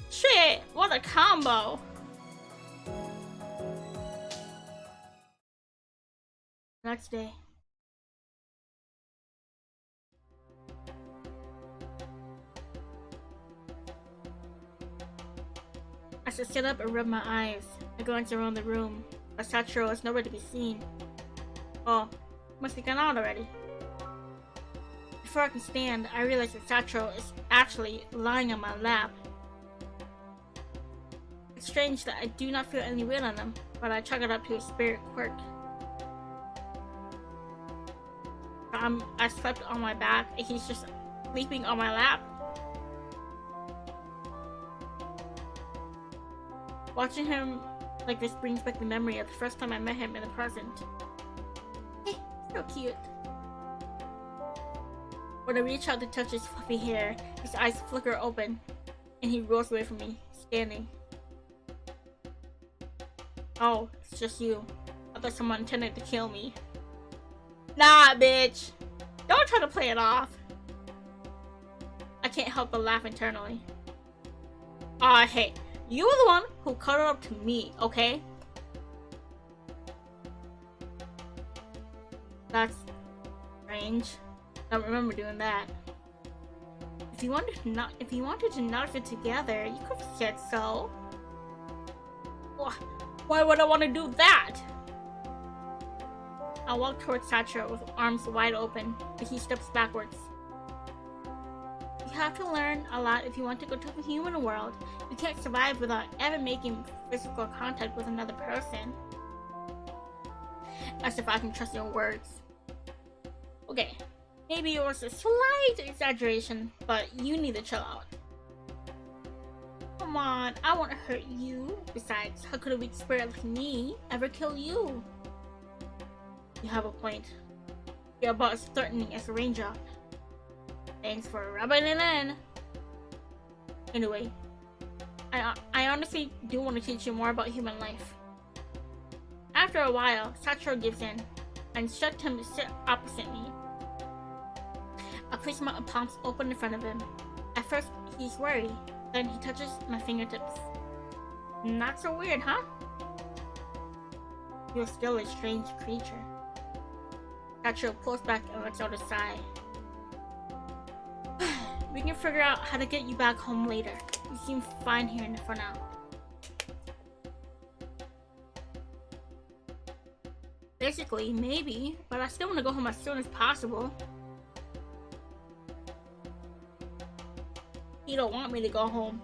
Shit, what a combo! Next day. As I sit up and rub my eyes, I glance around the room, but Sachiro is nowhere to be seen. Oh, must have gone out already. Before I can stand, I realize that Sachiro is actually lying on my lap. It's strange that I do not feel any weight on him, but I chalk it up to a spirit quirk. I slept on my back and he's just sleeping on my lap. Watching him like this brings back the memory of the first time I met him in the present. Hey, so cute. When I reach out to touch his fluffy hair, his eyes flicker open, and he rolls away from me, standing. Oh, it's just you. I thought someone intended to kill me. Nah, bitch! Don't try to play it off. I can't help but laugh internally. Aw, hey, you were the one who cuddled up to me, okay? That's strange. I don't remember doing that. If you wanted to not fit together, you could have said so. Why would I want to do that? I walk towards Sachiro with arms wide open, but he steps backwards. You have to learn a lot if you want to go to the human world. You can't survive without ever making physical contact with another person. As if I can trust your words. Okay, maybe it was a slight exaggeration, but you need to chill out. Come on, I won't hurt you. Besides, how could a weak spirit like me ever kill you? You have a point. You're about as threatening as a raindrop. Thanks for rubbing it in. Anyway, I honestly do want to teach you more about human life. After a while, Sachiro gives in. I instruct him to sit opposite me. I place my palms open in front of him. At first, he's worried. Then he touches my fingertips. Not so weird, huh? You're still a strange creature. Sachiro pulls back and lets out a sigh. We can figure out how to get you back home later. You seem fine here for now. Basically, maybe, but I still want to go home as soon as possible. He don't want me to go home.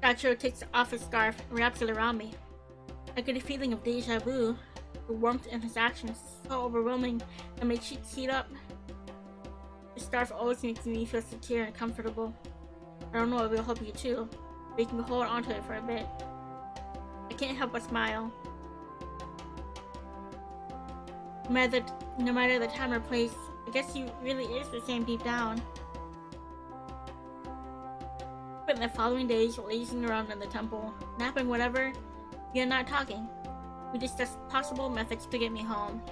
Sachiro takes off his scarf and wraps it around me. I get a feeling of deja vu. The warmth in his actions is so overwhelming that my cheeks heat up. The scarf always makes me feel secure and comfortable. I don't know if it'll help you too, but you can hold onto it for a bit. I can't help but smile. No matter the time or place, I guess he really is the same deep down. But the following days, lazing around in the temple, napping whatever, we are not talking. We discuss possible methods to get me home,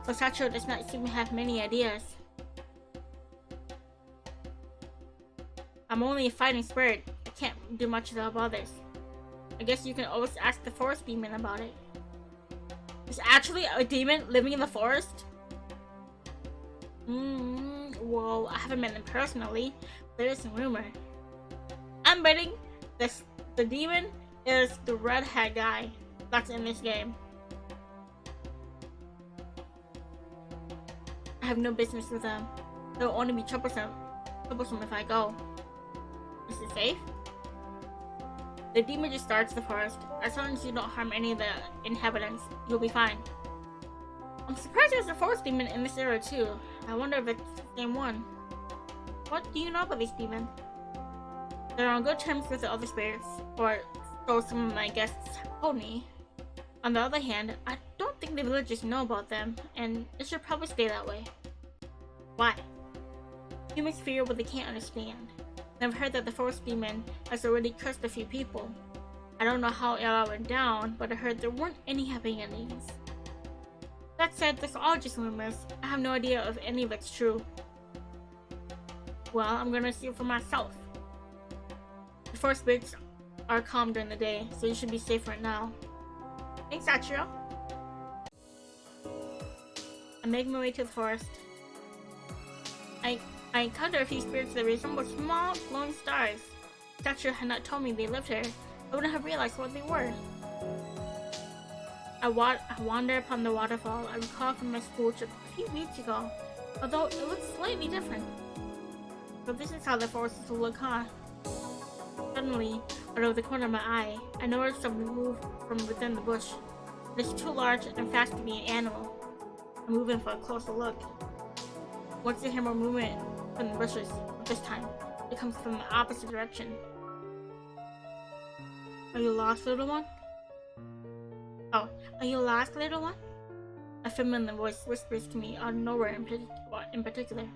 but Sachiro does not seem to have many ideas. I'm only a fighting spirit. I can't do much about this. I guess you can always ask the forest demon about it. There's actually a demon living in the forest? Well, I haven't met him personally. There is a rumor. I'm betting the demon is the red hat guy that's in this game. I have no business with them. They'll only be troublesome if I go. Is it safe? The demon just guards the forest. As long as you don't harm any of the inhabitants, you'll be fine. I'm surprised there's a forest demon in this area too. I wonder if it's the same one. What do you know about these demons? They're on good terms with the other spirits, or so some of my guests told me. On the other hand, I don't think the villagers know about them, and it should probably stay that way. Why? Humans fear what they can't understand. I've heard that the forest demon has already cursed a few people. I don't know how it all went down, but I heard there weren't any happy endings. That said, that's all just rumors. I have no idea if any of it's true. Well, I'm gonna see it for myself. The forest spirits are calm during the day, so you should be safe right now. Thanks, Sachiro. I make my way to the forest. I encounter a few spirits that resemble small, glowing stars. Sachiro had not told me they lived here. I wouldn't have realized what they were. I wander upon the waterfall I recall from my school trip a few weeks ago, although it looks slightly different. But this is how the forest will look, huh? Suddenly, out of the corner of my eye, I noticed something move from within the bush. It is too large and fast to be an animal. I move in for a closer look. Once I hear more movement from the bushes, but this time, it comes from the opposite direction. Are you lost, little one? Oh, are you lost, little one? A feminine voice whispers to me out of nowhere in particular.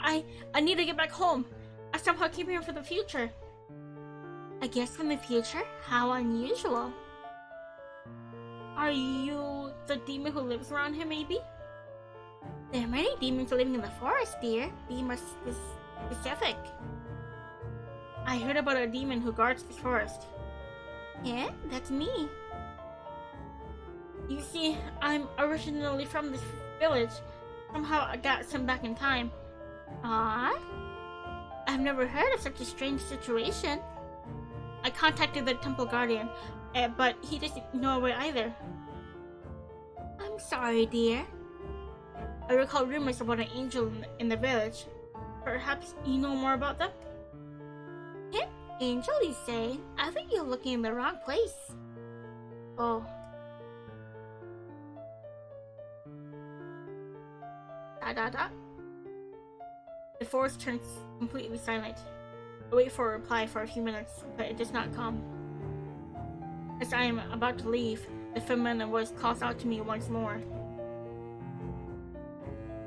I need to get back home. I somehow came here for the future. I guess from the future? How unusual. Are you the demon who lives around here, maybe? There are many demons living in the forest, dear. Be more specific. I heard about a demon who guards this forest. Yeah, that's me. You see, I'm originally from this village. Somehow I got sent back in time. I've never heard of such a strange situation. I contacted the temple guardian, but he doesn't know a way either. I'm sorry, dear. I recall rumors about an angel in the village. Perhaps you know more about them? Him? Angel, you say? I think you're looking in the wrong place. Oh. The forest turns completely silent. I wait for a reply for a few minutes, but it does not come. As I am about to leave, the feminine voice calls out to me once more.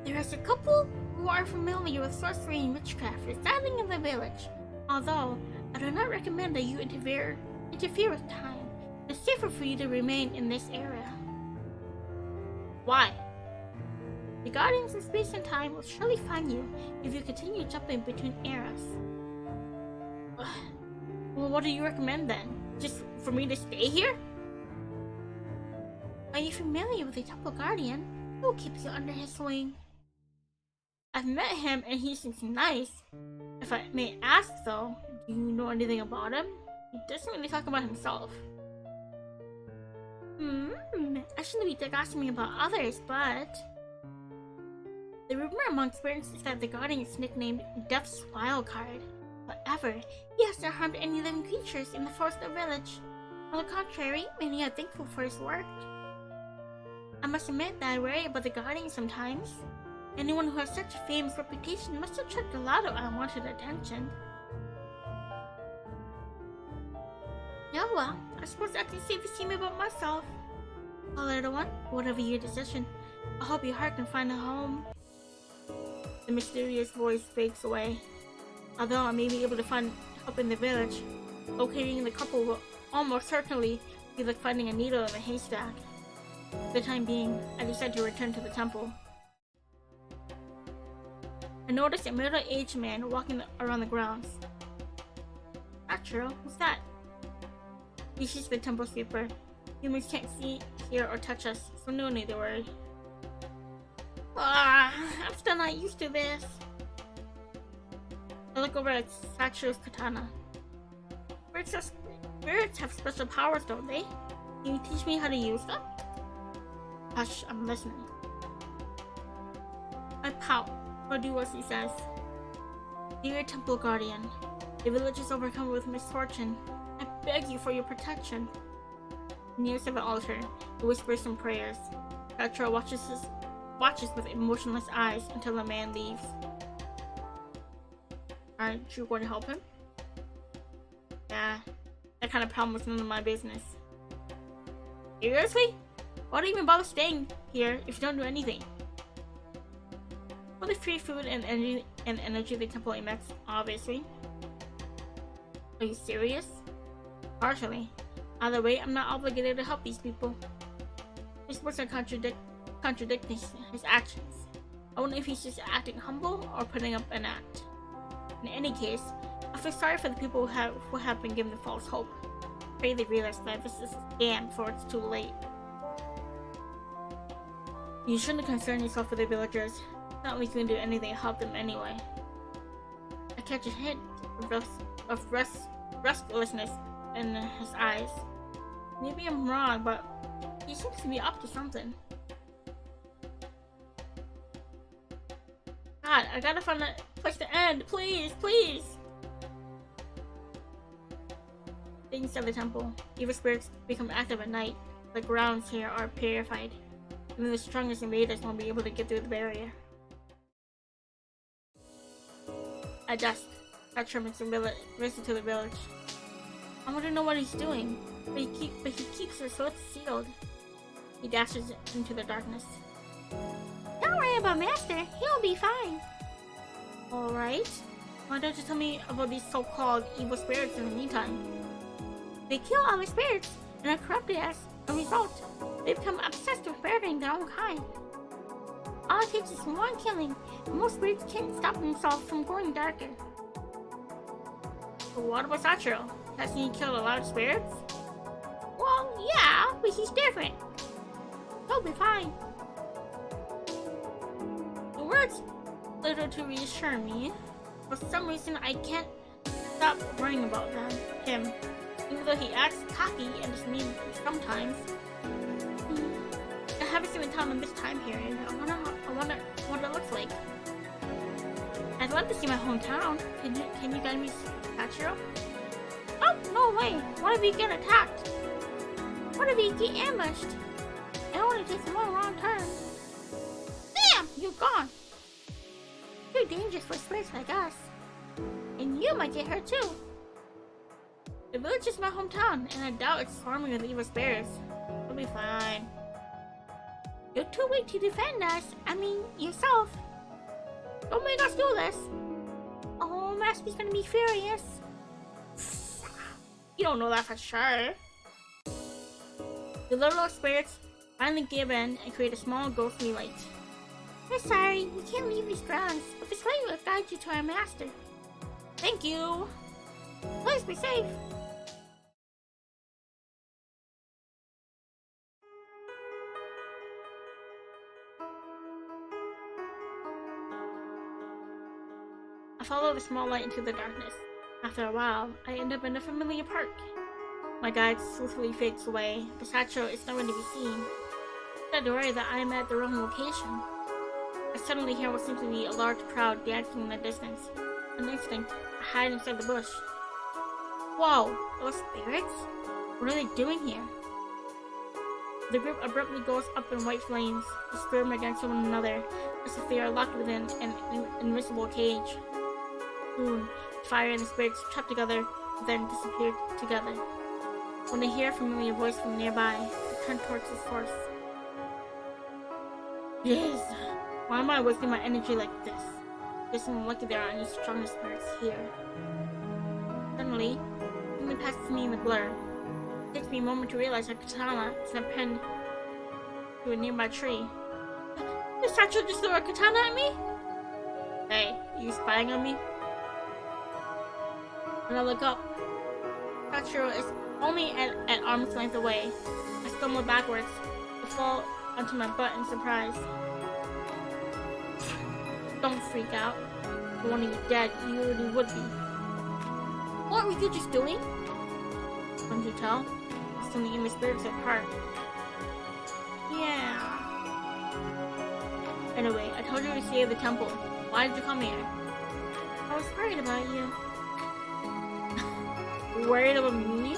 There is a couple who are familiar with sorcery and witchcraft residing in the village. Although, I do not recommend that you interfere with time. It's safer for you to remain in this area. Why? The guardians of space and time will surely find you if you continue jumping between eras. Well, what do you recommend then? Just for me to stay here? Are you familiar with the temple guardian? Who keeps you under his wing? I've met him and he seems nice. If I may ask though, do you know anything about him? He doesn't really talk about himself. I shouldn't be gossiping about others, but the rumor among spirits is that the guardian is nicknamed Death's Wildcard. However, he hasn't harmed any living creatures in the forest or village. On the contrary, many are thankful for his work. I must admit that I worry about the guardian sometimes. Anyone who has such a famous reputation must attract a lot of unwanted attention. Yeah, well, I suppose I can say the same about myself. Well, little one, whatever your decision, I hope your heart can find a home. The mysterious voice fades away. Although I may be able to find help in the village, locating the couple will almost certainly be like finding a needle in a haystack. For the time being, I decide to return to the temple. I noticed a middle-aged man walking around the grounds. Sachiro, who's that? He sees the temple sweeper. Humans can't see, hear, or touch us, so no need to worry. I'm still not used to this. I look over at Sachiro's katana. Spirits have special powers, don't they? Can you teach me how to use them? Hush, I'm listening. I pout, or do as he says. Dear Temple Guardian, the village is overcome with misfortune. I beg you for your protection. Near to the altar, he whispers some prayers. Sachiro watches with emotionless eyes until the man leaves. Aren't you going to help him? Yeah, that kind of problem was none of my business. Seriously? Why do you even bother staying here if you don't do anything? For the free food and energy the temple emits, obviously. Are you serious? Partially. Either way, I'm not obligated to help these people. His words are contradicting his actions. I wonder if he's just acting humble or putting up an act. In any case, I feel sorry for the people who have been given false hope. Pray they realize that this is a scam before it's too late. You shouldn't concern yourself with the villagers. It's not like you can do anything to help them anyway. I catch a hint of restlessness in his eyes. Maybe I'm wrong, but he seems to be up to something. God, I gotta find a place to end. Please, please! Things of the temple. Evil spirits become active at night. The grounds here are purified. Even the strongest invaders won't be able to get through the barrier. At dusk, Sachiro makes a visit to the village. I want to know what he's doing, but he keeps her so it's sealed. He dashes into the darkness. Don't worry about Master, he'll be fine. Alright. Why don't you tell me about these so-called evil spirits in the meantime? They kill other spirits and are corrupted as a result. They become obsessed with murdering their own kind. All it takes is one killing, and most spirits can't stop themselves from going darker. But what about Sachiro? Hasn't he killed a lot of spirits? Well, yeah, but he's different. He'll be fine. The words little to reassure me. For some reason, I can't stop worrying about him. Even though he acts cocky and is mean sometimes. I haven't seen the town in this time period. I wonder what it looks like. I'd love to see my hometown. Can you guide me to Sachiro? Oh, no way! What if we get attacked? What if we get ambushed? It only takes one wrong turn. Bam! You're gone! Too dangerous for spirits like us. And you might get hurt too. The village is my hometown, and I doubt it's swarming with evil spirits. We'll be fine. You're too weak to defend us. I mean, yourself. Don't make us do this. Oh, Master's gonna be furious. You don't know that for sure. The little spirits finally give in and create a small ghostly light. We're sorry, we can't leave these grounds, but this light will guide you to our master. Thank you. Please be safe. I follow the small light into the darkness. After a while, I end up in a familiar park. My guide swiftly fades away, but Sachiro is nowhere to be seen. I had to worry that I am at the wrong location. I suddenly hear what seems to be a large crowd dancing in the distance. In an instant, I hide inside the bush. Whoa, those spirits? What are they doing here? The group abruptly goes up in white flames, to skirm against one another, as if they are locked within an invisible cage. Soon, the fire and the spirits trap together, then disappear together. When they hear a familiar voice from nearby, they turn towards the source. Jeez, why am I wasting my energy like this? Guess I'm lucky there aren't any stronger spirits here. Suddenly, something passes me in the blur. It takes me a moment to realize that katana is pinned to a nearby tree. Did Sachiro just throw a katana at me? Hey, are you spying on me? When I look up, Sachiro is only at arm's length away. I stumble backwards, to fall onto my butt in surprise. Don't freak out. If I wanted you dead, you already would be. What were you just doing? Couldn't you tell? It's only in my spirits at heart. Yeah. Anyway, I told you to save the temple. Why did you come here? I was worried about you. Worried about me?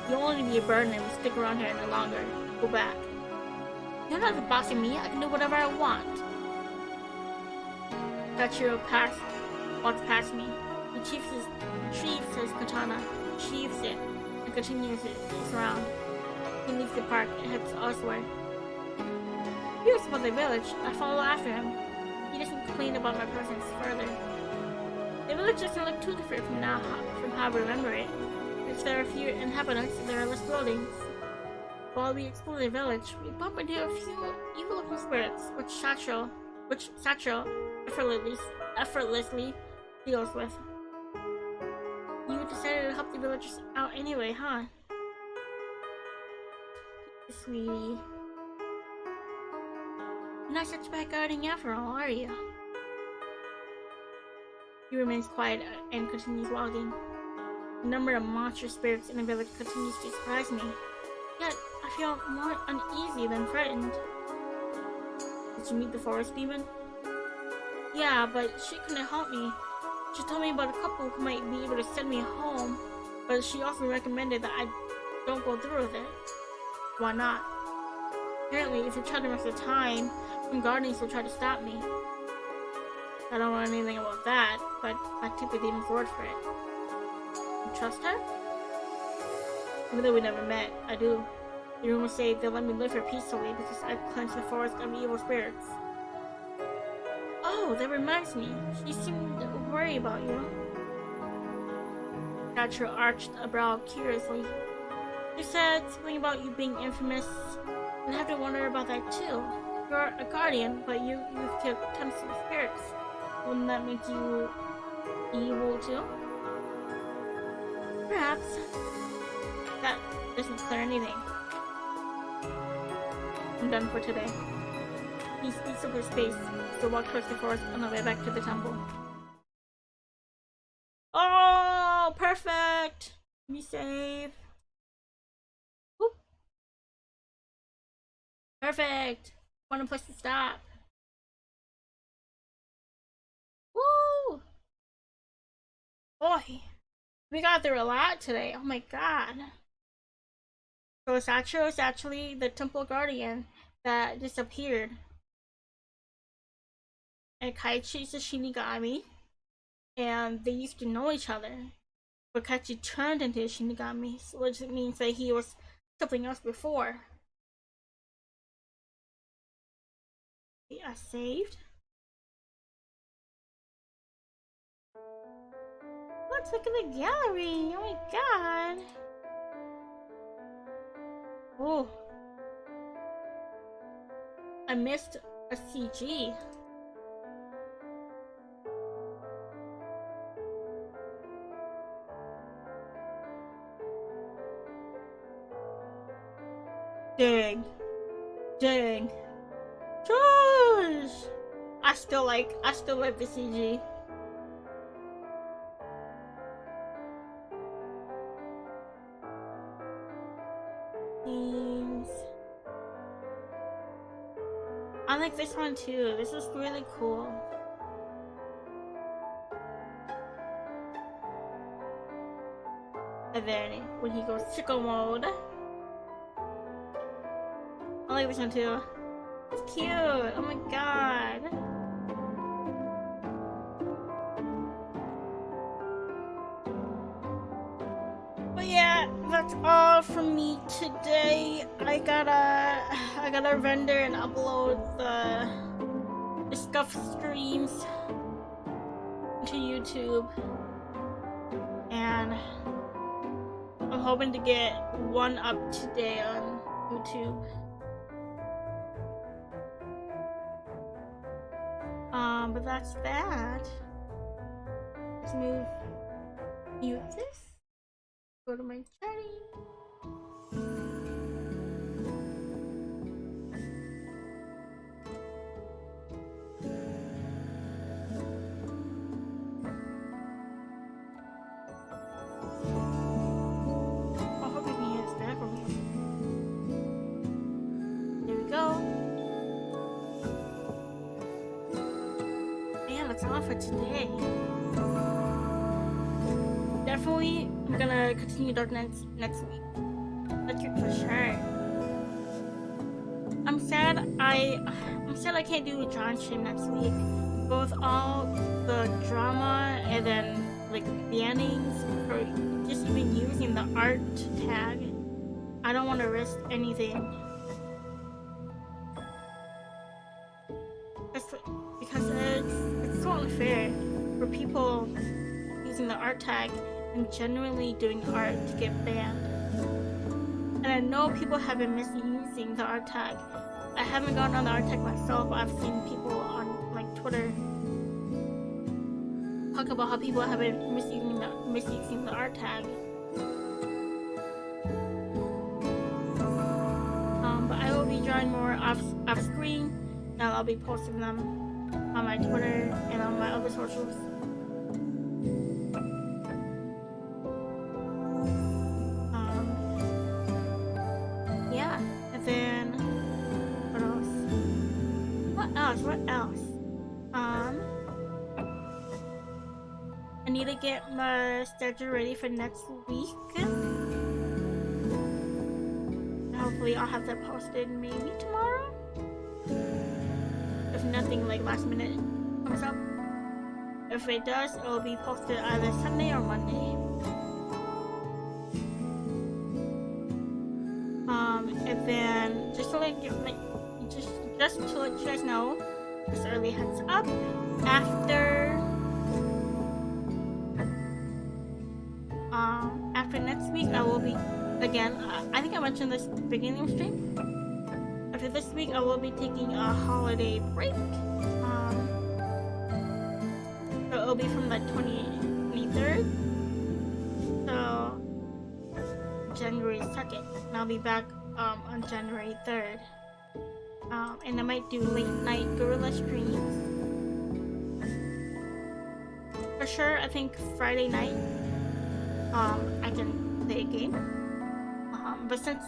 You'll only be a burden if you stick around here any longer. Go back. You're not bossing me. I can do whatever I want. Sachiro walks past me. He sheaths his katana, sheaths it, and continues his round. He leaves the park and heads elsewhere. Curious about the village, I follow after him. He doesn't complain about my presence further. The village doesn't look too different from how I remember it. If there are fewer inhabitants, there are less buildings. While we explore the village, we bump into a few evil-looking spirits, which Sachiro effortlessly deals with. You decided to help the villagers out anyway, huh? Sweetie. You're not such a bad guardian after all, are you? He remains quiet and continues walking. The number of monster spirits in the village continues to surprise me. Yet, I feel more uneasy than frightened. Did you meet the forest demon? Yeah, but she couldn't help me. She told me about a couple who might be able to send me home, but she also recommended that I don't go through with it. Why not? Apparently, if you try to waste the time, some guardians will try to stop me. I don't know anything about that, but I take the demon's word for it. You trust her? Even though we never met, I do. The rumors say they'll let me live here peacefully because I've cleansed the forest of evil spirits. Oh, that reminds me. She seemed to worry about you. Sachiro arched a brow curiously. She said something about you being infamous, and I have to wonder about that too. You're a guardian, but you've killed tons of spirits. Wouldn't that make you evil too? Perhaps. That doesn't clear anything. I'm done for today. He speaks of his space, so walk towards the forest on the way back to the temple. Oh, perfect! Be safe. Whoop. Perfect! What a place to stop. Woo! Boy, we got through a lot today. Oh my god. So Sachiro is actually the temple guardian that disappeared. And Kaichi's a Shinigami. And they used to know each other. But Kaichi turned into a Shinigami, which means that he was something else before. I saved? Let's look at the gallery! Oh my god! Oh. I missed a CG. Dang. Dang. Gosh! I still like the CG. Themes. I like this one too. This is really cool. And then when he goes sicko mode. I like this one too. It's cute. Oh my god. But yeah, that's all from me today. I gotta render and upload the scuff streams to YouTube, and I'm hoping to get one up today on YouTube. But that's that. Let's mute this. Go to my chatting. I hope you can hear this back from here. There we go. Yeah, that's all for today. Definitely, I'm gonna continue Dark Knights next week. That's it for sure. I'm sad I can't do a John stream next week. Both all the drama and then like bannings or just even using the art tag. I don't want to risk anything. Because it's so unfair for people using the art tag and genuinely doing art to get banned. And I know people have been misusing the art tag. I haven't gone on the art tag myself, but I've seen people on like Twitter talk about how people have been misusing the art tag. But I will be drawing more off screen, and I'll be posting them on my Twitter and on my other socials. Yeah, and then what else? What else? I need to get my schedule ready for next week. Hopefully I'll have that posted maybe tomorrow. If nothing like last minute comes up. If it does, it will be posted either Sunday or Monday. And then just to let you guys know, this early heads up, after next week I will be again. I think I mentioned this beginning of stream. After this week, I will be taking a holiday break. So it'll be from the 23rd. So January 2nd. And I'll be back on January 3rd. And I might do late night gorilla streams. For sure, I think Friday night I can play a game. But since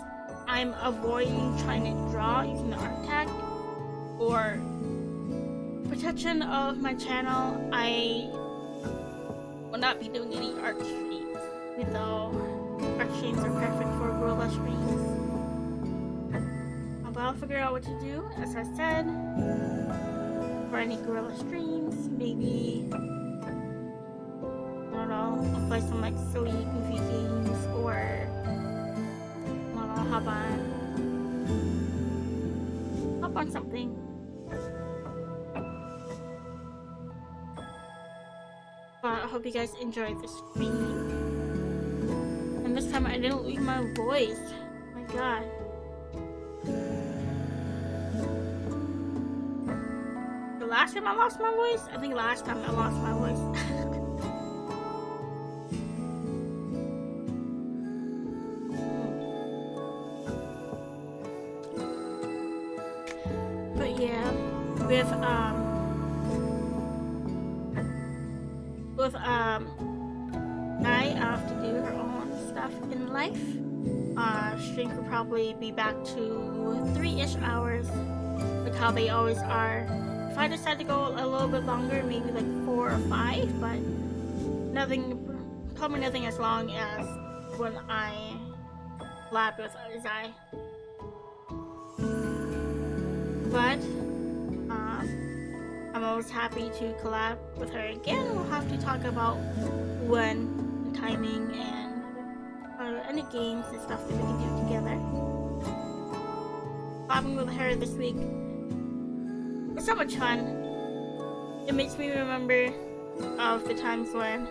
I'm avoiding trying to draw using the art tag for protection of my channel, I will not be doing any art streams, even though art streams are perfect for gorilla streams. But I'll figure out what to do, as I said, for any gorilla streams. Maybe, I don't know, I'll play some like silly, goofy games, or hop on something. But I hope you guys enjoyed the stream. And this time I didn't lose my voice. Oh my god. The last time I lost my voice? I think last time I lost my voice. with I have to do her own stuff in life. Stream could probably be back to 3-ish hours, like how they always are. If I decide to go a little bit longer, maybe like 4 or 5, but probably nothing as long as when I collab with Izai. But I'm always happy to collab with her again. We'll have to talk about when, and timing, and any games and stuff that we can do together. Collabing with her this week was so much fun. It makes me remember of the times when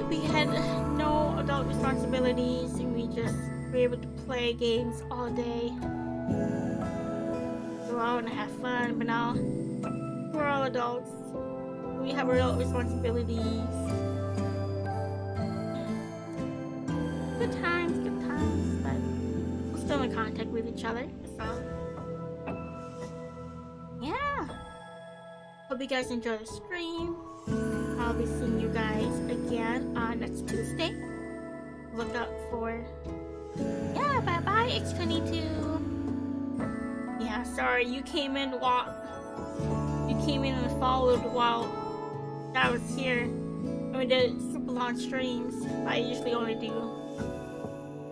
we had no adult responsibilities and we just were able to play games all day, go out and have fun. But now we're all adults, we have real responsibilities. Good times, but we're still in contact with each other, so yeah. Hope you guys enjoy the stream. I'll be seeing you guys again on next Tuesday. Look out for, yeah, bye bye X22. Yeah, sorry, you came in and followed while I was here. And we did super long streams. I usually only do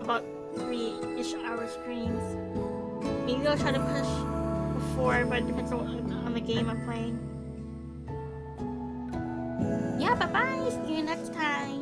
about 3-ish hour streams. Maybe I'll try to push before, but it depends on the game I'm playing. Yeah, bye bye. See you next time.